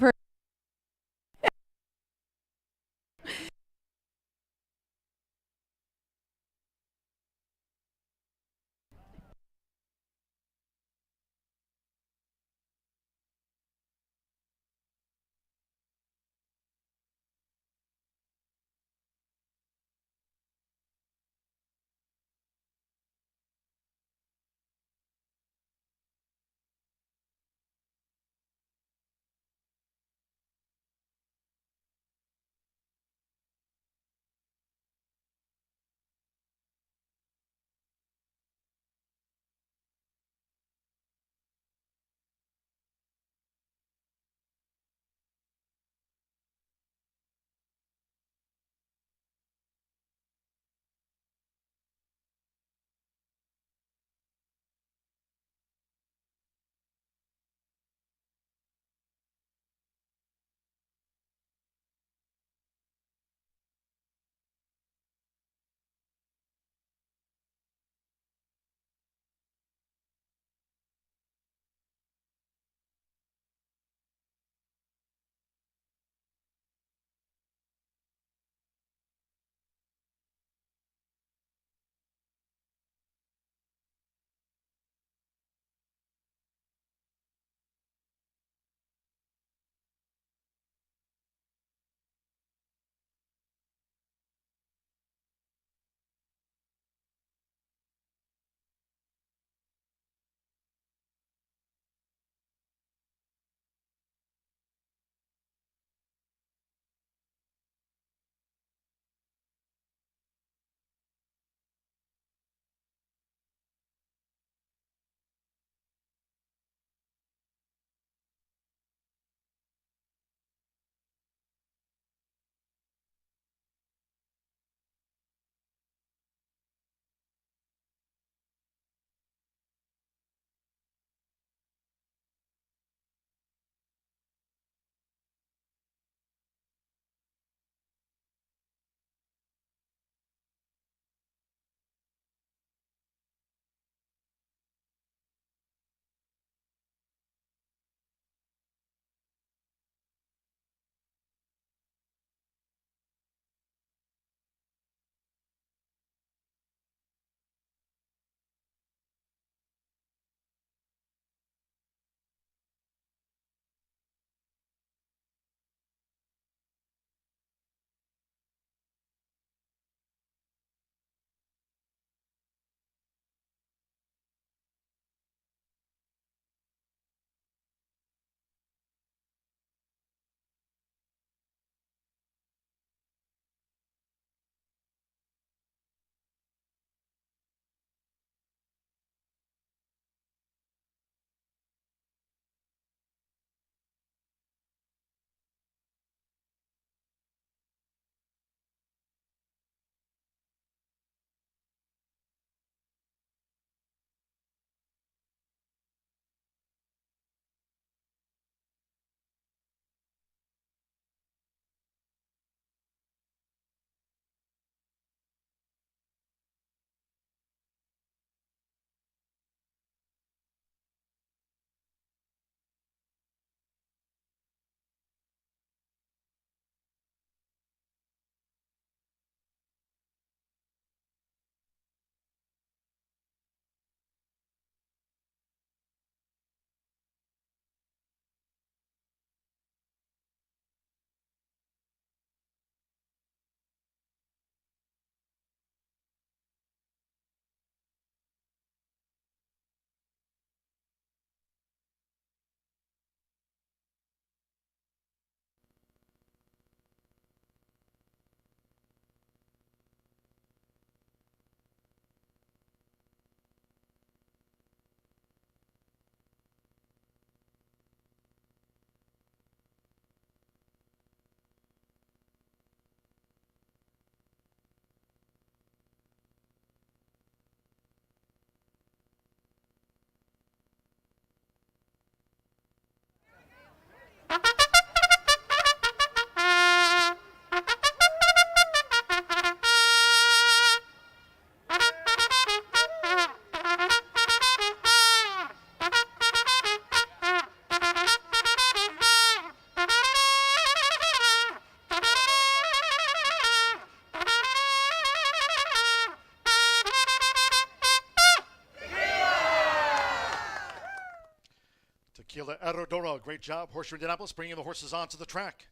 Maradona, great job. Horseshoe Indianapolis bringing the horses onto the track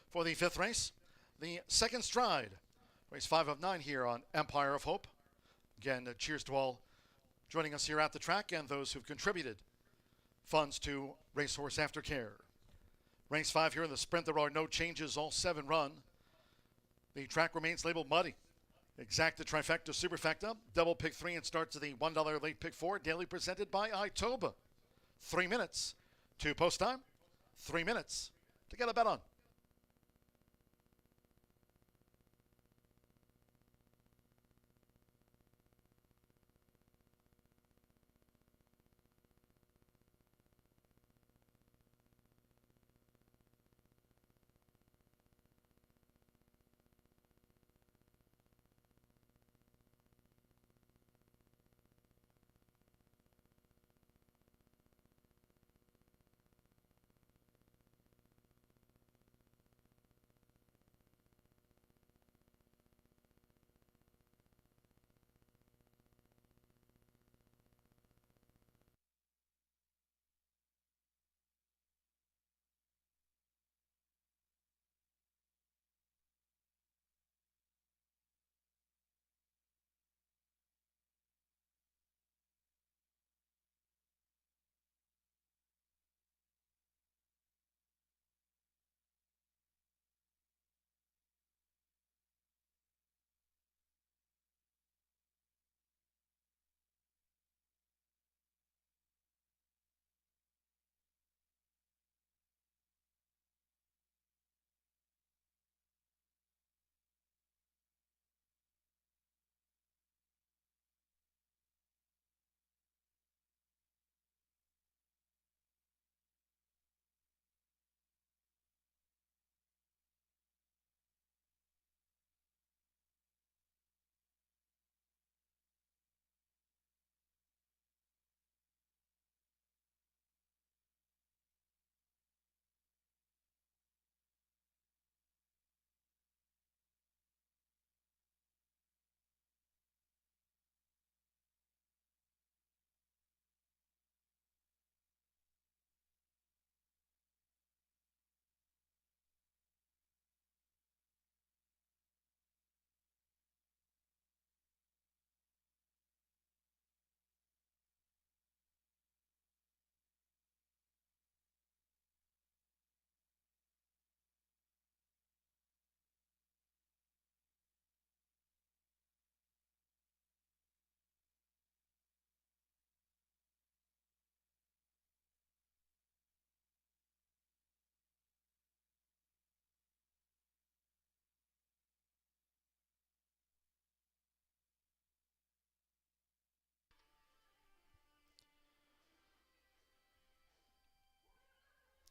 for the 5th race. The second stride, race 5 of 9 here on Empire of Hope. Again, cheers to all joining us here at the track and those who've contributed funds to Racehorse Aftercare. Race 5 here in the sprint, there are no changes, all 7 run. The track remains labeled muddy. Exacta, trifecta, superfecta, double pick 3 and starts to the $1 late pick 4, daily presented by Itoba. 3 minutes to post time, 3 minutes to get a bet on.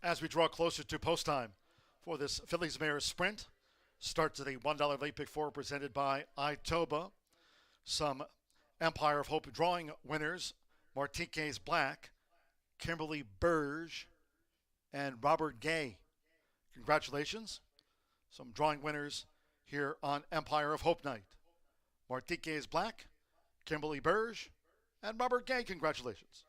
As we draw closer to post time for this Phillies Mares Sprint, starts at the $1 late pick 4 presented by Itoba. Some Empire of Hope drawing winners: Martinez Black, Kimberly Burge, and Robert Gay. Congratulations. Some drawing winners here on Empire of Hope night: Martinez Black, Kimberly Burge, and Robert Gay. Congratulations.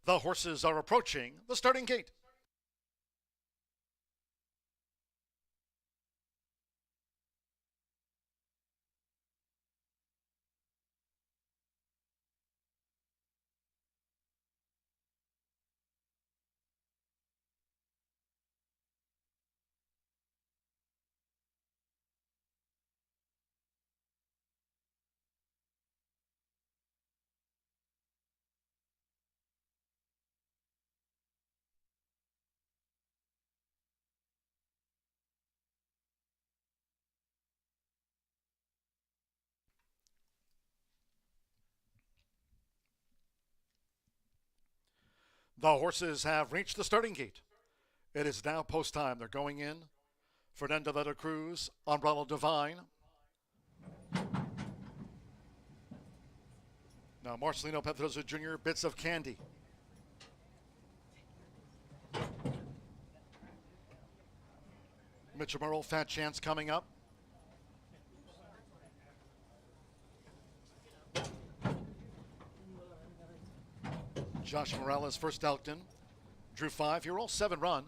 The horses are approaching the starting gate. The horses have reached the starting gate. It is now post time. They're going in. Ferdinand de la Cruz, Umbrella Divine. Now Marcelino Pedrosa Jr., Bits of Candy. Mitchell Merle, Fat Chance coming up. Josh Morales, First Elkton. Drew 5. Here, all 7 run.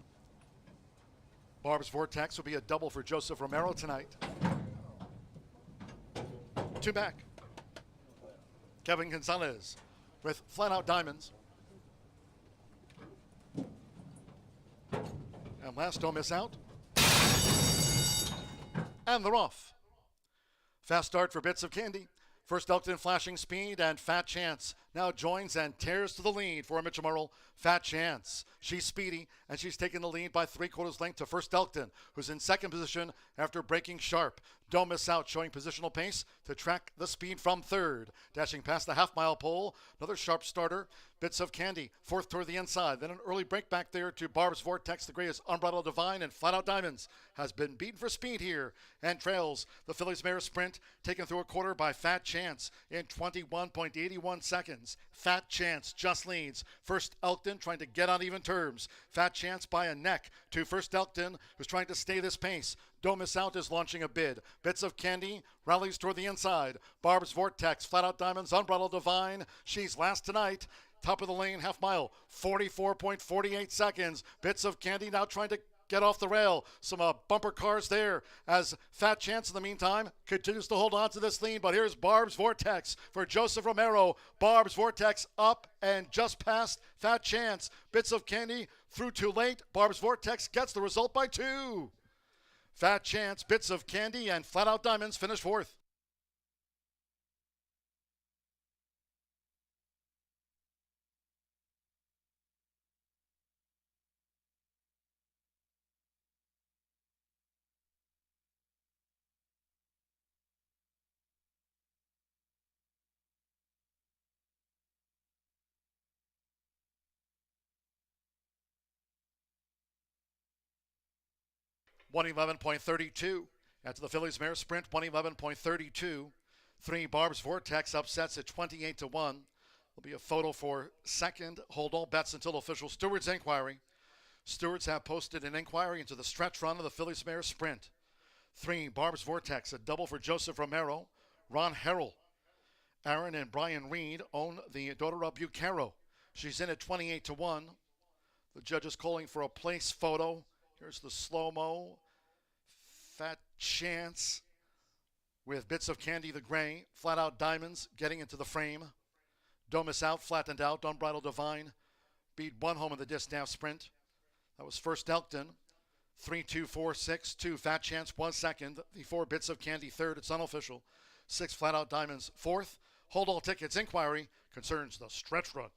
Barb's Vortex will be a double for Joseph Romero tonight. 2 back. Kevin Gonzalez with Flat Out Diamonds. And last, Don't Miss Out. And they're off. Fast start for Bits of Candy. First Elkton flashing speed, and Fat Chance now joins and tears to the lead for Mitchell Merle. Fat Chance, she's speedy, and she's taking the lead by 3/4 length to First Elkton, who's in second position after breaking sharp. Don't Miss Out showing positional pace to track the speed from third. Dashing past the half-mile pole, another sharp starter. Bits of Candy, fourth toward the inside. Then an early break back there to Barb's Vortex. The greatest Umbrella Divine and Flat Out Diamonds has been beaten for speed here and trails the Phillies Mare Sprint, taken through a quarter by Fat Chance in 21.81 seconds. Fat Chance just leads. First Elkton trying to get on even terms. Fat Chance by a neck to First Elkton, who's trying to stay this pace. Don't Miss Out is launching a bid. Bits of Candy rallies toward the inside. Barb's Vortex, Flat Out Diamonds, Umbrella Divine. She's last tonight. Top of the lane, half mile, 44.48 seconds. Bits of Candy now trying to get off the rail. Some bumper cars there as Fat Chance in the meantime continues to hold on to this lead. But here's Barb's Vortex for Joseph Romero. Barb's Vortex up and just past Fat Chance. Bits of Candy through too late. Barb's Vortex gets the result by 2. Fat Chance, Bits of Candy, and Flat Out Diamonds finish fourth. .111.32 after the Phillies Mare Sprint. 111.32. 3 Barb's Vortex upsets at 28-1. There'll be a photo for second. Hold all bets until official stewards inquiry. Stewards have posted an inquiry into the stretch run of the Phillies Mare Sprint. 3 Barb's Vortex, a double for Joseph Romero. Ron Harrell. Aaron and Brian Reed own the daughter of Bucaro. She's in at 28-1. The judges calling for a place photo. Here's the slow-mo. Fat Chance with Bits of Candy the gray. Flat Out Diamonds getting into the frame. Don't Miss Out, Flattened Out. Unbridled Divine beat 1 home in the distaff sprint. That was First Elkton. 3-2-4-6. 2 Fat Chance 1 second. The 4 Bits of Candy third. It's unofficial. 6 Flat Out Diamonds fourth. Hold all tickets inquiry concerns the stretch run.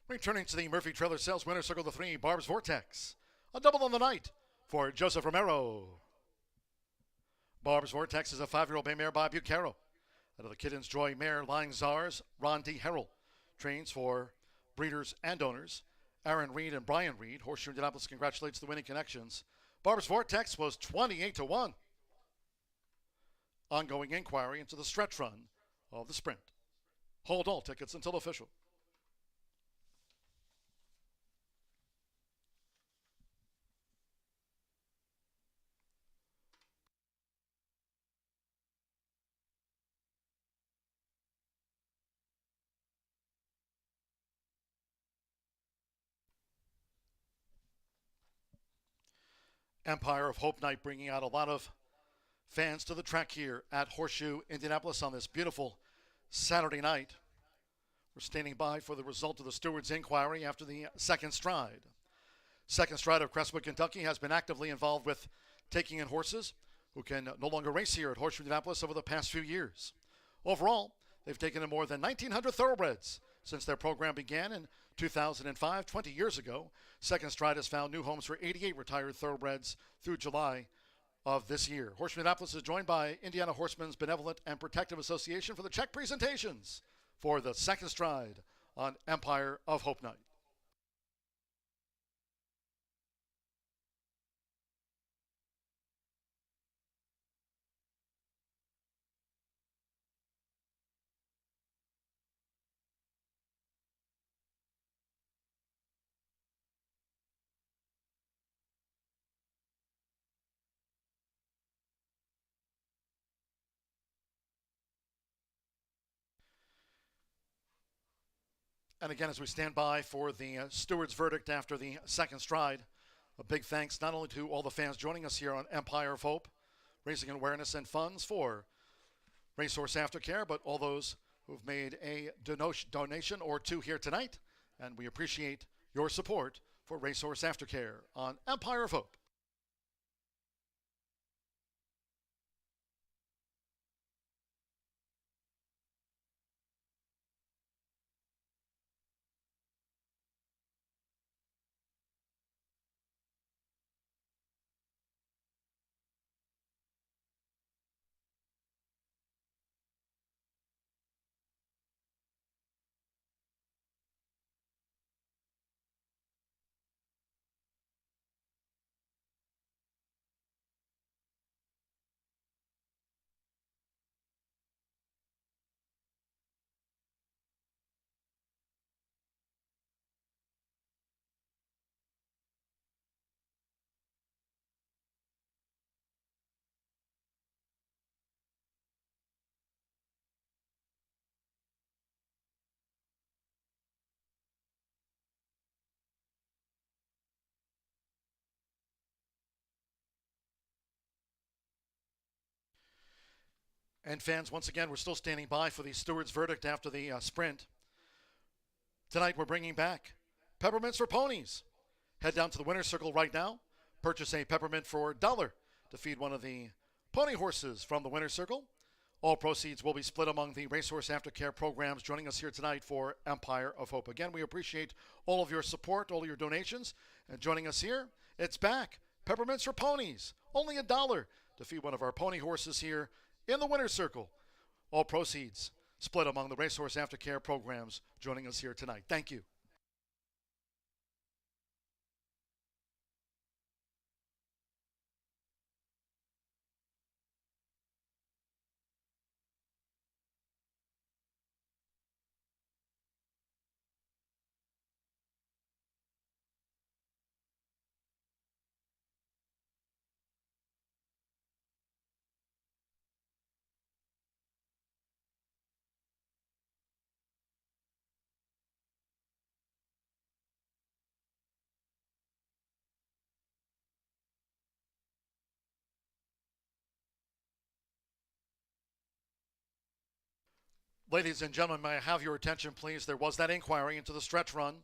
Returning to the Murphy Trailer Sales winner circle, the 3, Barb's Vortex. A double on the night for Joseph Romero. Barb's Vortex is a 5-year-old bay mare by Bucaro. Out of the Kitten's Joy mare, Lying Czars, Ron D. Harrell. Trains for breeders and owners, Aaron Reed and Brian Reed. Horseshoe Indianapolis congratulates the winning connections. Barb's Vortex was 28-1. Ongoing inquiry into the stretch run of the sprint. Hold all tickets until official. Empire of Hope Night bringing out a lot of fans to the track here at Horseshoe Indianapolis on this beautiful Saturday night. We're standing by for the result of the steward's inquiry after the second stride. Second stride of Crestwood, Kentucky has been actively involved with taking in horses who can no longer race here at Horseshoe Indianapolis over the past few years. Overall, they've taken in more than 1,900 thoroughbreds since their program began in 2005, 20 years ago. Second Stride has found new homes for 88 retired thoroughbreds through July of this year. Horseshoe Indianapolis is joined by Indiana Horsemen's Benevolent and Protective Association for the check presentations for the Second Stride on Empire of Hope Night. And again, as we stand by for the steward's verdict after the second stride, a big thanks not only to all the fans joining us here on Empire of Hope, raising awareness and funds for Racehorse Aftercare, but all those who've made a donation or two here tonight. And we appreciate your support for Racehorse Aftercare on Empire of Hope. And fans, once again, we're still standing by for the steward's verdict after the sprint. Tonight, we're bringing back Peppermints for Ponies. Head down to the winner's circle right now. Purchase a peppermint for $1 to feed one of the pony horses from the winner's circle. All proceeds will be split among the Racehorse Aftercare programs joining us here tonight for Empire of Hope. Again, we appreciate all of your support, all of your donations. And joining us here, it's back. Peppermints for Ponies. Only $1 to feed one of our pony horses here in the winner's circle. All proceeds split among the Racehorse Aftercare programs joining us here tonight. Thank you. Ladies and gentlemen, may I have your attention, please? There was that inquiry into the stretch run.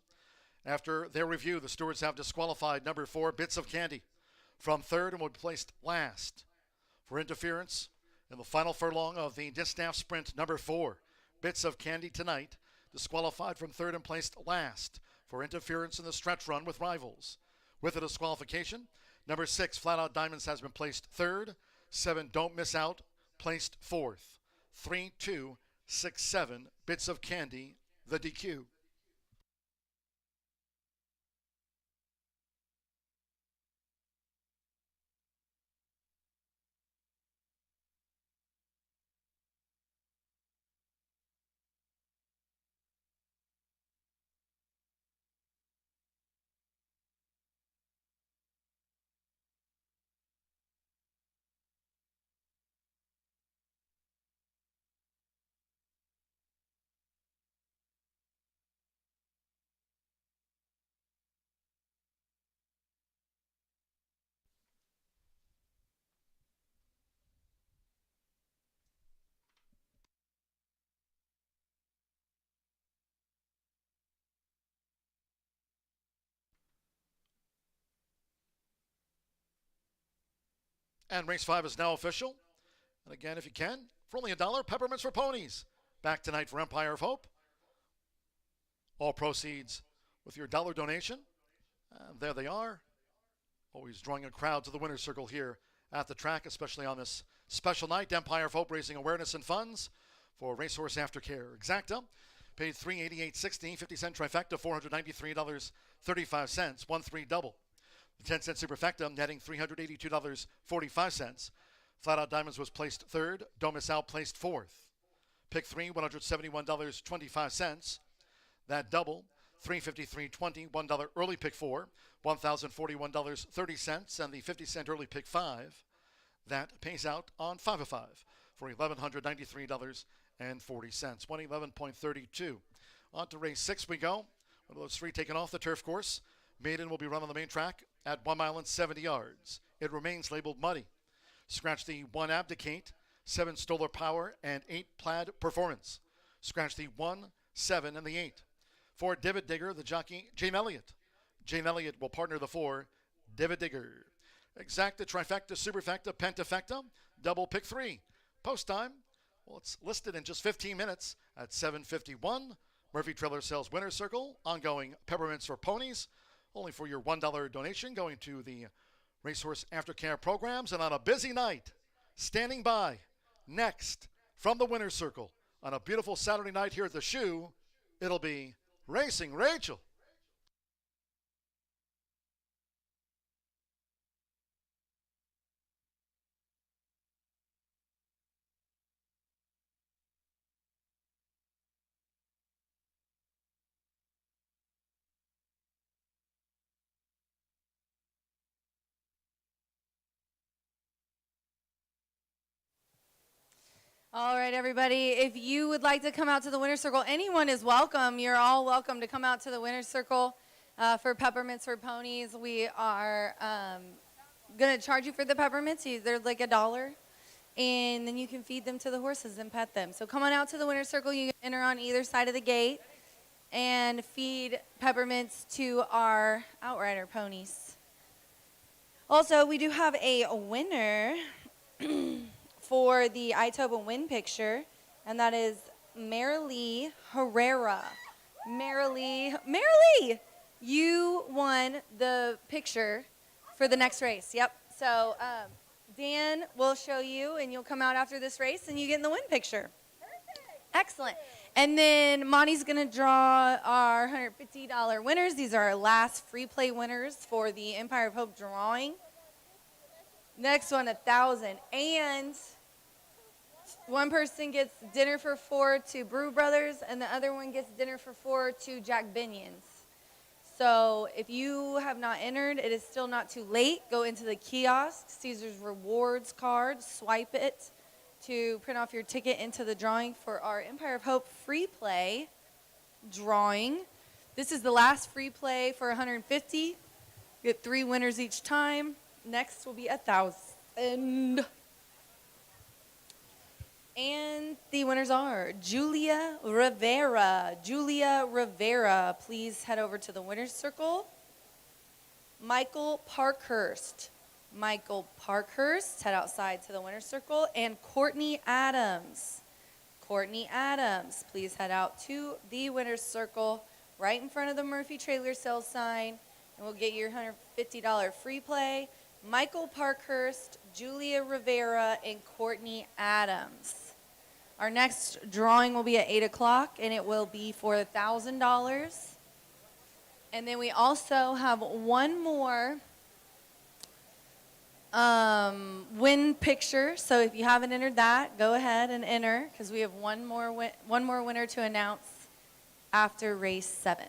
After their review, the stewards have disqualified number 4, Bits of Candy, from third and will be placed last. For interference in the final furlong of the distaff sprint, number 4, Bits of Candy tonight, disqualified from third and placed last. for interference in the stretch run with rivals. With a disqualification, number 6, Flat Out Diamonds, has been placed 3rd. 7, Don't Miss Out, placed 4th. 3, 2, 6, 7, Bits of Candy, the DQ. And race 5 is now official. And again, if you can, for only $1, Peppermints for Ponies. Back tonight for Empire of Hope. All proceeds with your dollar donation. And there they are. Always drawing a crowd to the winner's circle here at the track, especially on this special night. Empire of Hope raising awareness and funds for Racehorse Aftercare. Exacta paid $388.60, 50-cent trifecta, $493.35, 1-3 double. The 10-cent superfecta netting $382.45. Flat Out Diamonds was placed 3rd. Don't Miss Out placed 4th. Pick 3, $171.25. That double, $353.20, $1 early pick 4, $1,041.30, and the 50-cent early pick 5. That pays out on 5 of 5 for $1,193.40, 111.32. On to race 6 we go. One of those 3 taken off the turf course. Maiden will be run on the main track at 1 mile and 70 yards. It remains labeled muddy. Scratch the 1 Abdicate, 7 Stoller Power, and 8 Plaid Performance. Scratch the 1, 7, and the 8. For Divot Digger, the jockey, Jane Elliott. Jane Elliott will partner the 4, Divot Digger. Exacta, trifecta, superfecta, pentafecta, double pick 3. Post time, well, it's listed in just 15 minutes at 7:51. Murphy Trailer Sales Winner's Circle, ongoing Peppermints or Ponies, only for your $1 donation going to the Racehorse Aftercare programs. And on a busy night, standing by next from the Winner's Circle on a beautiful Saturday night here at the Shoe, it'll be Racing Rachel. All right, everybody, if you would like to come out to the Winner's Circle, anyone is welcome. You're all welcome to come out to the Winner's Circle for Peppermints for Ponies. We are going to charge you for the peppermints. They're like $1, and then you can feed them to the horses and pet them. So come on out to the Winner's Circle. You can enter on either side of the gate and feed peppermints to our outrider ponies. Also, we do have a winner for the Itoba win picture, and that is Marilee Herrera. Marilee, you won the picture for the next race. Yep. So Dan will show you, and you'll come out after this race, and you get in the win picture. Perfect. Excellent. And then Monty's going to draw our $150 winners. These are our last free play winners for the Empire of Hope drawing. Next one, 1,000. And one person gets dinner for 4 to Brew Brothers, and the other one gets dinner for 4 to Jack Binion's. So if you have not entered, it is still not too late. Go into the kiosk, Caesar's Rewards card, swipe it to print off your ticket into the drawing for our Empire of Hope free play drawing. This is the last free play for 150. You get 3 winners each time. Next will be 1,000. And the winners are Julia Rivera. Julia Rivera, please head over to the winner's circle. Michael Parkhurst. Michael Parkhurst, head outside to the winner's circle. And Courtney Adams. Courtney Adams, please head out to the winner's circle right in front of the Murphy trailer sales sign, and we'll get your $150 free play. Michael Parkhurst, Julia Rivera, and Courtney Adams. Our next drawing will be at 8 o'clock, and it will be for $1,000. And then we also have one more win picture. So if you haven't entered that, go ahead and enter, because we have one more winner to announce after race 7.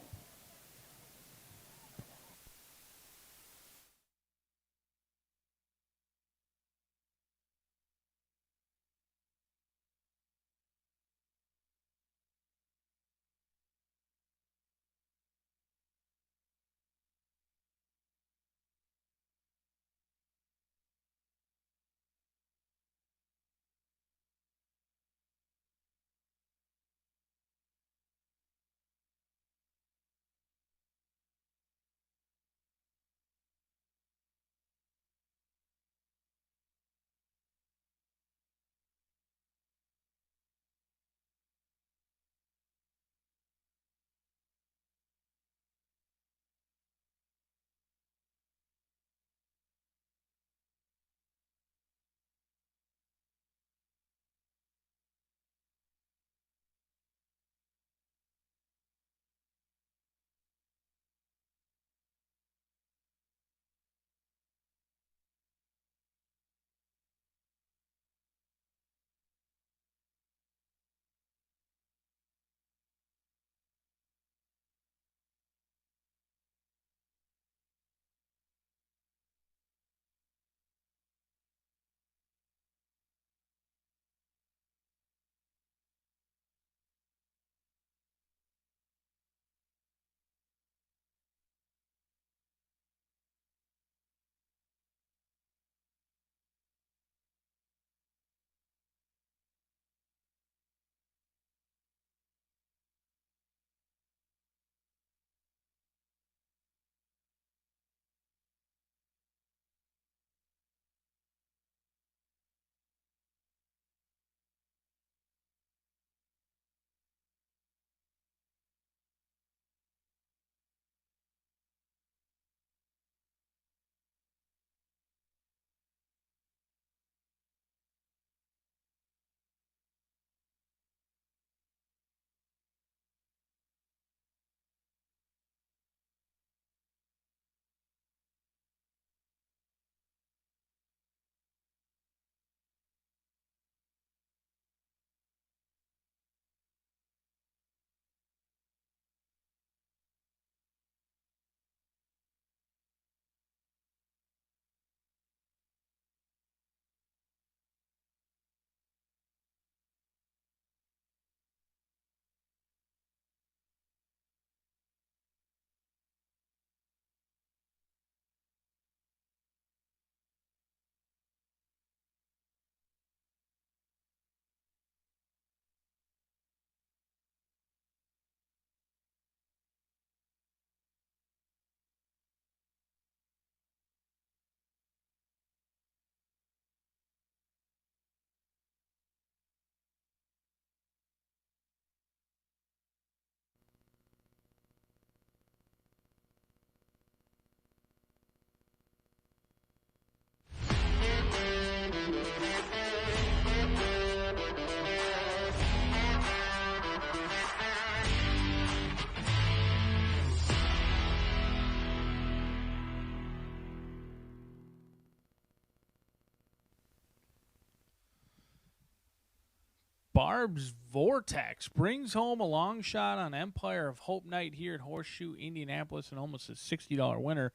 Barb's Vortex brings home a long shot on Empire of Hope night here at Horseshoe Indianapolis, and almost a $60 winner.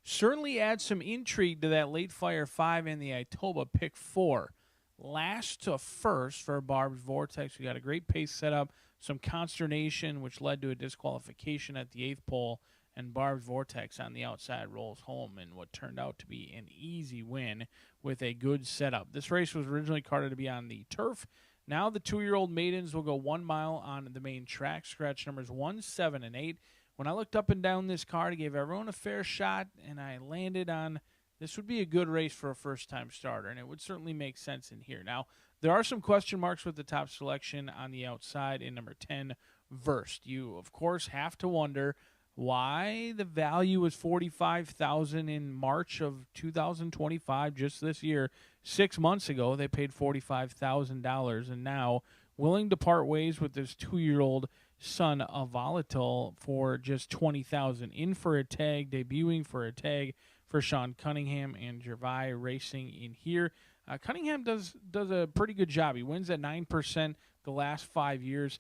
Certainly adds some intrigue to that late fire 5 and the Itoba pick 4. Last to first for Barb's Vortex. We got a great pace setup, some consternation, which led to a disqualification at the 8th pole, and Barb's Vortex on the outside rolls home in what turned out to be an easy win with a good setup. This race was originally carded to be on the turf. Now the 2-year-old maidens will go 1 mile on the main track. Scratch numbers 1, 7, and 8. When I looked up and down this card, I gave everyone a fair shot, and I landed on this would be a good race for a first-time starter, and it would certainly make sense in here. Now, there are some question marks with the top selection on the outside in number 10, versed. You, of course, have to wonder why the value was $45,000 in March of 2025, just this year. 6 months ago, they paid $45,000, and now willing to part ways with this 2-year-old son of Volatile for just $20,000. In for a tag, debuting for a tag for Sean Cunningham and Gervais Racing in here. Cunningham does a pretty good job. He wins at 9% the last 5 years.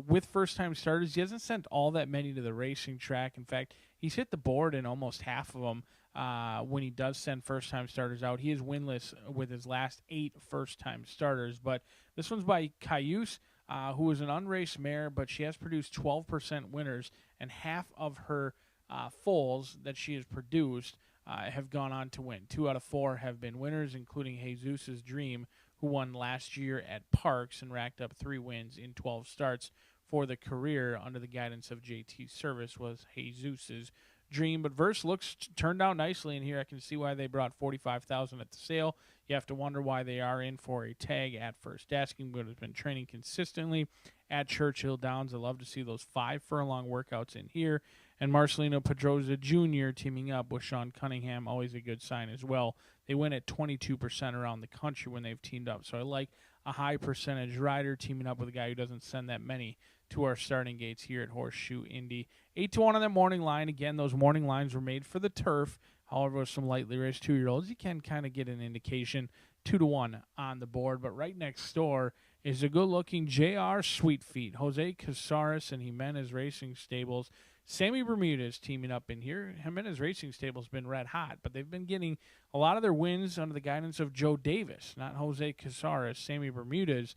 With first-time starters, he hasn't sent all that many to the racing track. In fact, he's hit the board in almost half of them when he does send first-time starters out. He is winless with his last 8 first-time starters. But this one's by Cayuse, who is an unraced mare, but she has produced 12% winners, and half of her foals that she has produced have gone on to win. 2 out of 4 have been winners, including Jesus' Dream, who won last year at Parks and racked up 3 wins in 12 starts for the career under the guidance of JT Service was Jesus' Dream. But Verse looks turned out nicely in here. I can see why they brought $45,000 at the sale. You have to wonder why they are in for a tag at first asking, but has been training consistently at Churchill Downs. I love to see those 5 furlong workouts in here. And Marcelino Pedroza Jr. teaming up with Sean Cunningham, always a good sign as well. They win at 22% around the country when they've teamed up. So I like a high percentage rider teaming up with a guy who doesn't send that many to our starting gates here at Horseshoe Indy. 8-1 on that morning line. Again, those morning lines were made for the turf. However, with some lightly raced 2-year-olds, you can kind of get an indication. 2-1 on the board. But right next door is a good-looking J.R. Sweetfeet. Jose Casares and Jimenez Racing Stables. Sammy Bermudez teaming up in here. Jimenez Racing Stable's been red hot, but they've been getting a lot of their wins under the guidance of Joe Davis, not Jose Casares. Sammy Bermudez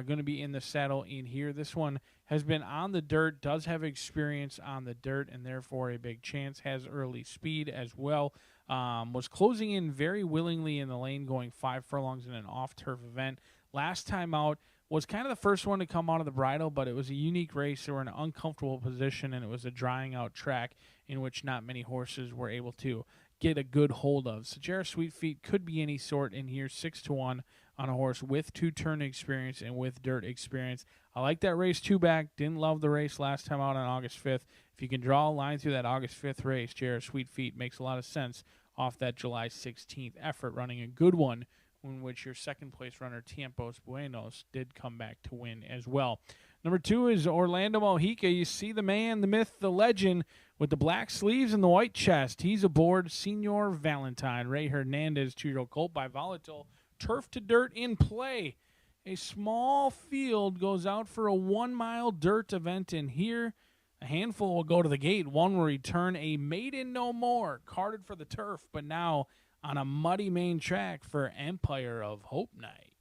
going to be in the saddle in here. This one has been on the dirt, does have experience on the dirt, and therefore a big chance, has early speed as well. Was closing in very willingly in the lane, going 5 furlongs in an off-turf event. Last time out, was kind of the first one to come out of the bridle, but it was a unique race. They were in an uncomfortable position, and it was a drying out track in which not many horses were able to get a good hold of. So J.R. Sweetfeet could be any sort in here, 6-1 on a horse with 2-turn experience and with dirt experience. I like that race 2 back. Didn't love the race last time out on August 5th. If you can draw a line through that August 5th race, J.R. Sweetfeet makes a lot of sense off that July 16th effort, running a good one, in which your second-place runner, Tiempos Buenos, did come back to win as well. Number 2 is Orlando Mojica. You see the man, the myth, the legend, with the black sleeves and the white chest. He's aboard Senor Valentine. Ray Hernandez, 2-year-old colt by Volatile. Turf to dirt in play. A small field goes out for a 1-mile dirt event in here. A handful will go to the gate. One will return a maiden no more, carded for the turf, but now on a muddy main track for Empire of Hope Night.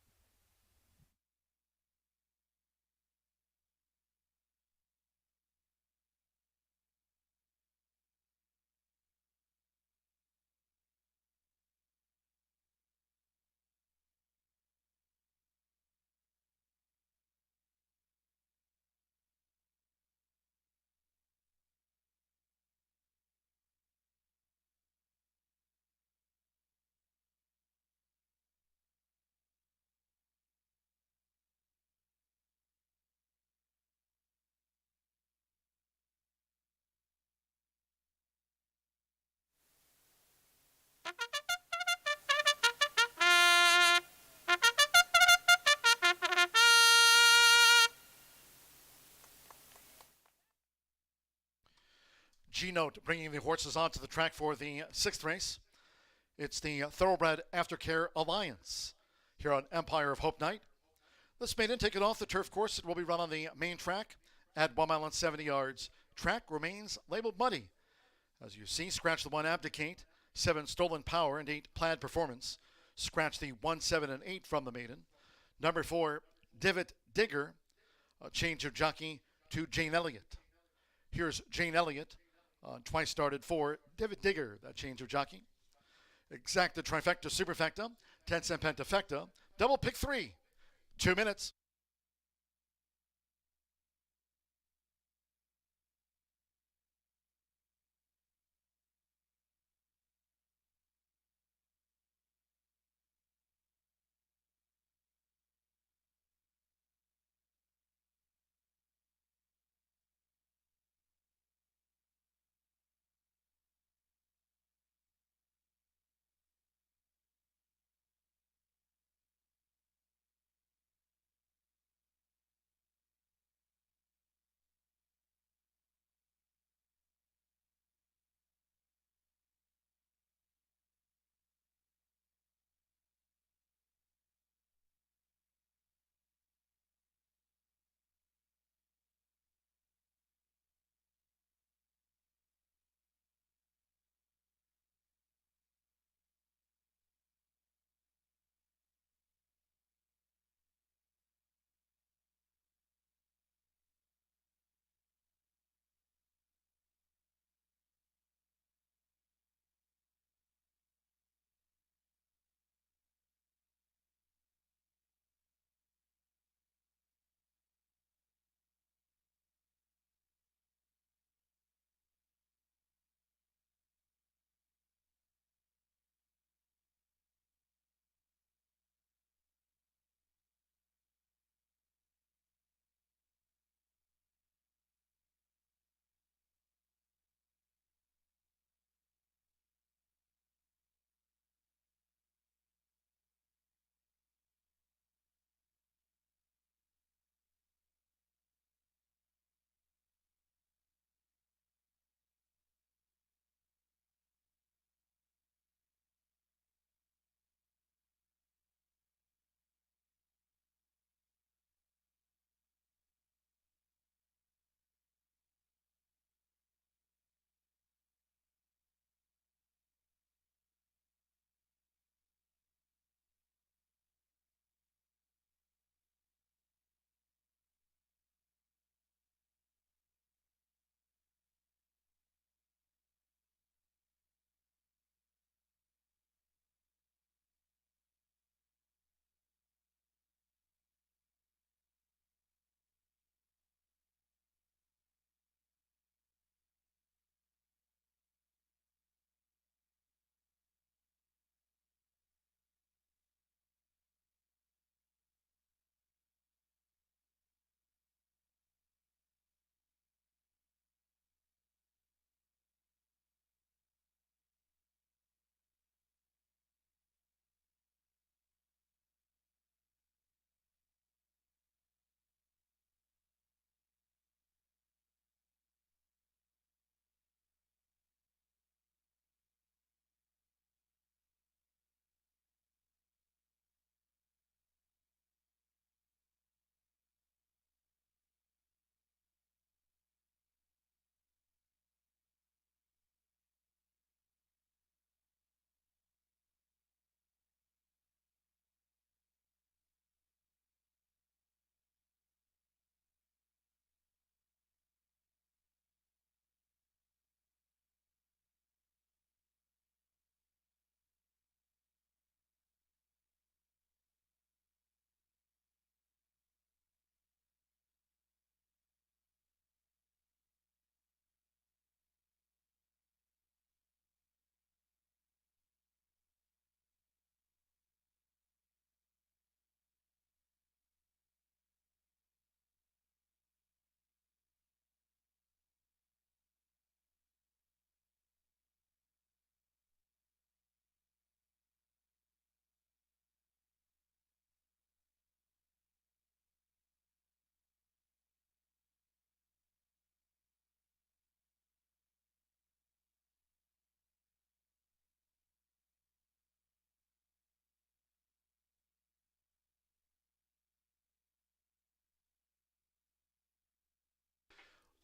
G-Note bringing the horses onto the track for the 6th race. It's the Thoroughbred Aftercare Alliance here on Empire of Hope Night. This maiden taken off the turf course. It will be run on the main track at 1 mile and 70 yards. Track remains labeled muddy. As you see, scratch the 1 Abdicate, 7 Stolen Power, and 8 Plaid Performance. Scratch the 1, 7, and 8 from the maiden. Number 4, Divot Digger, a change of jockey to Jane Elliott. Here's Jane Elliott. Twice started for Divot Digger, that change of jockey. Exacta Trifecta Superfecta, 10-cent Pentafecta, double pick 3, 2 minutes.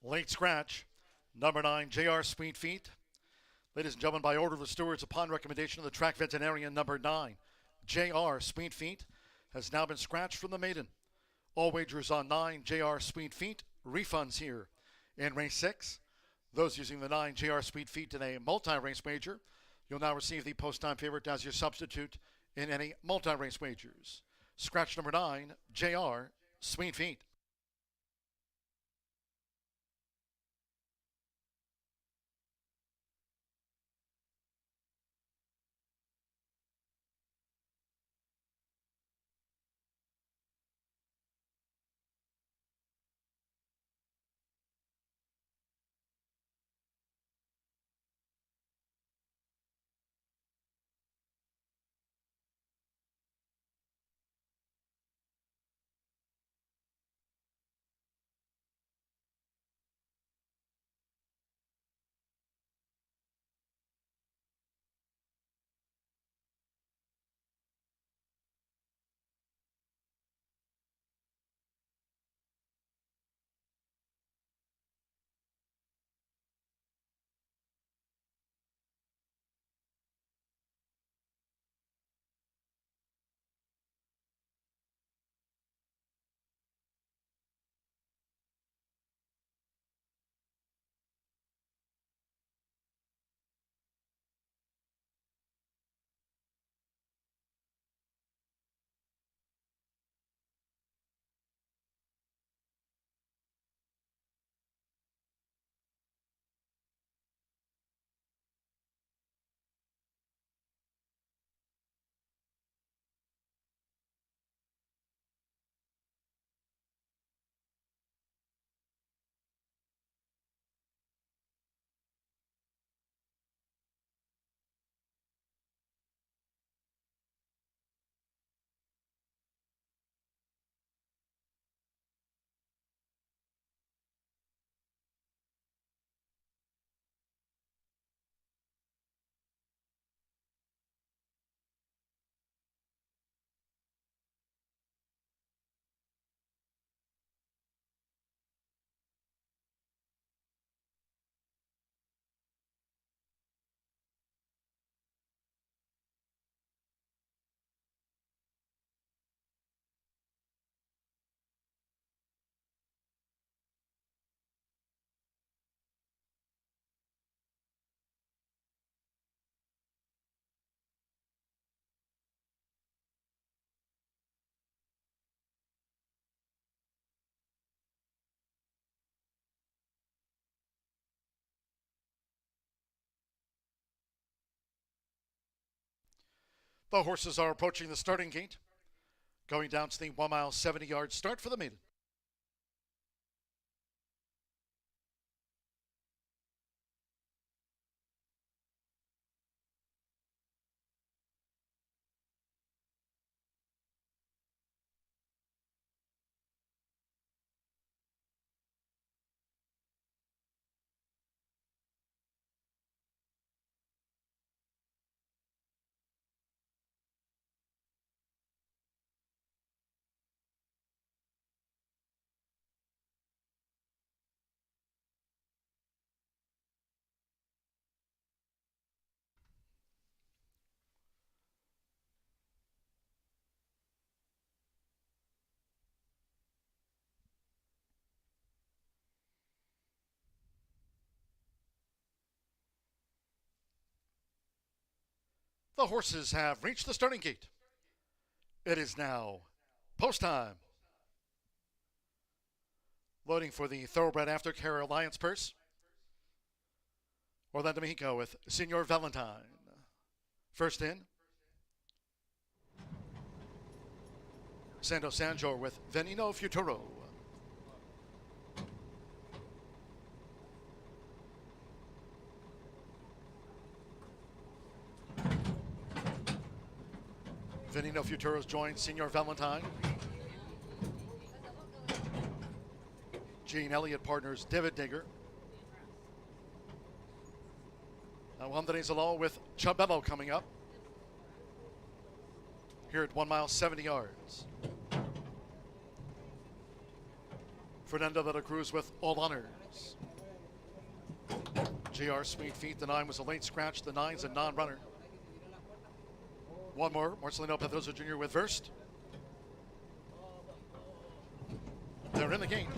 Late scratch, number 9, J.R. Sweet Feet. Ladies and gentlemen, by order of the stewards, upon recommendation of the track veterinarian, number 9, J.R. Sweet Feet, has now been scratched from the maiden. All wagers on 9, J.R. Sweet Feet. Refunds here in race 6. Those using the 9, J.R. Sweet Feet in a multi-race wager, you'll now receive the post-time favorite as your substitute in any multi-race wagers. Scratch number 9, J.R. Sweet Feet. The horses are approaching the starting gate, going down to the 1 mile, 70 yard start for the maiden. The horses have reached the starting gate. It is now post time. Loading for the Thoroughbred Aftercare Alliance purse. Orlando Mexico with Senor Valentine. First in. Sando Sanjor with Veneno Futuro. Veneno Futuros joins Senor Valentine. Gene Elliott partners David Digger. Now Andres Alol with Chabello coming up. Here at 1 mile, 70 yards. Fernando de la Cruz with all honors. J.R. Sweet Feet, the 9 was a late scratch. The 9's a non-runner. One more, Marcelino Pedrosa Jr. with first. They're in the game.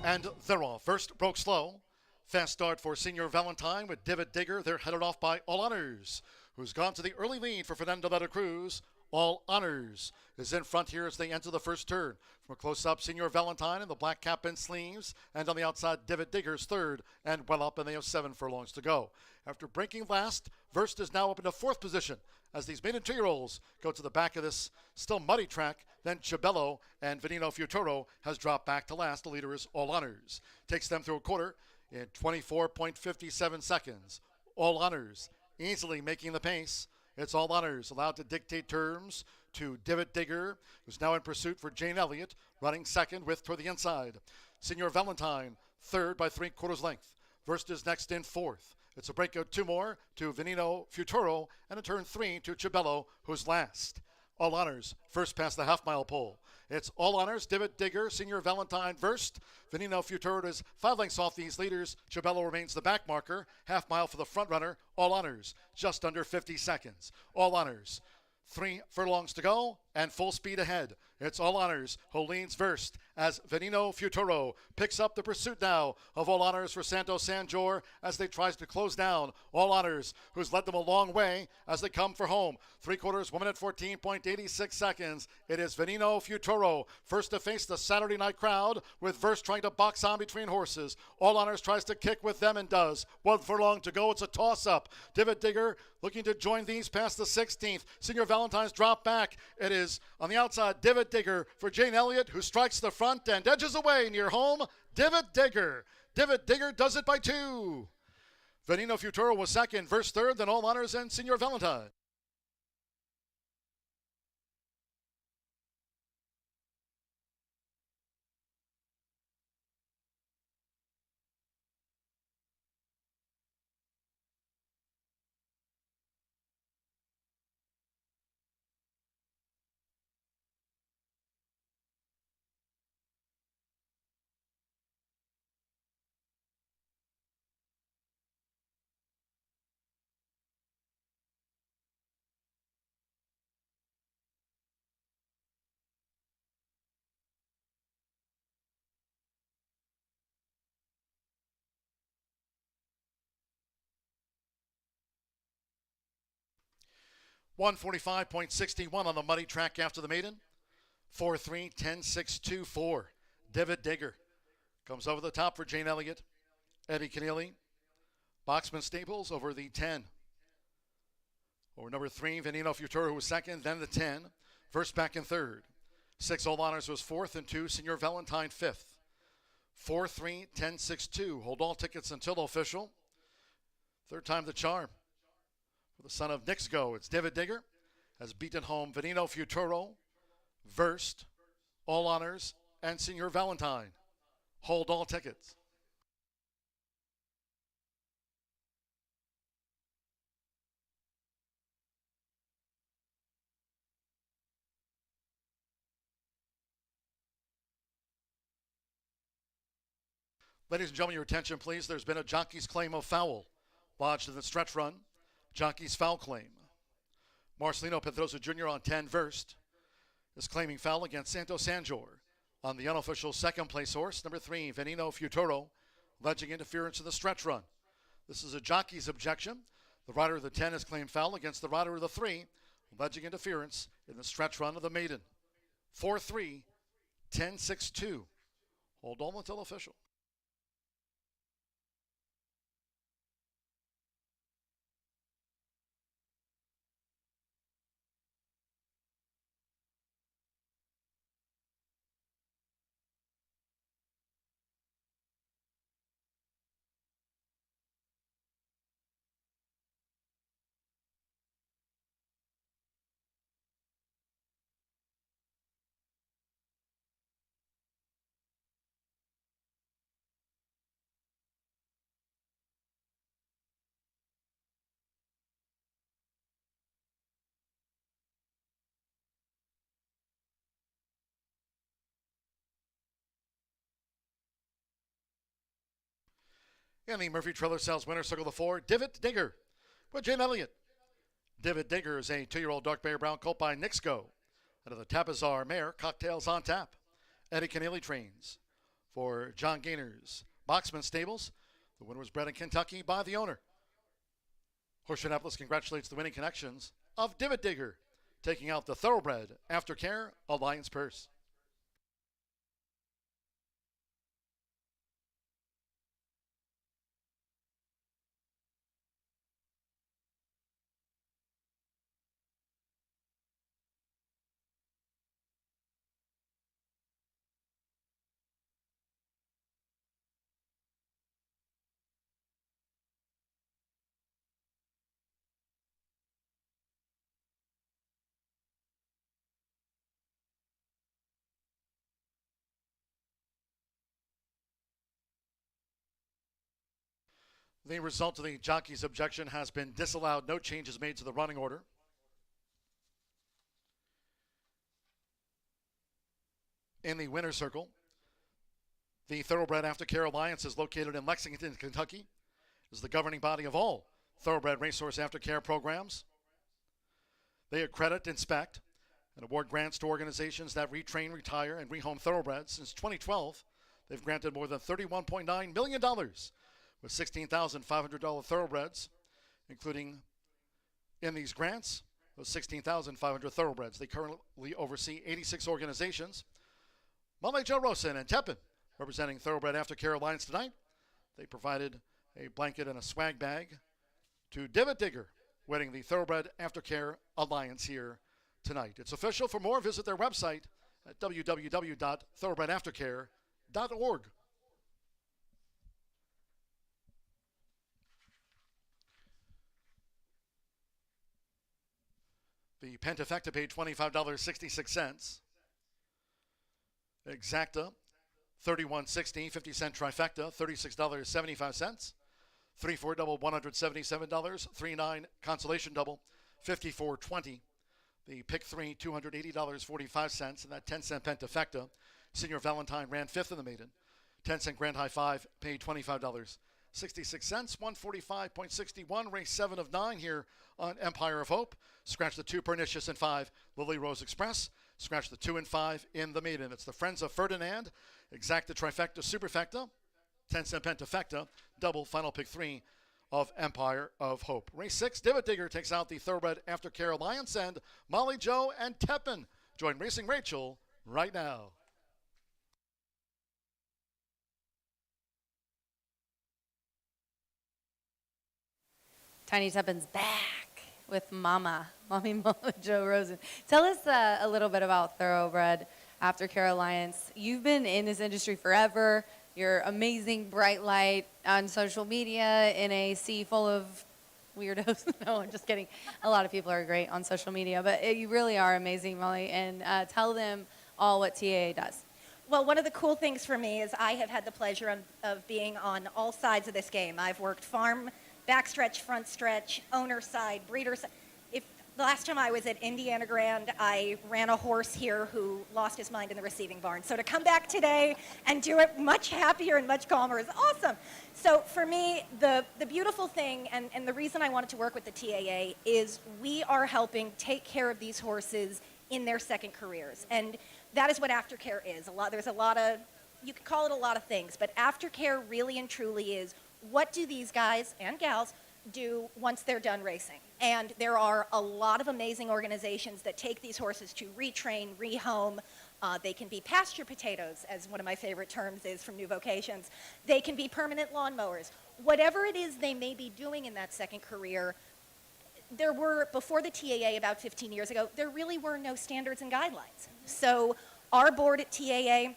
And they're off. First broke slow. Fast start for Senior Valentine with David Digger. They're headed off by All Honors, who's gone to the early lead for Fernando de la Cruz. All Honors is in front here as they enter the first turn. From a close-up, Senior Valentine in the black cap and sleeves. And on the outside, David Digger's third and well up, and they have 7 furlongs to go. After breaking last, Verst is now up into 4th position as these maiden 2-year-olds go to the back of this still muddy track. Then Chabello and Venino Futuro has dropped back to last. The leader is All Honors. Takes them through a quarter in 24.57 seconds. All Honors easily making the pace. It's All Honors allowed to dictate terms to David Digger, who's now in pursuit for Jane Elliott, running second with toward the inside. Senior Valentine, third by 3/4 length. Verst is next in 4th. It's a breakout 2 more to Venino Futuro and a turn 3 to Chabello, who's last. All Honors first past the half-mile pole. It's All Honors, David Digger, Senior Valentine, Verst. Venino Futuro is 5 lengths off these leaders. Chabello remains the back marker. Half mile for the front runner. All Honors, just under 50 seconds. All Honors, 3 furlongs to go and full speed ahead. It's All Honors who leads Verst as Venino Futuro picks up the pursuit now of All Honors for Santo Sanjor as they tries to close down All Honors, who's led them a long way as they come for home. 3/4, 1 minute 14.86 seconds. It is Venino Futuro first to face the Saturday night crowd with Verst trying to box on between horses. All Honors tries to kick with them and does. 1 furlong to go. It's a toss-up. David Digger looking to join these past the 16th. Senior Valentine's drop back. It is on the outside, David Digger for Jane Elliott, who strikes the front and edges away near home. David Digger. David Digger does it by 2. Venino Futuro was second, Verst third, then All Honors and Senior Valentine. (145.61 on the muddy track after the maiden. 4-3, 10-6-2-4. David Digger comes over the top for Jane Elliott. Eddie Keneally. Boxman Staples over the 10. Over number 3, Venino Futuro, who was second, then the 10. Verst back in third. 6 All Honors was 4th, and 2 Senior Valentine 5th. 4-3, 10-6-2. Hold all tickets until official. Third time the charm. For the son of Nixgo, it's David Digger has beaten home Venino Futuro, Verst, All Honors, and Senior Valentine. Hold all tickets. Ladies and gentlemen, your attention please. There's been a jockey's claim of foul lodged in the stretch run. Jockey's foul claim. Marcelino Pedrosa Jr. on 10 Verst is claiming foul against Santo Sanjor. On the unofficial second place horse, number 3, Venino Futuro, alleging interference in the stretch run. This is a jockey's objection. The rider of the 10 has claimed foul against the rider of the 3, alleging interference in the stretch run of the maiden. 4-3, 10-6-2. Hold on until official. In the Murphy Trailer Sales Winner Circle of 4, Divot Digger with Jim Elliott. Divot Digger is a 2-year-old dark bay brown colt by Nixco. Out of the Tapazar mare, Cocktails on Tap. Eddie Keneally trains for John Gainer's Boxman Stables. The winner was bred in Kentucky by the owner. Horseshoe Indianapolis congratulates the winning connections of Divot Digger, taking out the Thoroughbred Aftercare Alliance purse. The result of the jockey's objection has been disallowed. No changes made to the running order. In the winner's circle, the Thoroughbred Aftercare Alliance is located in Lexington, Kentucky. It is the governing body of all Thoroughbred Racehorse Aftercare programs. They accredit, inspect, and award grants to organizations that retrain, retire, and rehome thoroughbreds. Since 2012, they've granted more than $31.9 million with $16,500 thoroughbreds, including in these grants, those 16,500 thoroughbreds. They currently oversee 86 organizations. Molly Jo Rosen and Tepin representing Thoroughbred Aftercare Alliance tonight. They provided a blanket and a swag bag to Divot Digger, winning the Thoroughbred Aftercare Alliance here tonight. It's official. For more, visit their website at www.thoroughbredaftercare.org. The Pentafecta paid $25.66. Exacta, $31.60, 50-cent trifecta, $36.75. 3-4 double, $177. 3-9 consolation double, $54.20. The pick 3, $280.45, and that 10-cent Pentafecta. Senior Valentine ran 5th in the maiden. 10-cent Grand High 5 paid $25.66. 145.61, race 7 of 9 here on Empire of Hope. Scratch the 2 Pernicious and 5 Lily Rose Express. Scratch the 2 and 5 in the maiden. It's the Friends of Ferdinand, Exacta Trifecta Superfecta, 10-cent Pentafecta, double final pick 3 of Empire of Hope. Race 6, Divot Digger takes out the Thoroughbred Aftercare Alliance, and Molly Jo and Tepin join Racing Rachel right now. Tiny Tepin's back with Mommy Jo Rosen. Tell us a little bit about Thoroughbred Aftercare Alliance. You've been in this industry forever. You're amazing, bright light on social media in a sea full of weirdos. No, I'm just kidding. A lot of people are great on social media, but you really are amazing, Molly. And tell them all what TAA does. Well, one of the cool things for me is I have had the pleasure of being on all sides of this game. I've worked farm, backstretch, front stretch, owner side, breeder side. The last time I was at Indiana Grand, I ran a horse here who lost his mind in the receiving barn. So to come back today and do it much happier and much calmer is awesome. So for me, the beautiful thing and the reason I wanted to work with the TAA is we are helping take care of these horses in their second careers. And that is what aftercare is. There's a lot of, you could call it a lot of things, but aftercare really and truly is what do these guys and gals do once they're done racing. And there are a lot of amazing organizations that take these horses to retrain, rehome. They can be pasture potatoes, as one of my favorite terms is from New Vocations. They can be permanent lawnmowers. Whatever it is they may be doing in that second career, there were, before the TAA about 15 years ago, there really were no standards and guidelines. So our board at TAA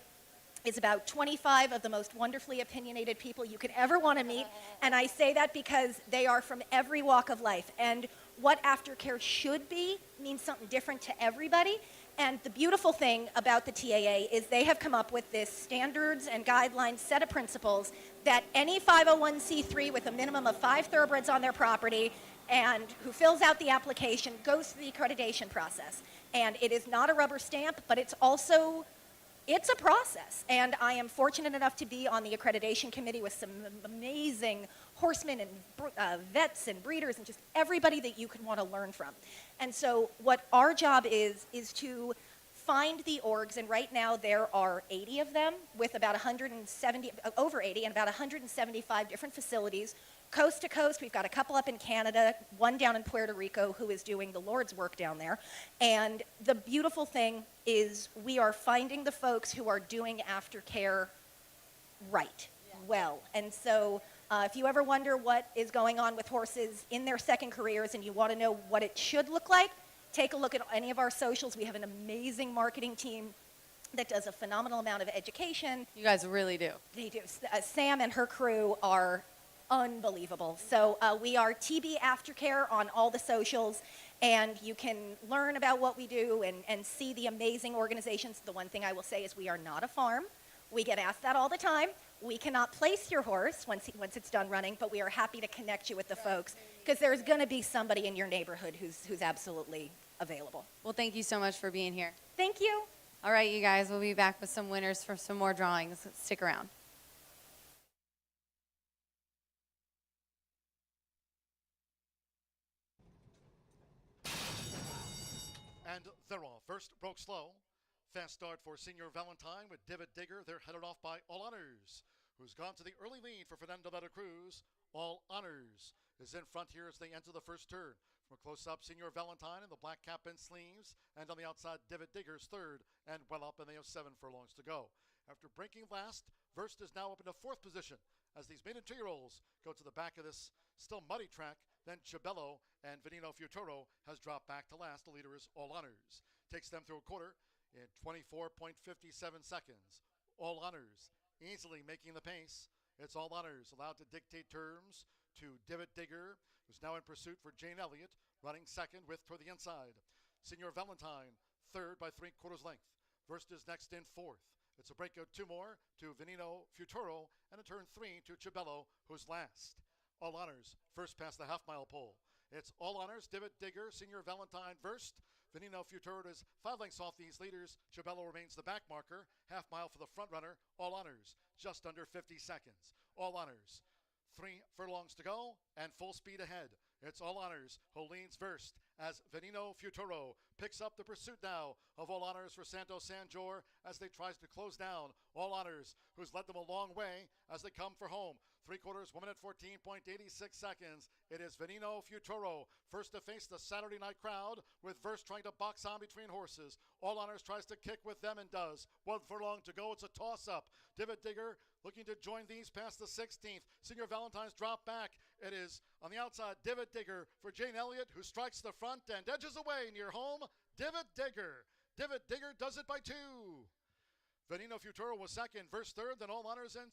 is about 25 of the most wonderfully opinionated people you could ever want to meet. And I say that because they are from every walk of life. And what aftercare should be means something different to everybody. And the beautiful thing about the TAA is they have come up with this standards and guidelines set of principles that any 501c3 with a minimum of 5 thoroughbreds on their property and who fills out the application goes through the accreditation process. And it is not a rubber stamp, but it's also it's a process, and I am fortunate enough to be on the accreditation committee with some amazing horsemen and vets and breeders and just everybody that you could want to learn from. And so what our job is to find the orgs, and right now there are 80 of them with about 170, over 80, and about 175 different facilities. Coast to coast, we've got a couple up in Canada, one down in Puerto Rico who is doing the Lord's work down there. And the beautiful thing is we are finding the folks who are doing aftercare right, well. And so if you ever wonder what is going on with horses in their second careers and you want to know what it should look like, take a look at any of our socials. We have an amazing marketing team that does a phenomenal amount of education. You guys really do. They do. Sam and her crew are unbelievable. So we are TB Aftercare on all the socials, and you can learn about what we do and see the amazing organizations. The one thing I will say is we are not a farm. We get asked that all the time. We cannot place your horse once it's done running, but we are happy to connect you with the folks because there's going to be somebody in your neighborhood who's absolutely available. Well, thank you so much for being here. Thank you. All right, you guys, we'll be back with some winners for some more drawings. Stick around. And they're off. First broke slow. Fast start for Senior Valentine with Divot Digger. They're headed off by All Honors, who's gone to the early lead for Fernando de la Cruz. All Honors is in front here as they enter the first turn. From a close-up, Senior Valentine in the black cap and sleeves. And on the outside, Divot Digger's third and well up, and they have 7 furlongs to go. After breaking last, Verst is now up into 4th position as these maiden 2-year-olds go to the back of this still muddy track. Then Chabello and Venino Futuro has dropped back to last. The leader is All Honors. Takes them through a quarter in 24.57 seconds. All Honors easily making the pace. It's All Honors allowed to dictate terms to Divot Digger, who's now in pursuit for Jane Elliott, running second with toward the inside. Senior Valentine, third by 3/4 length. Verst is next in 4th. It's a breakout 2 more to Venino Futuro and a turn 3 to Chabello, who's last. All Honors, first past the half-mile pole. It's All Honors, Divot Digger, Senior Valentine, Verst. Venino Futuro is 5 lengths off these leaders. Chabello remains the back marker. Half mile for the front runner. All Honors, just under 50 seconds. All Honors, 3 furlongs to go and full speed ahead. It's All Honors who leads Verst as Venino Futuro picks up the pursuit now of All Honors for Santos Sanjor as they tries to close down All Honors, who's led them a long way as they come for home. 3/4, 1 minute 14.86 seconds. It is Venino Futuro first to face the Saturday night crowd with Verst trying to box on between horses. All Honors tries to kick with them and does. 1 furlong to go. It's a toss-up. Divot Digger looking to join these past the 16th. Senior Valentine's drop back. It is on the outside Divot Digger for Jane Elliott, who strikes the front and edges away near home. Divot Digger. Divot Digger does it by 2. Venino Futuro was second, Verst third, then All Honors in.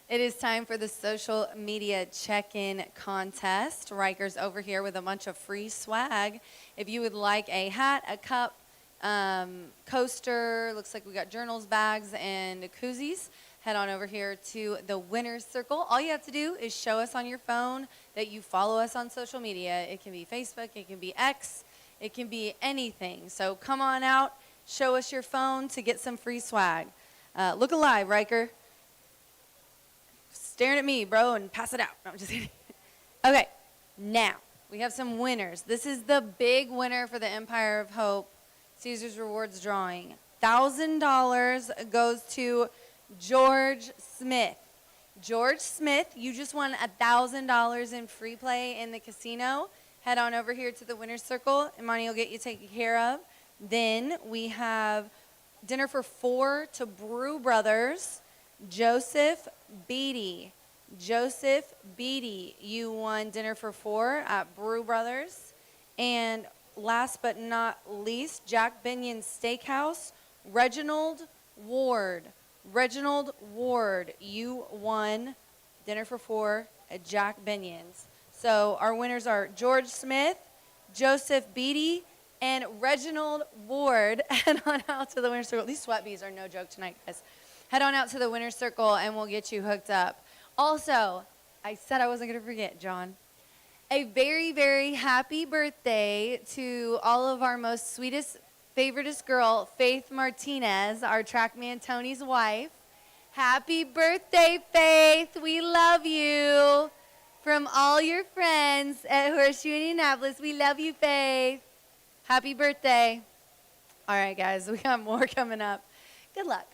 It is time for the social media check-in contest. Riker's over here with a bunch of free swag. If you would like a hat, a cup, coaster, looks like we got journals, bags, and koozies, head on over here to the winner's circle. All you have to do is show us on your phone that you follow us on social media. It can be Facebook, it can be X, it can be anything. So come on out, show us your phone to get some free swag. Look alive, Riker. Staring at me, bro, and pass it out. No, I'm just kidding. Okay, now we have some winners. This is the big winner for the Empire of Hope Caesar's Rewards drawing. $1,000 goes to George Smith. George Smith, you just won $1,000 in free play in the casino. Head on over here to the winner's circle, and money will get you taken care of. Then we have dinner for 4 to Brew Brothers. Joseph Beatty. Joseph Beatty, you won dinner for 4 at Brew Brothers. And last but not least, Jack Binion's Steakhouse, Reginald Ward. Reginald Ward, you won dinner for 4 at Jack Binion's. So our winners are George Smith, Joseph Beatty, and Reginald Ward. Head on out to the winner's circle. These sweat bees are no joke tonight, guys. Head on out to the winner's circle and we'll get you hooked up. Also, I said I wasn't going to forget, John. A very, very happy birthday to all of our most sweetest, favoriteest girl, Faith Martinez, our TrackMan Tony's wife. Happy birthday, Faith. We love you. From all your friends at Horseshoe Indianapolis, we love you, Faith. Happy birthday. All right, guys, we got more coming up. Good luck.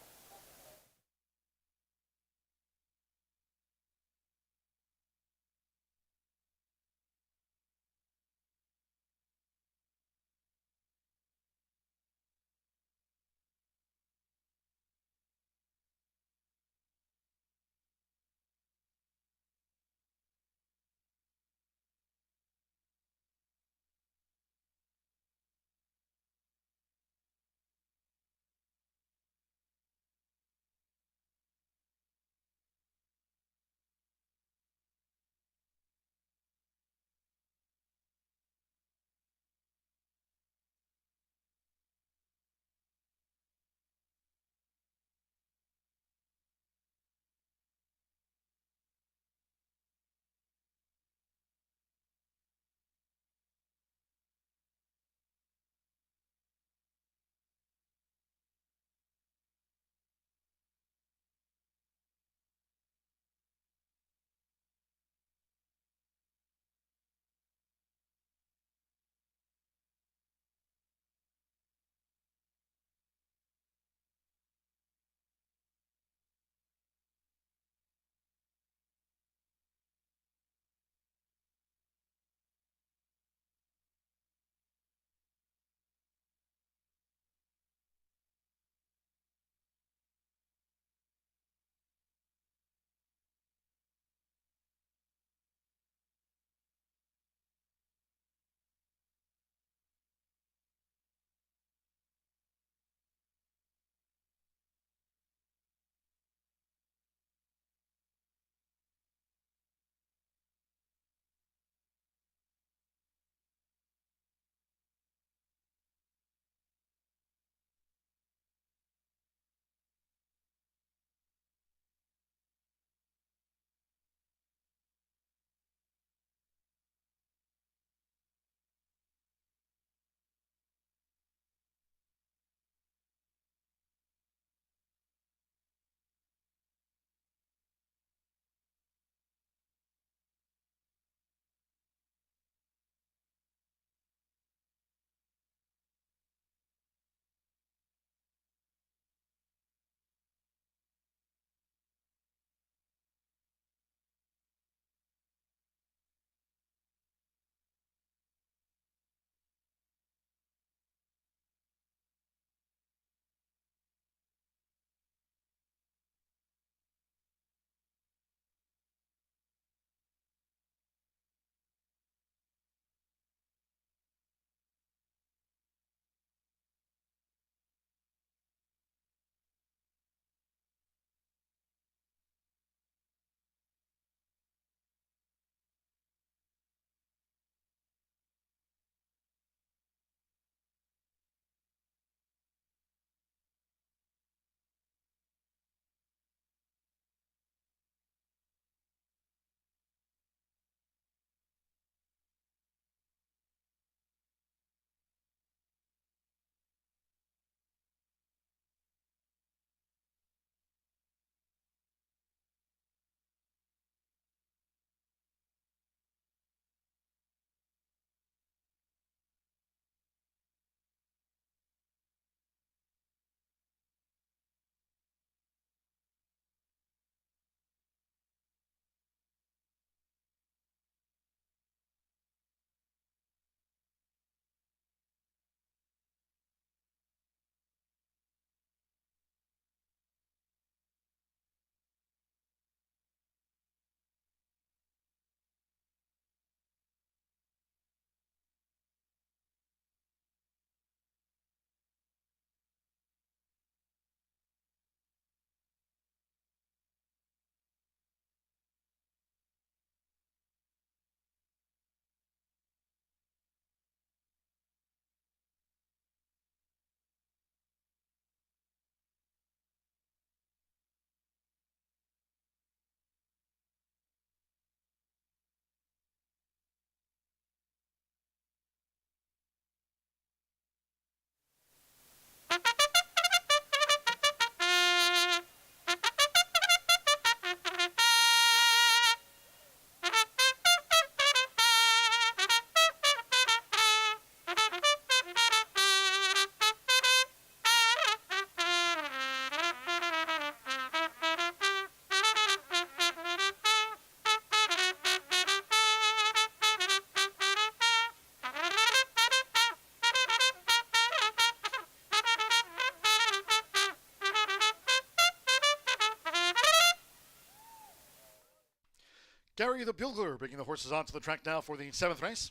Gary the Bugler bringing the horses onto the track now for the 7th race.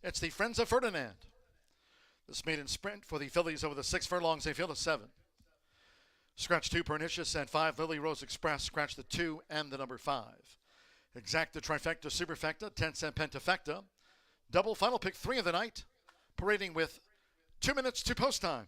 It's the Friends of Ferdinand. This maiden sprint for the fillies over the 6 furlongs, a field of 7. Scratch 2 Pernicious and 5 Lily Rose Express. Scratch the 2 and the number 5. Exacta, Trifecta, Superfecta, 10-cent Pentafecta. Double final pick 3 of the night. Parading with 2 minutes to post time.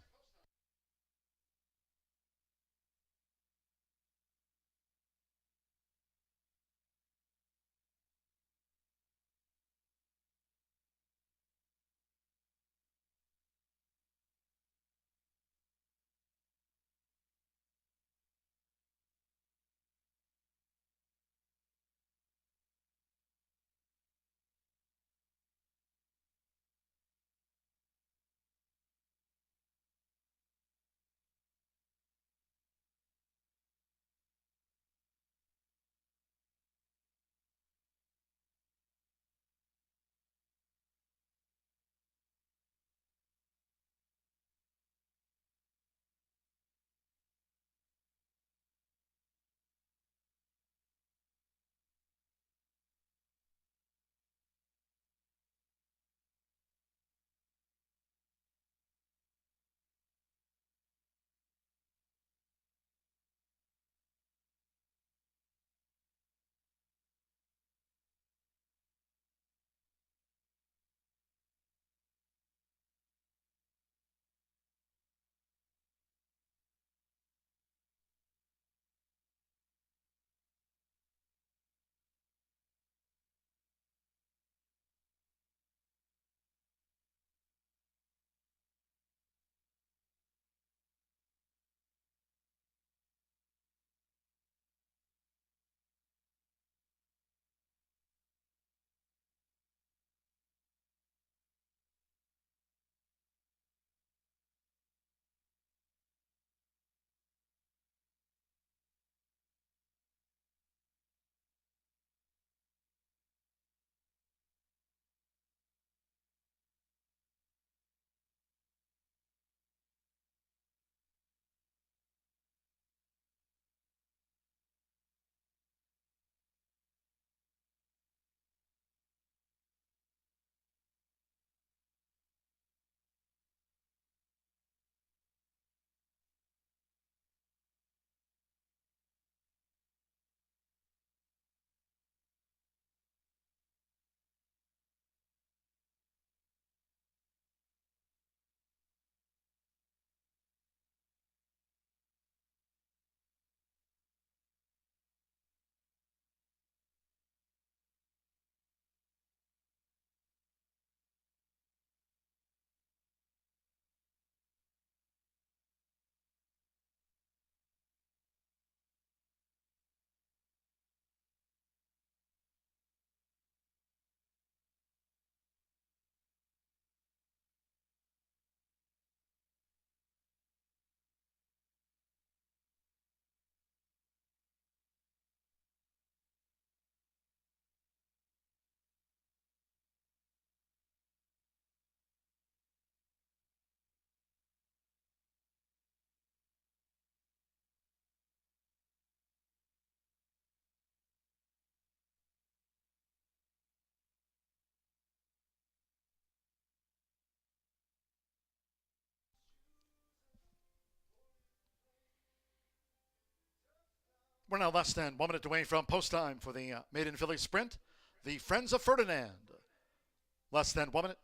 We're now less than 1 minute away from post time for the maiden filly sprint. The Friends of Ferdinand. Less than 1 minute.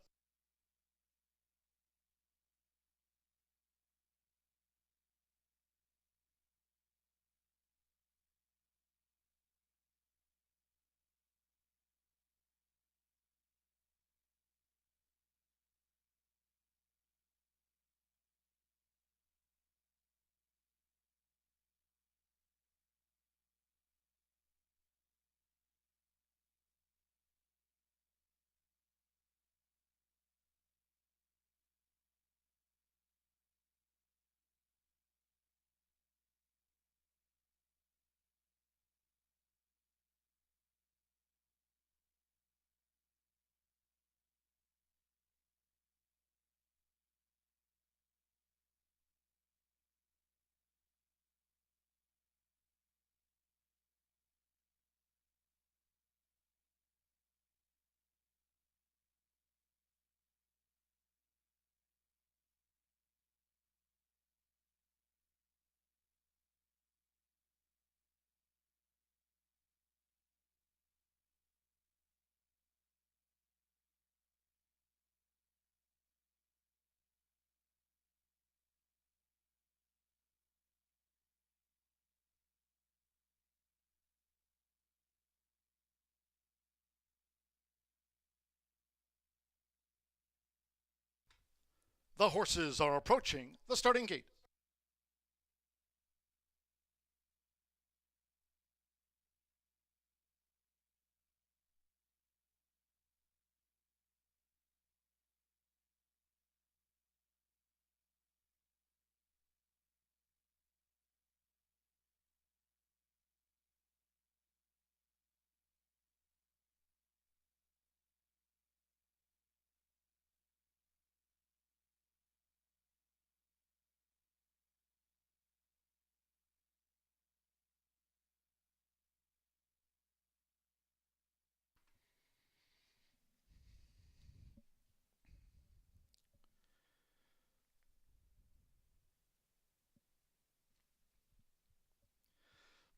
The horses are approaching the starting gate.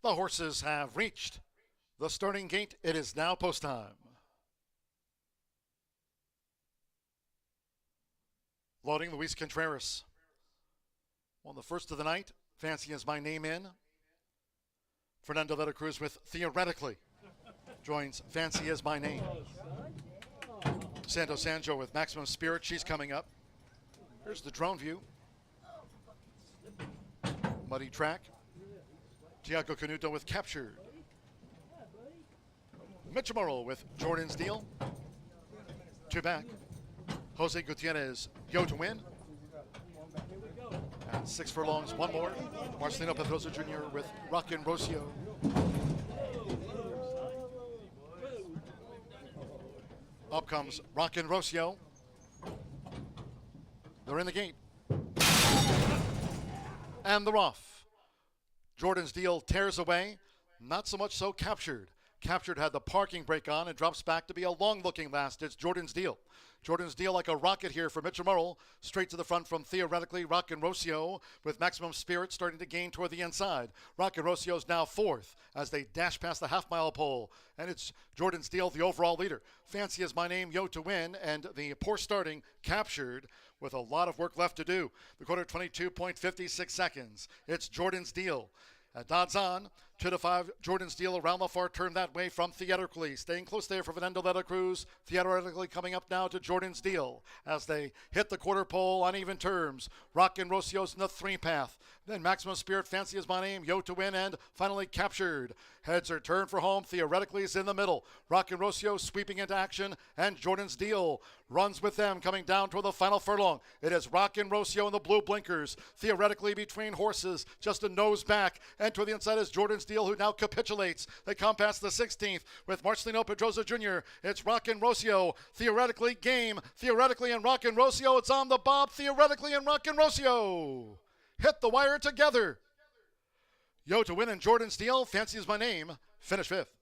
The horses have reached the starting gate. It is now post time. Loading Luis Contreras. On the first of the night, Fancy Is My Name in. Fernando de la Cruz with Theoretically joins Fancy Is My Name. Santo Sanjo with Maximum Spirit. She's coming up. Here's the drone view. Muddy track. Tiago Canuto with Captured. Mitch Morrill with Jordan's Deal. Two back. Jose Gutierrez, Yo to Win. And 6 furlongs, one more. Marcelino Pedrosa Jr. with Rockin' Rocio. Up comes Rockin' Rocio. They're in the gate. And they're off. Jordan's Deal tears away. Not so much so Captured. Captured had the parking brake on and drops back to be a long-looking last. It's Jordan's Deal. Jordan's Deal like a rocket here for Mitchell Morrill. Straight to the front from Theoretically Rockin' Rocio with Maximum Spirit starting to gain toward the inside. Rockin' Rocio's now fourth as they dash past the half-mile pole. And it's Jordan's Deal, the overall leader. Fancy Is My Name, Yo to Win, and the poor starting Captured with a lot of work left to do. The quarter 22.56 seconds. It's Jordan's Deal. At odds on, 2-5, Jordan's Deal around the far turn that way from Theatrically. Staying close there for Fernando de la Cruz. Theatrically coming up now to Jordan's Deal as they hit the quarter pole on even terms. Rockin' Rocio's in the 3-path. Then Maximum Spirit, Fancy Is My Name, Yo to Win, and finally Captured. Heads are turned for home. Theoretically is in the middle. Rockin' Rocio sweeping into action, and Jordan's Deal runs with them coming down toward the final furlong. It is Rockin' Rocio in the blue blinkers. Theoretically between horses, just a nose back. And to the inside is Jordan's Deal, who now capitulates. They come past the 16th with Marcelino Pedrosa Jr. It's Rockin' Rocio. Theoretically game. Theoretically and Rockin' Rocio. It's on the bob. Theoretically and Rockin' Rocio hit the wire together. Yo to Win and Jordan's Deal. Fancy Is My Name. Finish fifth.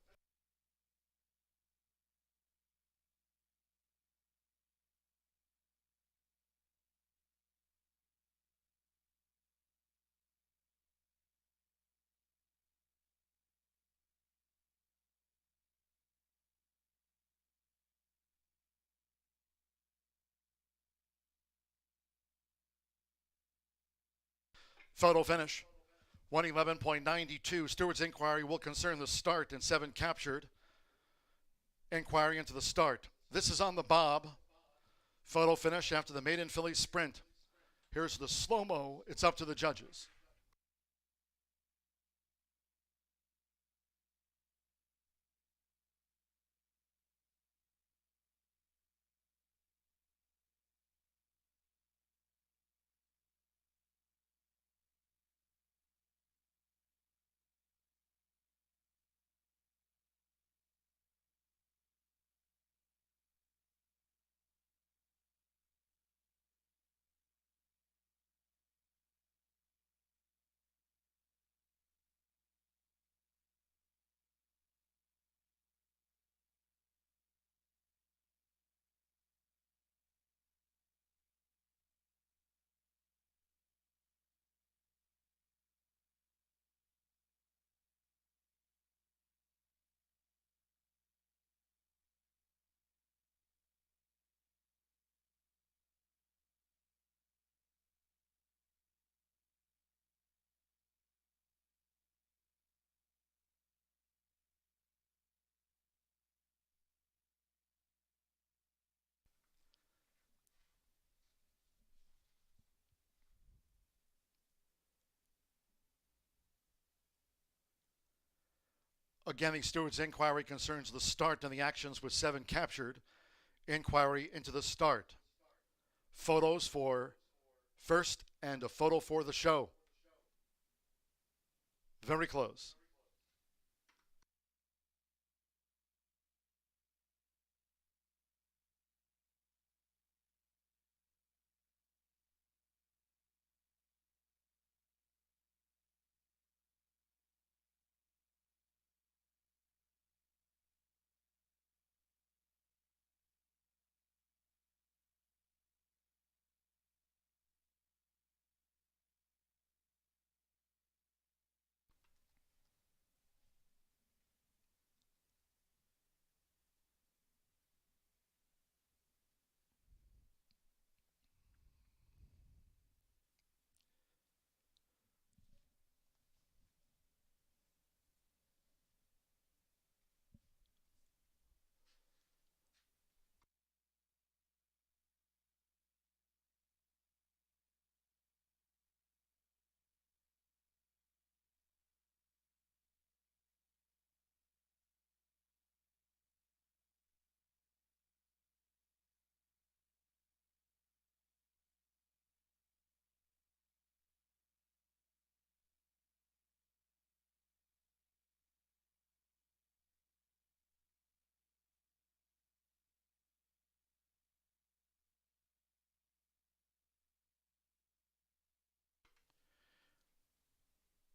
Photo finish. 111.92. Stewart's inquiry will concern the start and 7 Captured. Inquiry into the start. This is on the bob. Photo finish after the maiden filly sprint. Here's the slow-mo. It's up to the judges. Again, the steward's inquiry concerns the start and the actions with 7 captured. Inquiry into the start. Photos for first and a photo for the show. Very close.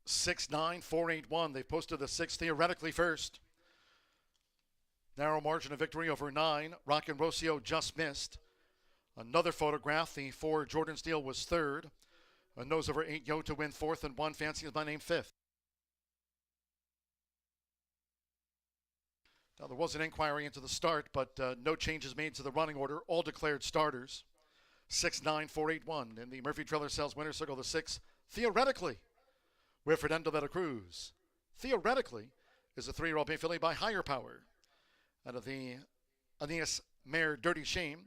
Six nine 481. They've posted the 6 theoretically first. Narrow margin of victory over 9. Rock and Rocio just missed. Another photograph. The 4 Jordan Steele was third. A nose over 8 Yo to win fourth, and 1 Fancy is my name fifth. Now there was an inquiry into the start, but no changes made to the running order. All declared starters. 69481 in the Murphy Trailer Sales Winner's Circle. The 6 theoretically with Ferdinand de la Cruz. Theoretically is a 3-year-old bay filly by Higher Power. Out of the Aeneas Mare Dirty Shame,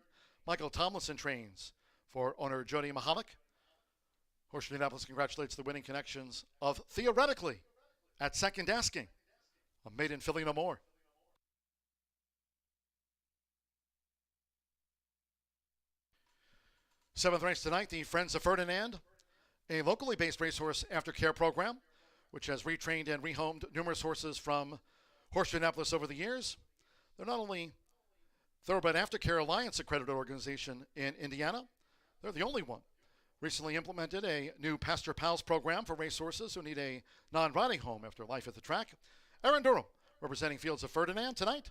Michael Tomlinson trains for owner Jody Mahalik. Horseshoe Indianapolis congratulates the winning connections of Theoretically at second asking. A maiden filly no more. Seventh race tonight, the Friends of Ferdinand, a locally based racehorse aftercare program, which has retrained and rehomed numerous horses from Horseshoe Indianapolis over the years. They're not only Thoroughbred Aftercare Alliance accredited organization in Indiana, they're the only one. Recently implemented a new Pastor Pals program for racehorses who need a non-riding home after life at the track. Aaron Durham representing Fields of Ferdinand tonight.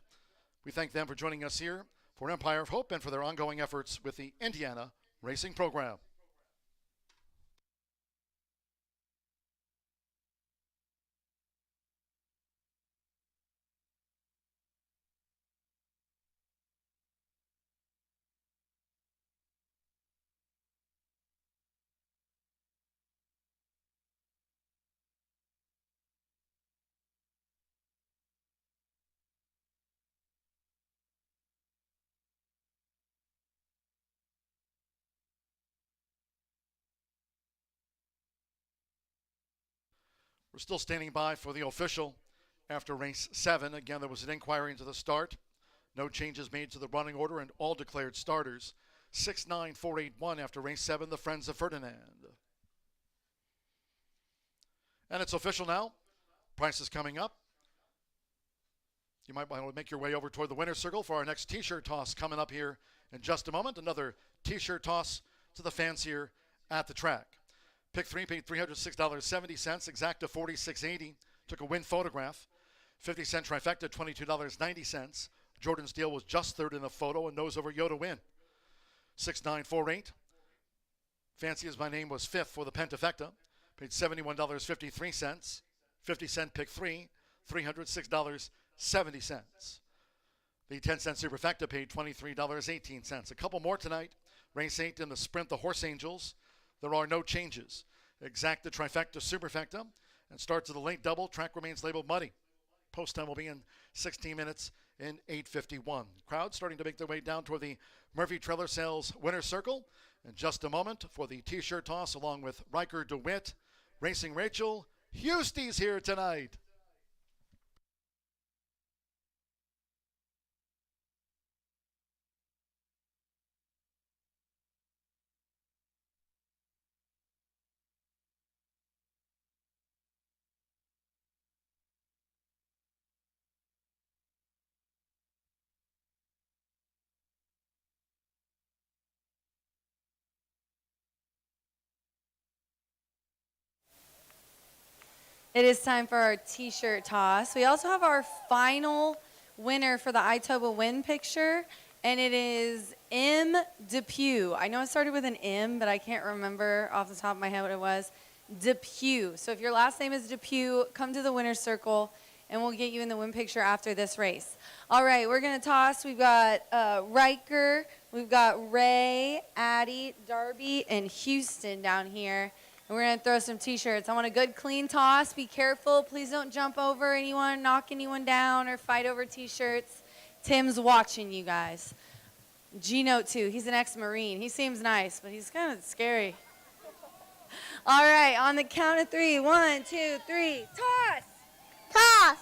We thank them for joining us here for Empire of Hope and for their ongoing efforts with the Indiana Racing Program. We're still standing by for the official after race 7. Again, there was an inquiry into the start. No changes made to the running order and all declared starters. 69481 after race 7, the Friends of Ferdinand. And it's official now. Price is coming up. You might want to make your way over toward the winner's circle for our next t-shirt toss coming up here in just a moment. Another t-shirt toss to the fans here at the track. Pick 3 paid $306.70, exacta $46.80. Took a win photograph. 50-cent trifecta, $22.90. Jordan Steele was just third in a photo and nose over Yo to win. 6948. Fancy as my name was fifth for the pentafecta. Paid $71.53. 50-cent pick 3, $306.70. The 10-cent superfecta paid $23.18. A couple more tonight. Race 8 in the sprint, the Horse Angels. There are no changes. Exacta, trifecta, superfecta, and starts at the late double. Track remains labeled muddy. Post time will be in 16 minutes in 8:51. Crowd starting to make their way down toward the Murphy Trailer Sales Winner's Circle. In just a moment for the t-shirt toss along with Riker DeWitt. Racing Rachel Hustie's here tonight. It is time for our t-shirt toss. We also have our final winner for the Itoba win picture, and it is M. Depew. I know it started with an M, but I can't remember off the top of my head what it was. Depew. So if your last name is Depew, come to the winner's circle, and we'll get you in the win picture after this race. All right, we're going to toss. We've got Riker, we've got Ray, Addie, Darby, and Houston down here. And we're going to throw some t-shirts. I want a good, clean toss. Be careful. Please don't jump over anyone, knock anyone down, or fight over t-shirts. Tim's watching you guys. G-Note, too. He's an ex-Marine. He seems nice, but he's kind of scary. All right, on the count of 3. 1, 2, 3. Toss! Toss!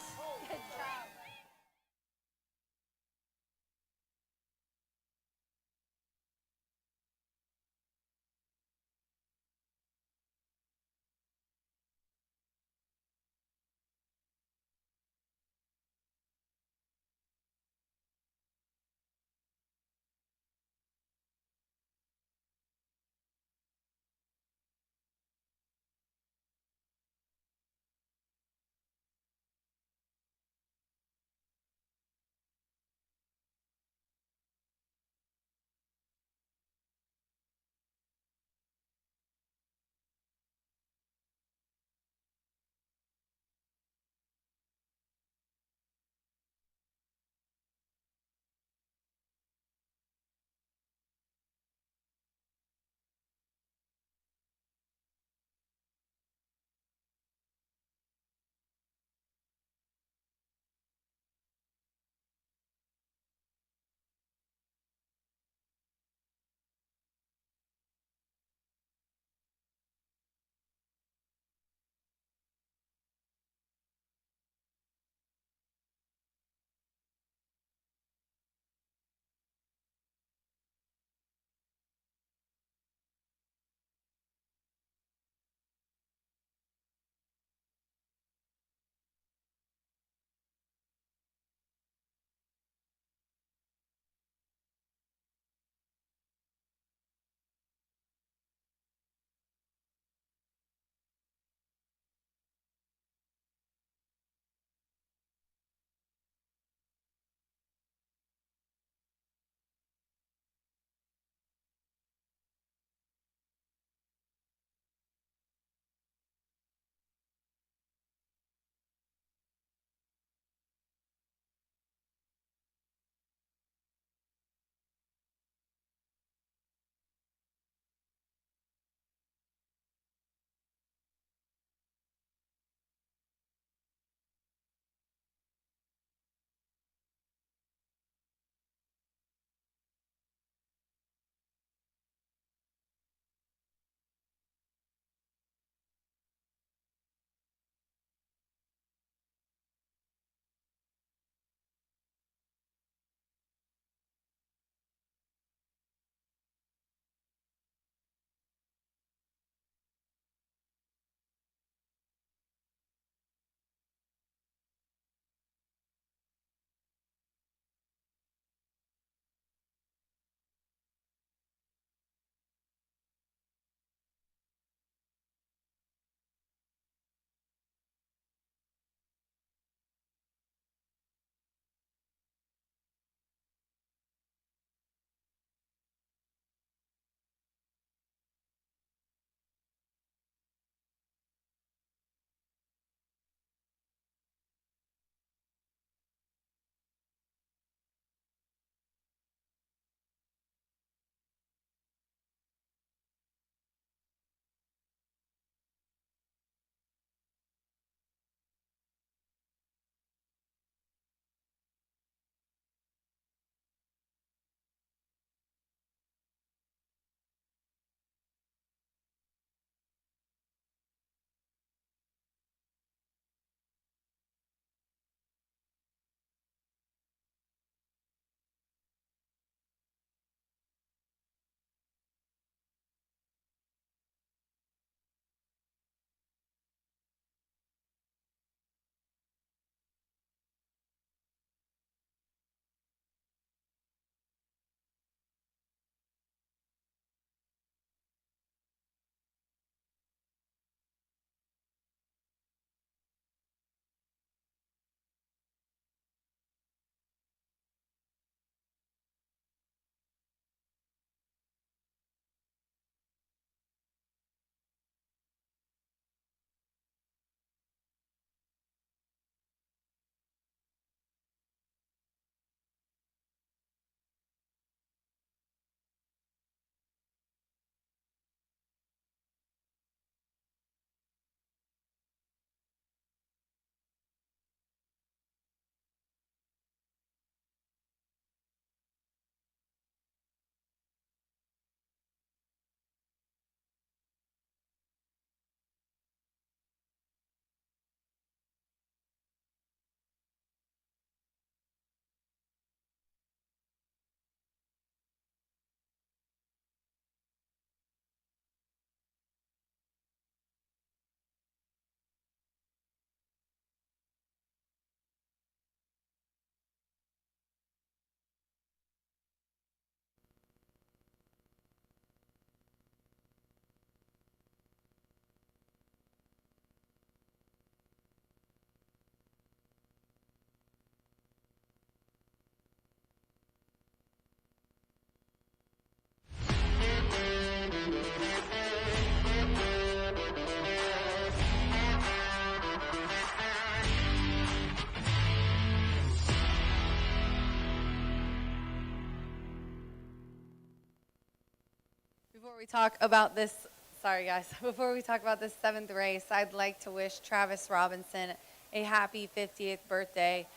talk about this, sorry guys, before we talk about this 7th race, I'd like to wish Travis Robinson a happy 50th birthday.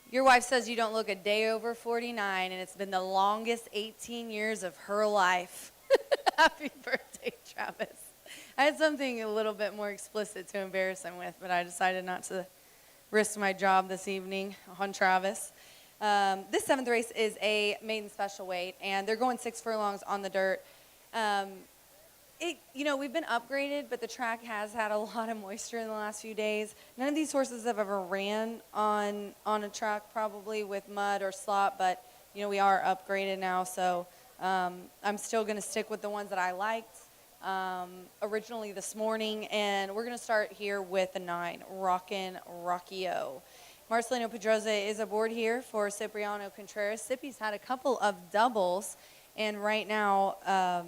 Your wife says you don't look a day over 49, and it's been the longest 18 years of her life. Happy birthday, Travis. I had something a little bit more explicit to embarrass him with, but I decided not to risk my job this evening on Travis. This 7th race is a maiden special weight, and they're going 6 furlongs on the dirt. We've been upgraded, but the track has had a lot of moisture in the last few days. None of these horses have ever ran on a track probably with mud or slop, but, we are upgraded now, so I'm still going to stick with the ones that I liked originally this morning, and we're going to start here with the 9, Rockin' Rockio. Marcelino Pedroza is aboard here for Cipriano Contreras. Cippy's had a couple of doubles, and right now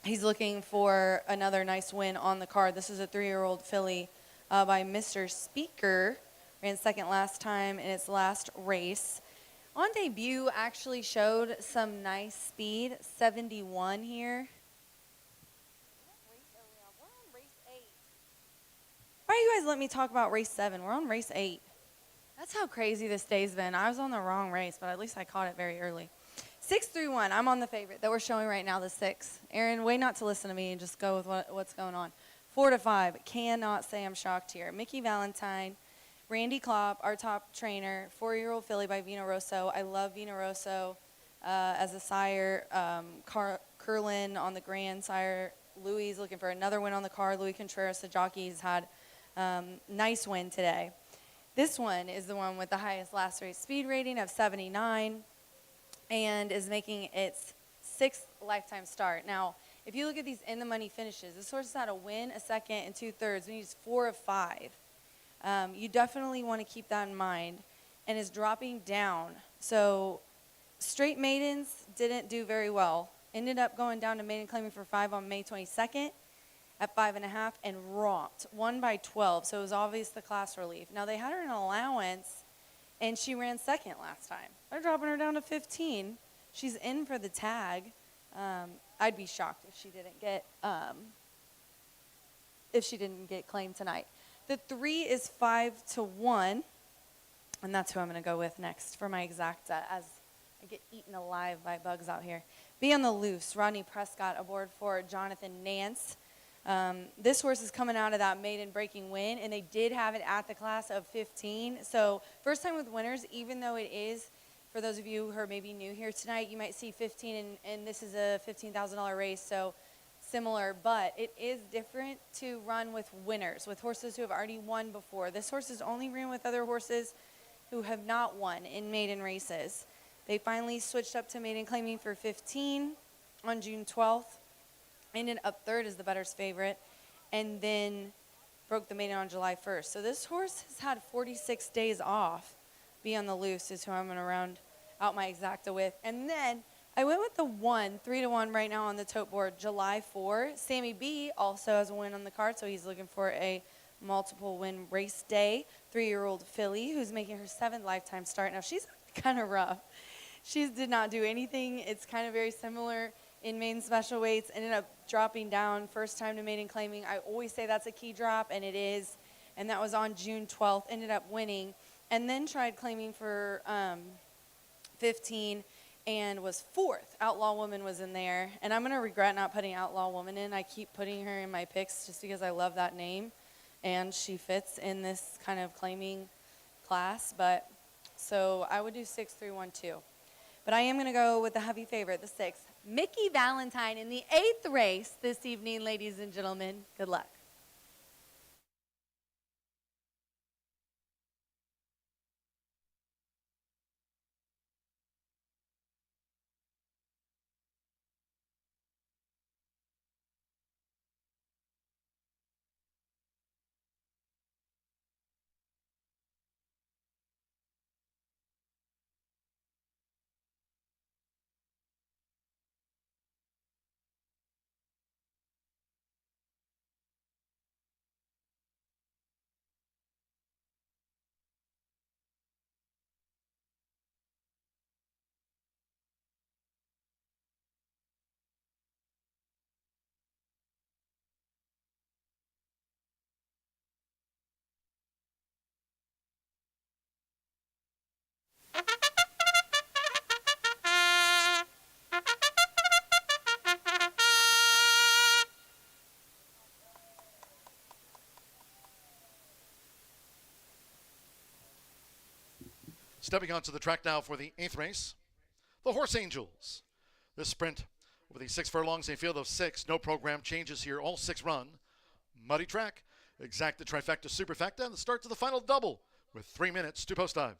he's looking for another nice win on the card. This is a 3-year-old filly by Mr. Speaker. Ran second last time in its last race. On debut, actually showed some nice speed, 71 here. We're on race 8. Why don't you guys let me talk about race 7? We're on race 8. That's how crazy this day's been. I was on the wrong race, but at least I caught it very early. 6-3-1. I'm on the favorite that we're showing right now, the 6. Aaron, way not to listen to me and just go with what's going on. 4-5. Cannot say I'm shocked here. Mickey Valentine, Randy Klopp, our top trainer, 4-year-old filly by Vino Rosso. I love Vino Rosso as a sire. Curlin on the grand sire. Louis is looking for another win on the card. Louis Contreras, the jockey, has had nice win today. This one is the one with the highest last race speed rating of 79 and is making its 6th lifetime start. Now, if you look at these in the money finishes, this horse has had a win, a second, and 2/3. We need 4 of 5. You definitely want to keep that in mind, and is dropping down. So straight maidens didn't do very well. Ended up going down to maiden claiming for 5 on May 22nd at 5.5 and romped. Won by 12, so it was obvious the class relief. Now, they had her in allowance, and she ran second last time. They're dropping her down to 15. She's in for the tag. I'd be shocked if she didn't get claimed tonight. The 3 is 5-1, and that's who I'm going to go with next for my exacta as I get eaten alive by bugs out here. Be on the Loose. Rodney Prescott aboard for Jonathan Nance. This horse is coming out of that maiden breaking win, and they did have it at the class of 15. So first time with winners, even though it is, for those of you who are maybe new here tonight, you might see 15, and this is a $15,000 race, so similar, but it is different to run with winners, with horses who have already won before. This horse has only ran with other horses who have not won in maiden races. They finally switched up to maiden claiming for 15 on June 12th. Ended up 3rd as the bettor's favorite, and then broke the maiden on July 1st. So this horse has had 46 days off. Be on the Loose is who I'm going to round out my exacta with. And then I went with the 1, 3-1 right now on the tote board, July 4. Sammy B also has a win on the card, so he's looking for a multiple win race day. 3-year-old filly who's making her 7th lifetime start. Now, she's kind of rough. She did not do anything. It's kind of very similar in maiden special weights. Ended up dropping down first time to maiden claiming. I always say that's a key drop, and it is. And that was on June 12th. Ended up winning. And then tried claiming for 15 and was 4th. Outlaw Woman was in there. And I'm going to regret not putting Outlaw Woman in. I keep putting her in my picks just because I love that name. And she fits in this kind of claiming class. But so I would do 6-3-1 too. But I am going to go with the heavy favorite, the 6th. Mickey Valentine in the 8th race this evening, ladies and gentlemen. Good luck. Stepping onto the track now for the 8th race, the Horse Angels. This sprint over the 6 furlongs, a field of 6. No program changes here. All 6 run. Muddy track. Exacta, trifecta, superfecta, and the start to the final double with 3 minutes to post time.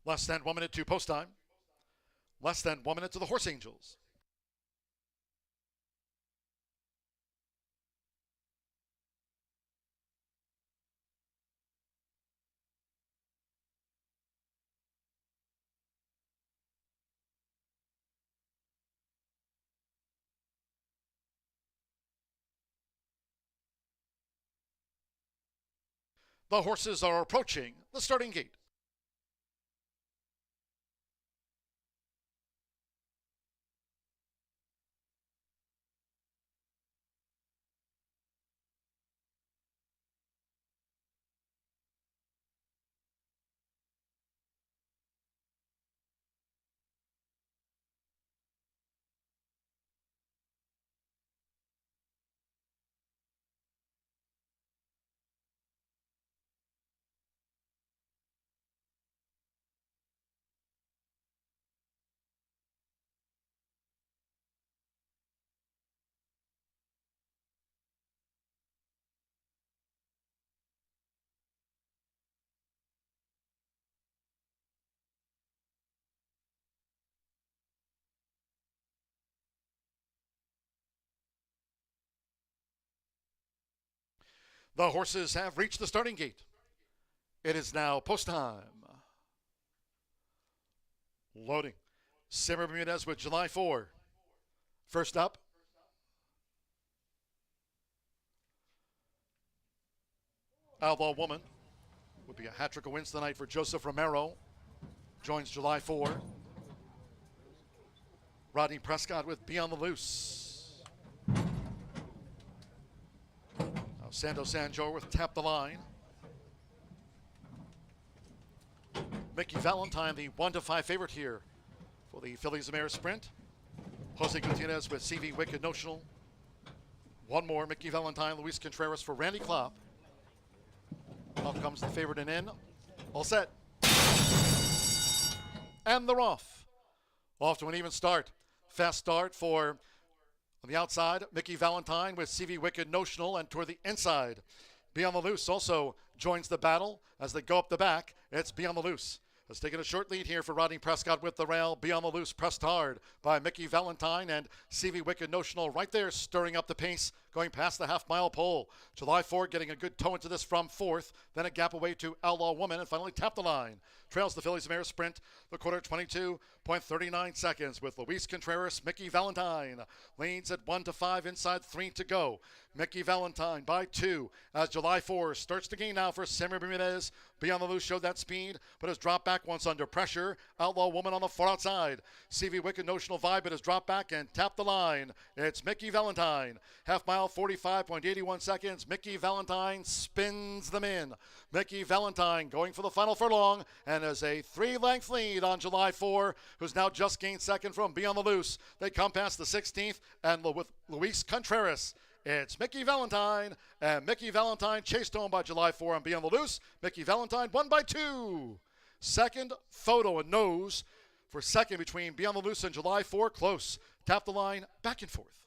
Less than 1 minute to post time. Less than 1 minute to the Horse Angels. The horses are approaching the starting gate. The horses have reached the starting gate. It is now post time. Loading. Simmer Bermudez with July 4. First up. Outlaw Woman would be a hat trick of wins tonight for Joseph Romero. Joins July 4. Rodney Prescott with Be on the Loose. Now Santo Sanjor with Tap the Line. Mickey Valentine, the 1-5 favorite here for the Fillies of Mare Sprint. Jose Gutierrez with CV Wicked Notional. One more, Mickey Valentine, Luis Contreras for Randy Klopp. Out comes the favorite and in. All set. And they're off. Off to an even start. Fast start for, on the outside, Mickey Valentine with CV Wicked Notional, and toward the inside, Be on the Loose also joins the battle as they go up the back. It's Be on the Loose. Has taken a short lead here for Rodney Prescott with the rail. Be on the Loose, pressed hard by Mickey Valentine, and CV Wicked Notional right there stirring up the pace, going past the half-mile pole. July 4 getting a good toe into this from fourth, then a gap away to Outlaw Woman, and finally Tap the Line. Trails the Fillies of Mare Sprint, the quarter 22.39 seconds with Luis Contreras. Mickey Valentine leads at 1-5, inside 3 to go. Mickey Valentine by 2 as July 4 starts to gain now for Simmer Bermudez. Be on the Loose showed that speed, but has dropped back once under pressure. Outlaw Woman on the far outside. CV Wicked Notional Vibe, but has dropped back and Tap the Line. It's Mickey Valentine. Half mile, 45.81 seconds. Mickey Valentine spins them in. Mickey Valentine going for the final furlong and has a 3-length lead on July 4, who's now just gained second from Be on the Loose. They come past the 16th and with Luis Contreras. It's Mickey Valentine, and Mickey Valentine chased home by July 4 on Be on the Loose. Mickey Valentine won by 2. Second, Photo and Nose for second between Be on the Loose and July 4. Close. Tap the Line, back and forth.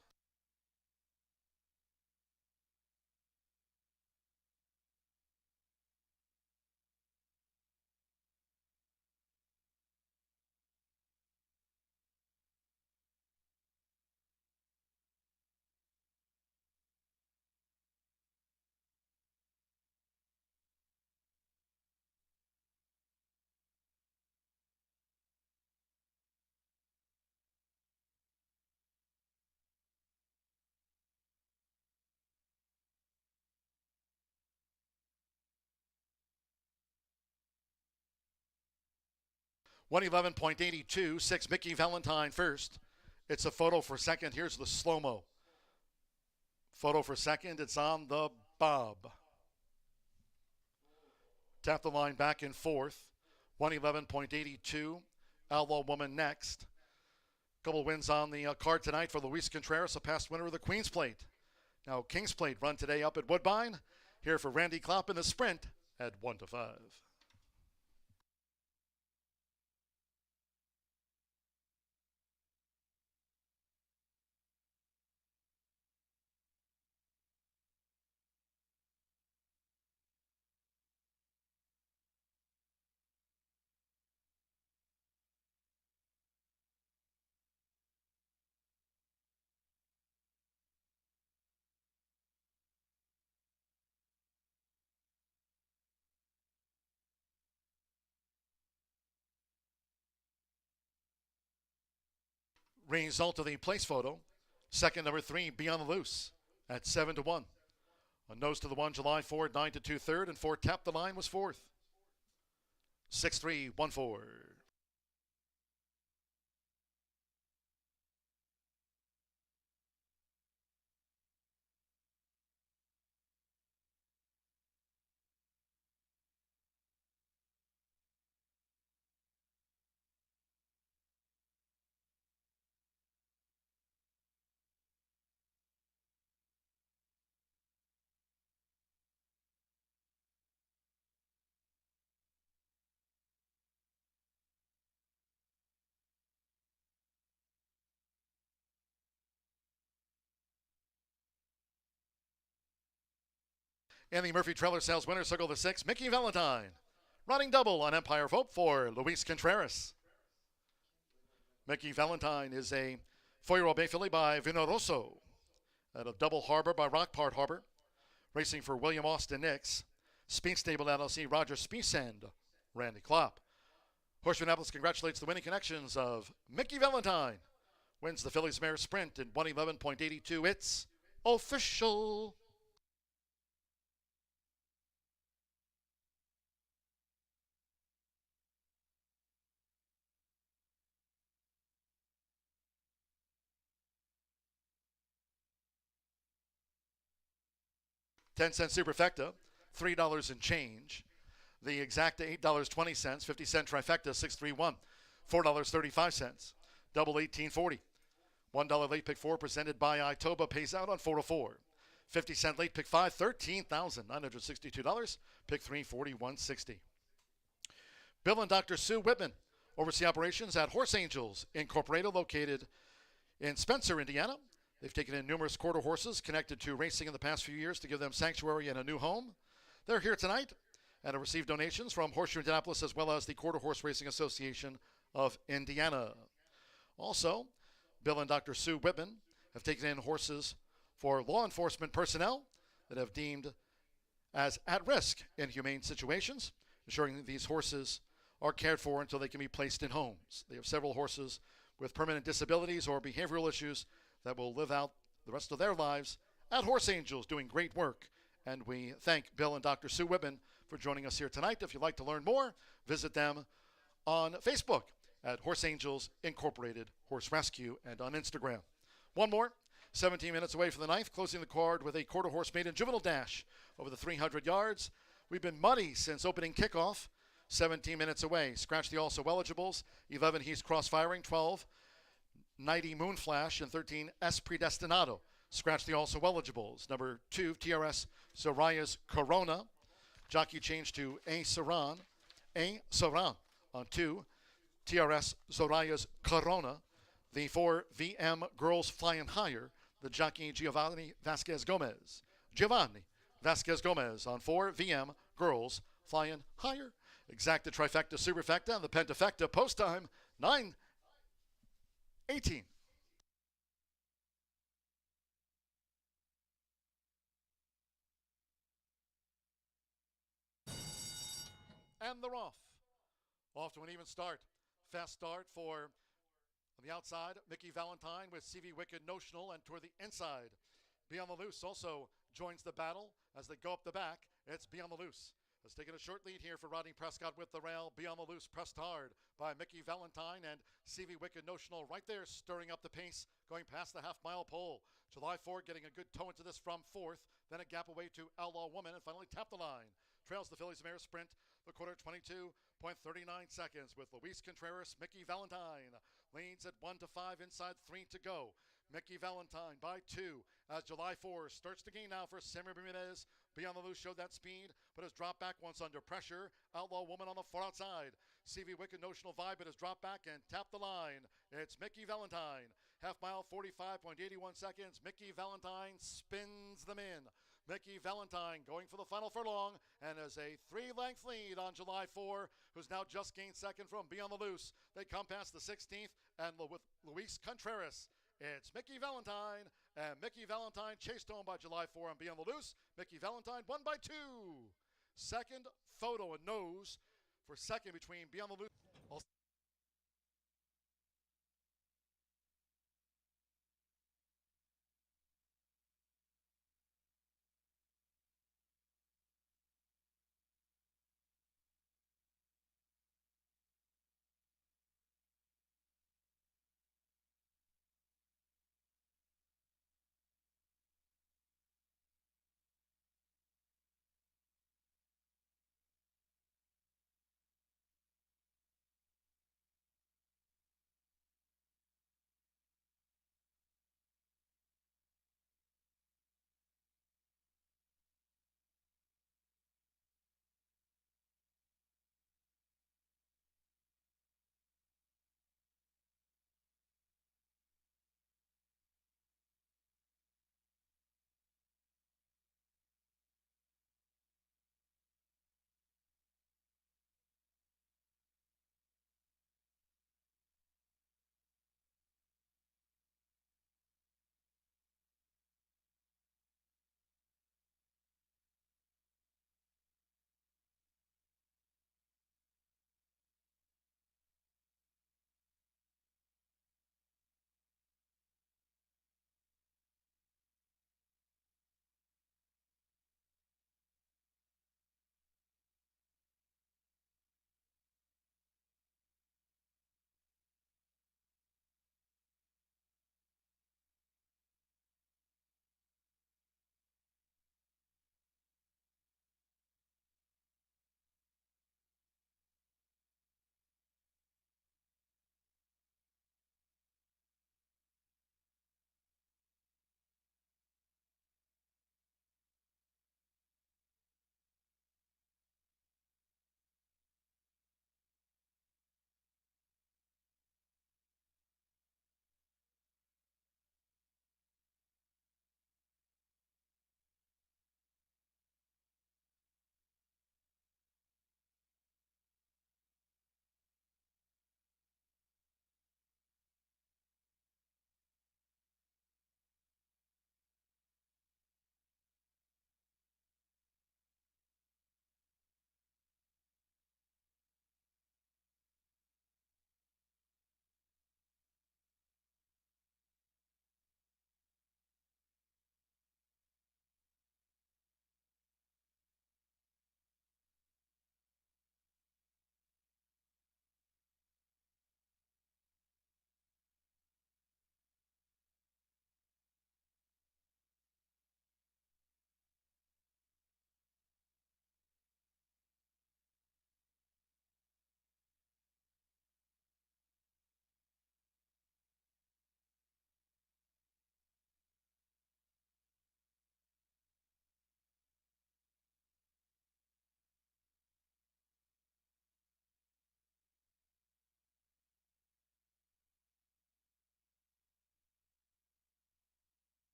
$111.82, 6 Mickey Valentine first. It's a Photo for second. Here's the slow-mo. Photo for second. It's on the bob. Tap the Line back in fourth. 111.82. Outlaw Woman next. Couple wins on the card tonight for Luis Contreras, a past winner of the Queen's Plate. Now King's Plate run today up at Woodbine. Here for Randy Klopp in the sprint at 1-5. Result of the place photo. Second, number 3, Beyond the Loose at 7-1. On nose to the 1, July 4, 9-2 third, and 4 Tap the Line was fourth. 6-3, 1-4. And the Murphy Trailer Sales winner, circle the 6, Mickey Valentine. Running double on Empire of Hope for Luis Contreras. Mickey Valentine is a 4-year-old bay filly by Vinoroso out of Double Harbor by Rockport Harbor. Racing for William Austin Nix. Speed Stable LLC, Roger Speesend, Randy Klopp. Horseshoe Indianapolis congratulates the winning connections of Mickey Valentine. Wins the Phillies Mare Sprint in 111.82. It's official. $0.10 superfecta, $3 and change. The exacta $8.20, 50-cent trifecta 631, $4.35. Double 18.40. $1 late pick 4 presented by Itoba pays out on 404. 50-cent late pick 5, $13,962. Pick 3, $41.60. Bill and Dr. Sue Whitman oversee operations at Horse Angels Incorporated, located in Spencer, Indiana. They've taken in numerous quarter horses connected to racing in the past few years to give them sanctuary and a new home. They're here tonight and have received donations from Horseshoe Indianapolis as well as the Quarter Horse Racing Association of Indiana. Also, Bill and Dr. Sue Whitman have taken in horses for law enforcement personnel that have deemed as at risk in humane situations, ensuring that these horses are cared for until they can be placed in homes. They have several horses with permanent disabilities or behavioral issues that will live out the rest of their lives at Horse Angels, doing great work. And we thank Bill and Dr. Sue Whitman for joining us here tonight. If you'd like to learn more, visit them on Facebook at Horse Angels Incorporated Horse Rescue and on Instagram. One more, 17 minutes away from the ninth, closing the card with a quarter horse maiden juvenile dash over the 300 yards. We've been muddy since opening kickoff. 17 minutes away. Scratch the also eligibles. 11 He's cross-firing. 12 90 Moonflash, and 13 S Predestinado. Scratch the also eligibles. Number 2 TRS Zoraya's Corona. Jockey change to A Saran. A Saran on 2 TRS Zoraya's Corona. The 4 VM Girls Flying Higher. The jockey Giovanni Vasquez Gomez. Giovanni Vasquez Gomez on 4 VM Girls Flying Higher. Exacta trifecta superfecta and the pentafecta post time 9:18. And they're off. Off to an even start. Fast start for, on the outside, Mickey Valentine with CV Wicked Notional, and toward the inside, Beyond the Loose also joins the battle as they go up the back. It's Beyond the Loose has taken a short lead here for Rodney Prescott with the rail. Beyond the Loose pressed hard by Mickey Valentine, and CV Wicked Notional right there stirring up the pace, going past the half-mile pole. July 4 getting a good toe into this from fourth, then a gap away to Outlaw Woman, and finally Tap the Line. Trails the Phillies Mare Sprint, the quarter 22.39 seconds with Luis Contreras. Mickey Valentine leads at 1-5, inside 3 to go. Mickey Valentine by 2 as July 4 starts to gain now for Samuel Bermudez. Beyond the Loose showed that speed, but has dropped back once under pressure. Outlaw Woman on the far outside. CV Wicked Notional Vibe, but has dropped back and tapped the line. It's Mickey Valentine. Half mile, 45.81 seconds. Mickey Valentine spins them in. Mickey Valentine going for the final furlong and has a 3-length lead on July 4, who's now just gained second from Beyond the Loose. They come past the 16th and with Luis Contreras. It's Mickey Valentine, and Mickey Valentine chased home by July 4 on Beyond the Loose. Mickey Valentine won by 2. Second photo, a nose for second between Beyond the Loose.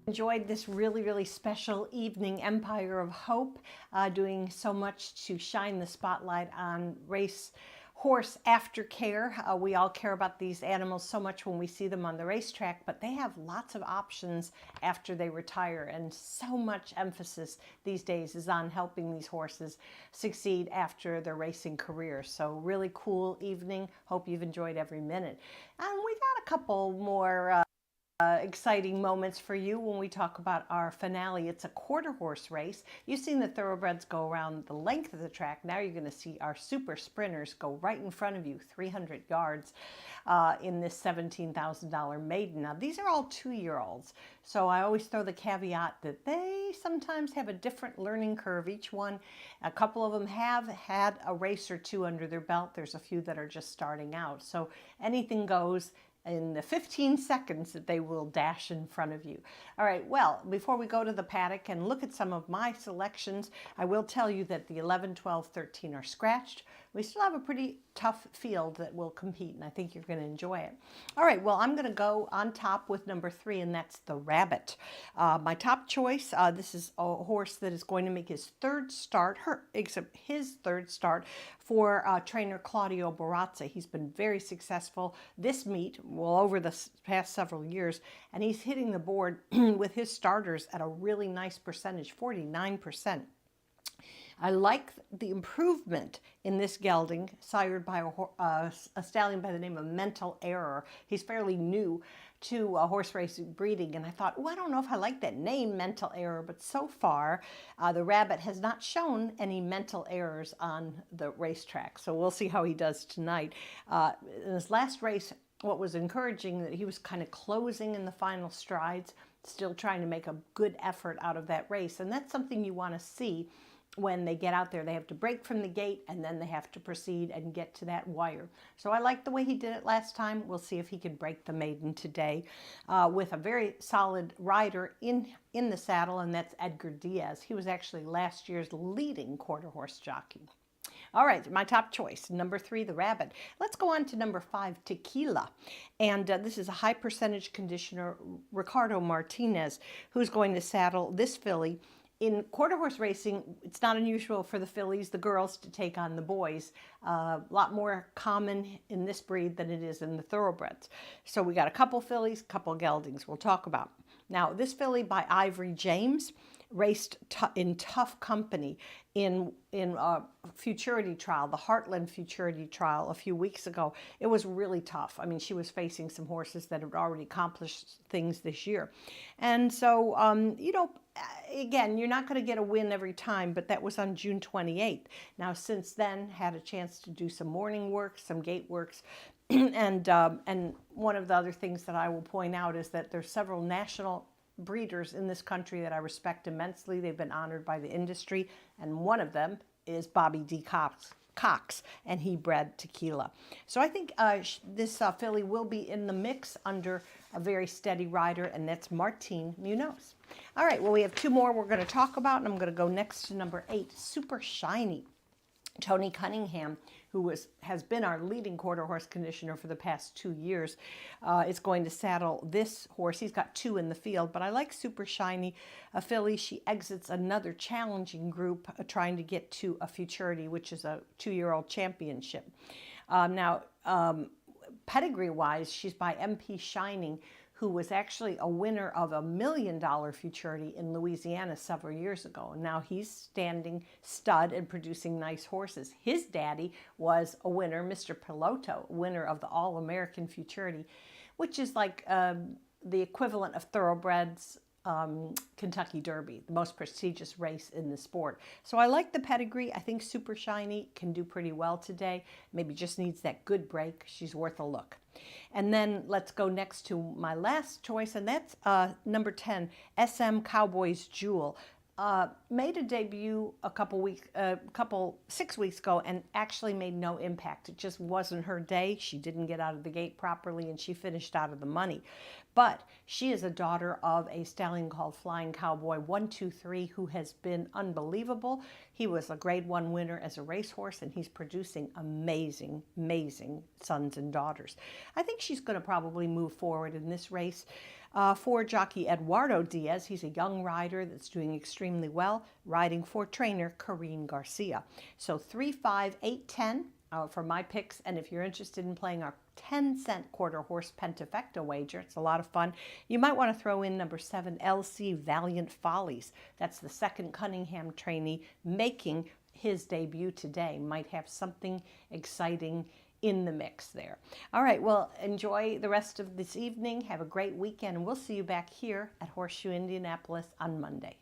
Enjoyed this really special evening. Empire of Hope doing so much to shine the spotlight on race horse aftercare. We all care about these animals so much when we see them on the racetrack, but they have lots of options after they retire, and so much emphasis these days is on helping these horses succeed after their racing career. So really cool evening. Hope you've enjoyed every minute. And we got a couple more exciting moments for you when we talk about our finale. It's a quarter horse race. You've seen the thoroughbreds go around the length of the track. Now you're going to see our super sprinters go right in front of you, 300 yards in this $17,000 maiden. Now these are all 2-year-olds, so I always throw the caveat that they sometimes have a different learning curve, each one. A couple of them have had a race or two under their belt. There's a few that are just starting out, so anything goes in the 15 seconds that they will dash in front of you. All right, well, before we go to the paddock and look at some of my selections, I will tell you that the 11, 12, 13 are scratched. We still have a pretty tough field that will compete, and I think you're going to enjoy it. All right, well, I'm going to go on top with number 3, and that's the Rabbit. My top choice, this is a horse that is going to make his third start, his third start for trainer Claudio Barazza. He's been very successful this meet, well, over the past several years, and he's hitting the board with his starters at a really nice percentage, 49%. I like the improvement in this gelding, sired by a stallion by the name of Mental Error. He's fairly new to horse racing breeding, and I thought, oh, I don't know if I like that name, Mental Error, but so far the Rabbit has not shown any mental errors on the racetrack, so we'll see how he does tonight. In his last race, what was encouraging, that he was kind of closing in the final strides, still trying to make a good effort out of that race, and that's something you want to see. When they get out there, they have to break from the gate, and then they have to proceed and get to that wire. So I like the way he did it last time. We'll see if he can break the maiden today with a very solid rider in the saddle, and that's Edgar Diaz. He was actually last year's leading quarter horse jockey. All right, my top choice, number 3, the Rabbit. Let's go on to number 5, Tequila. And this is a high percentage conditioner, Ricardo Martinez, who's going to saddle this filly. In quarter horse racing, it's not unusual for the fillies, the girls, to take on the boys. A lot more common in this breed than it is in the thoroughbreds. So we got a couple fillies, couple geldings we'll talk about. Now, this filly by Ivory James raced in tough company in a futurity trial, the Heartland futurity trial a few weeks ago. It was really tough. I mean, she was facing some horses that had already accomplished things this year. And so, you know, again, you're not going to get a win every time, but that was on June 28th. Now, since then, had a chance to do some morning work, some gate works, and one of the other things that I will point out is that there's several national breeders in this country that I respect immensely. They've been honored by the industry, and one of them is Bobby D. Cox, and he bred Tequila. So I think this filly will be in the mix under a very steady rider, and that's Martine Munoz. All right, well, we have 2 more we're going to talk about, and I'm going to go next to number 8, Super Shiny. Tony Cunningham, who has been our leading quarter horse conditioner for the past 2 years, is going to saddle this horse. He's got 2 in the field, but I like Super Shiny, a filly. She exits another challenging group trying to get to a futurity, which is a 2-year-old championship. Now, pedigree-wise, she's by MP Shining, who was actually a winner of $1 million futurity in Louisiana several years ago. And now he's standing stud and producing nice horses. His daddy was a winner, Mr. Piloto, winner of the All-American futurity, which is like the equivalent of thoroughbreds Kentucky Derby, the most prestigious race in the sport. So I like the pedigree. I think Super Shiny can do pretty well today. Maybe just needs that good break. She's worth a look. And then let's go next to my last choice, and that's number 10, SM Cowboys Jewel. Made a debut 6 weeks ago and actually made no impact. It just wasn't her day. She didn't get out of the gate properly, and she finished out of the money. But she is a daughter of a stallion called Flying Cowboy 123, who has been unbelievable. He was a Grade 1 winner as a racehorse, and he's producing amazing, amazing sons and daughters. I think she's going to probably move forward in this race. For jockey Eduardo Diaz, he's a young rider that's doing extremely well, riding for trainer Karine Garcia. So 3, 5, 8, 10 for my picks. And if you're interested in playing our 10-cent quarter horse pentafecta wager, it's a lot of fun. You might want to throw in number 7, LC Valiant Follies. That's the second Cunningham trainee making his debut today. Might have something exciting in the mix there. All right, well, enjoy the rest of this evening. Have a great weekend, and we'll see you back here at Horseshoe Indianapolis on Monday.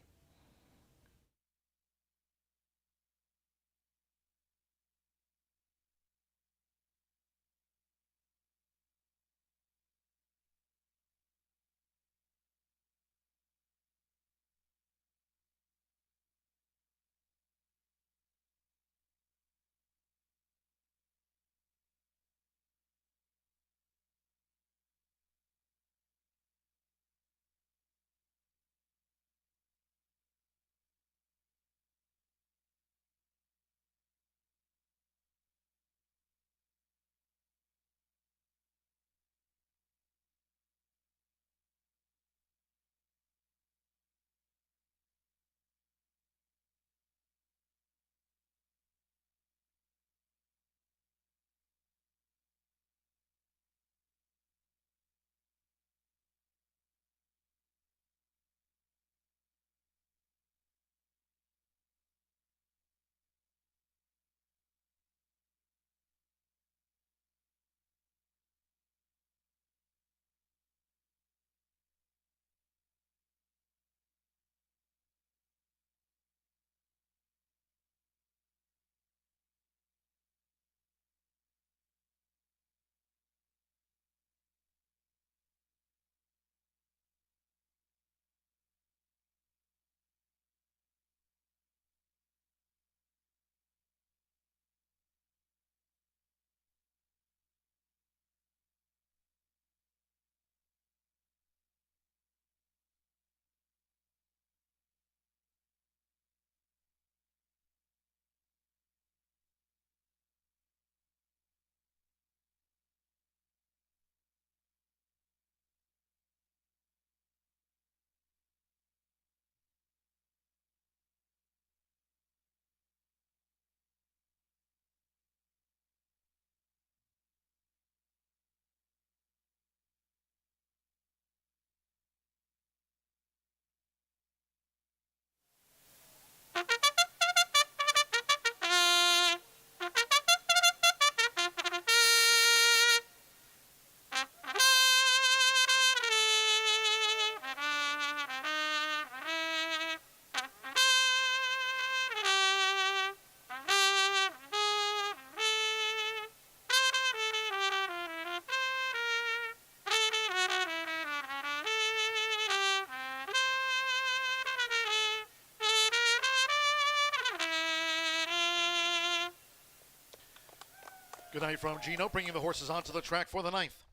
Good night from Gino, bringing the horses onto the track for the 9th.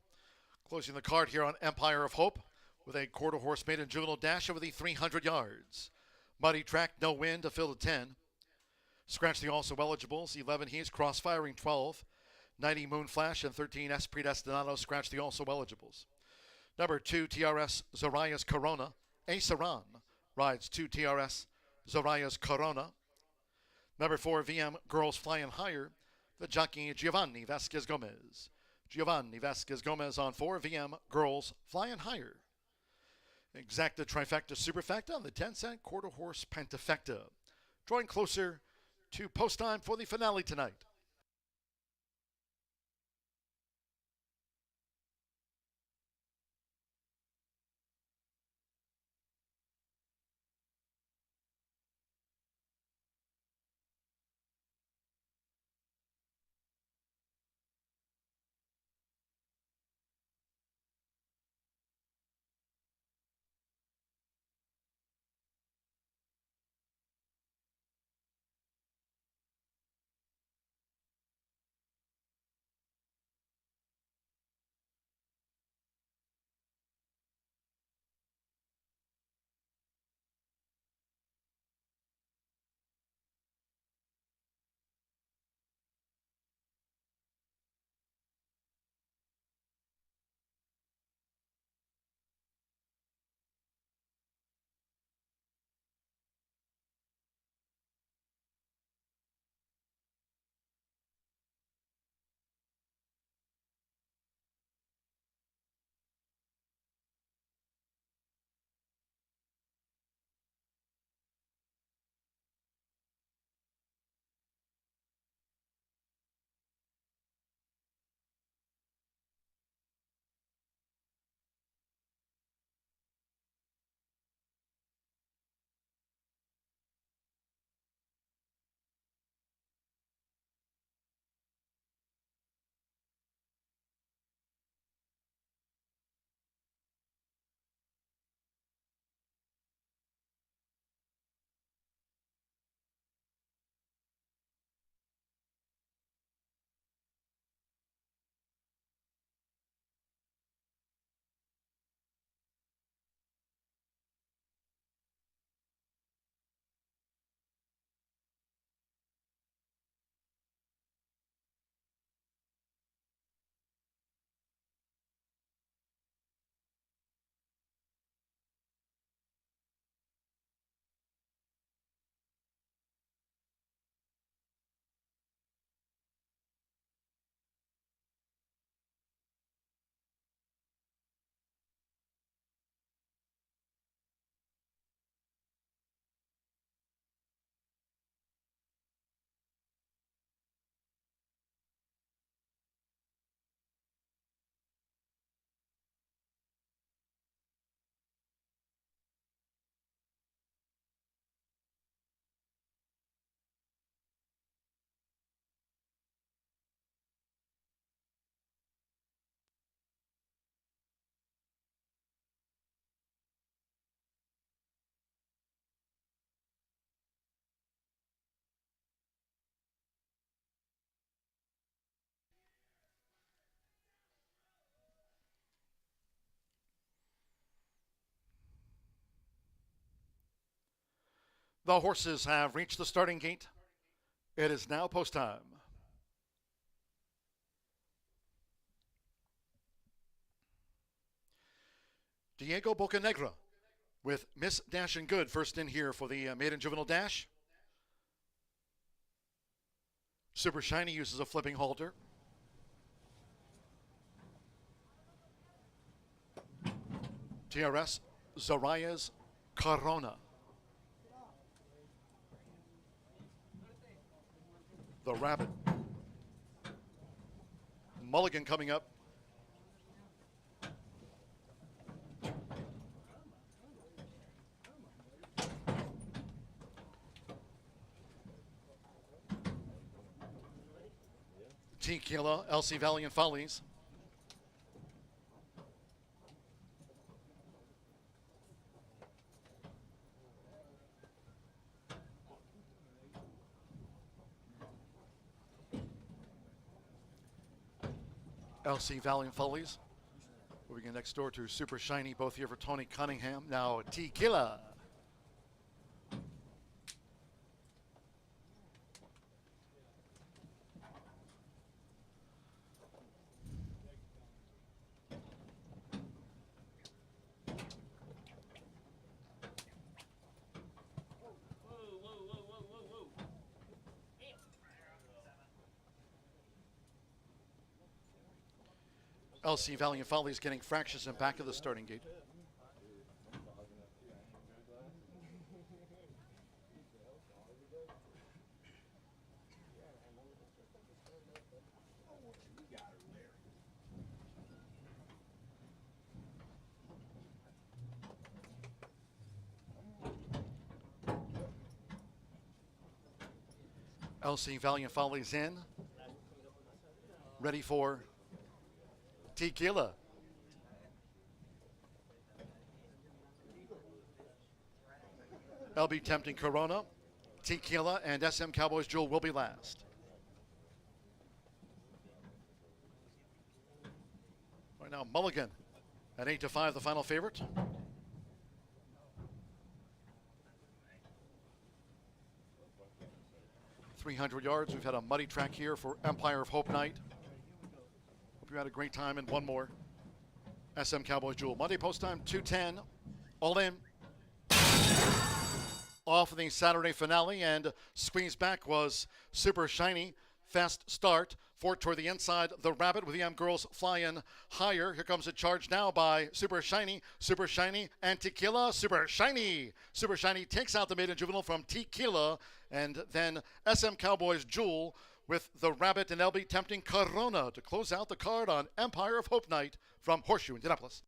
Closing the card here on Empire of Hope with a quarter horse maiden juvenile dash over the 300 yards. Muddy track, no wind to fill the 10. Scratch the also eligibles. 11 He's cross-firing 12. 90 Moonflash and 13 Esprit Destinado scratch the also eligibles. Number 2 TRS Zoraya's Corona. A Saran rides 2 TRS Zoraya's Corona. Number 4 VM Girls Flying Higher. The jockey Giovanni Vasquez Gomez. Giovanni Vasquez Gomez on 4 VM Girls Flying Higher. Exacta Trifecta Superfecta on the 10-cent quarter horse Pentafecta. Drawing closer to post time for the finale tonight. The horses have reached the starting gate. It is now post time. Diego Bocanegra with Miss Dash and Good first in here for the maiden juvenile dash. Super Shiny uses a flipping halter. TRS Zaraya's Corona. The Rabbit. Mulligan coming up. Tequila, LC Valiant Follies. LC Valiant Follies. Moving in next door to Super Shiny, both here for Tony Cunningham. Now Tequila. LC Valiant Follies getting fractious and back of the starting gate. LC Valiant Follies in. Ready for Tequila. LB Tempting Corona, Tequila, and SM Cowboys Jewel will be last. Right now, Mulligan at 8-5, the final favorite. .300 yards. We've had a muddy track here for Empire of Hope night. Hope you had a great time, and one more. SM Cowboys Jewel. Monday post time, 2:10. All in. Off of the Saturday finale, and squeeze back was Super Shiny. Fast start. Fort toward the inside. The Rabbit with the M Girls flying higher. Here comes a charge now by Super Shiny, and Tequila. Super Shiny. Super Shiny takes out the maiden juvenile from Tequila, and then SM Cowboys Jewel with the Rabbit and LB Tempting Corona to close out the card on Empire of Hope night from Horseshoe Indianapolis.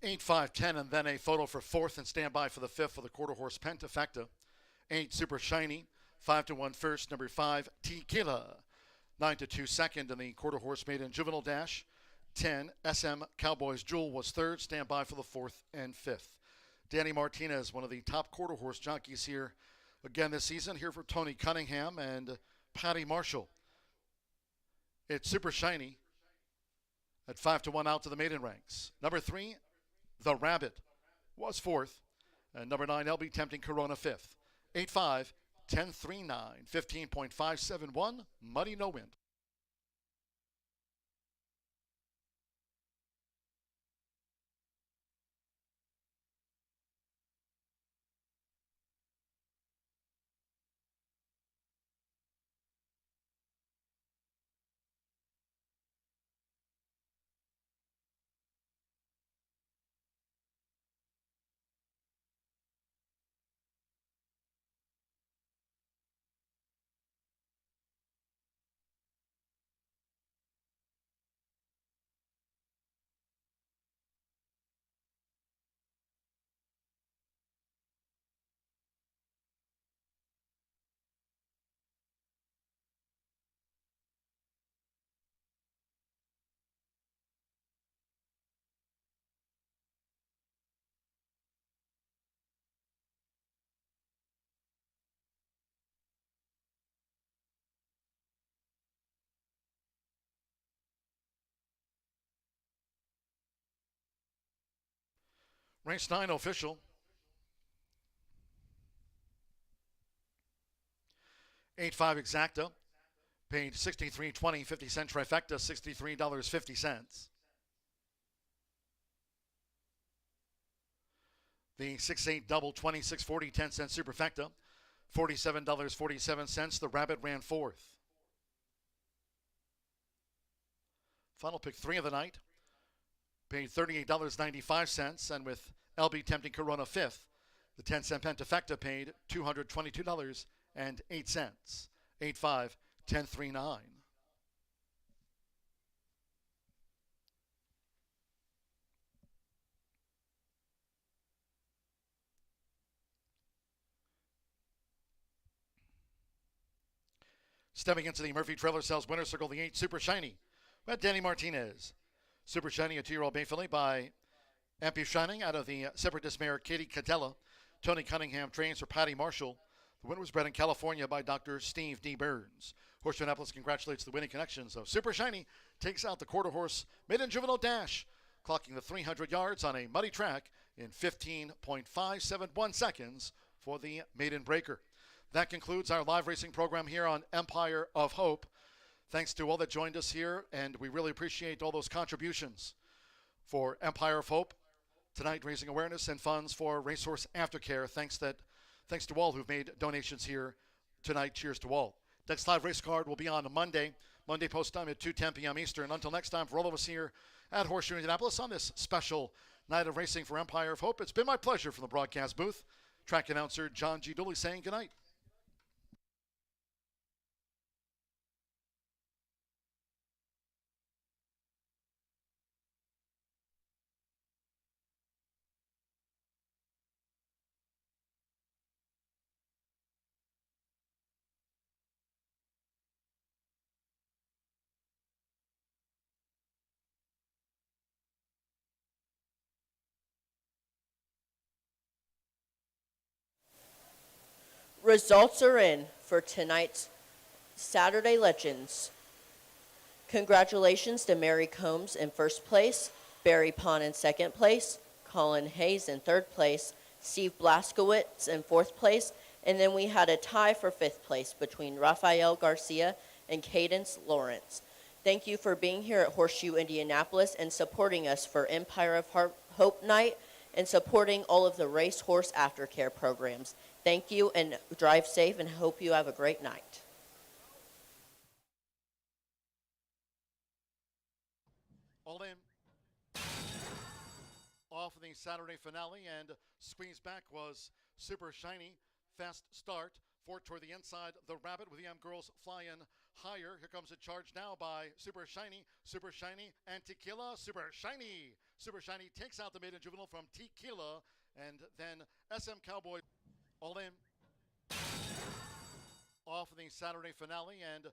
Eight, 5, 10, and then a photo for fourth and stand by for the fifth for the quarter horse Pentafecta. 8, Super Shiny. 5-1 first, number 5, Tequila. 9-2 second in the quarter horse maiden juvenile dash. 10, SM Cowboys Jewel was third, stand by for the fourth and fifth. Danny Martinez, one of the top quarter horse jockeys here again this season, here for Tony Cunningham and Patty Marshall. It's Super Shiny at 5-1 out to the maiden ranks. Number 3, The Rabbit was fourth, and number 9, LB Tempting Corona fifth. 8-5, 10-3-9, 15.571, muddy no wind. Race 9 official. 8-5 exacta. Paid $63.20, 50-cent trifecta, $63.50. The 6-8 double, $26.40, 10-cent superfecta, $47.47. The rabbit ran fourth. Final pick 3 of the night. Paid $38.95, and with LB tempting Corona fifth, the 10-cent pentafecta paid $222.08. 8-5, 10-3-9. Stepping into the Murphy Trailer Sales winner circle, the 8 Super Shiny. We had Danny Martinez. Super Shiny, a 2-year-old bay filly by MP Shining out of the Separatist mare Katie Catella. Tony Cunningham trains for Patty Marshall. The winner was bred in California by Dr. Steve D. Burns. Horseshoe Indianapolis congratulates the winning connection. So Super Shiny takes out the quarter horse maiden juvenile dash, clocking the 300 yards on a muddy track in 15.571 seconds for the maiden breaker. That concludes our live racing program here on Empire of Hope. Thanks to all that joined us here, and we really appreciate all those contributions for Empire of Hope tonight, raising awareness and funds for Racehorse Aftercare. Thanks to all who've made donations here tonight. Cheers to all. Next live race card will be on Monday post time at 2:10 p.m. Eastern. Until next time, for all of us here at Horseshoe Indianapolis on this special night of racing for Empire of Hope, it's been my pleasure from the broadcast booth. Track announcer John G. Dooley saying goodnight. Results are in for tonight's Saturday Legends. Congratulations to Mary Combs in first place, Barry Pond in second place, Colin Hayes in third place, Steve Blaskowitz in fourth place, and then we had a tie for fifth place between Rafael Garcia and Cadence Lawrence. Thank you for being here at Horseshoe Indianapolis and supporting us for Empire of Hope Night and supporting all of the Racehorse Aftercare programs. Thank you, and drive safe, and hope you have a great night. All in. Off of the Saturday finale, and squeeze back was Super Shiny. Fast start. Fort toward the inside. The rabbit with the M girls flying higher. Here comes a charge now by Super Shiny. Super Shiny and Tequila. Super Shiny. Super Shiny takes out the maiden juvenile from Tequila, and then SM Cowboy. All in. Off of the Saturday finale, and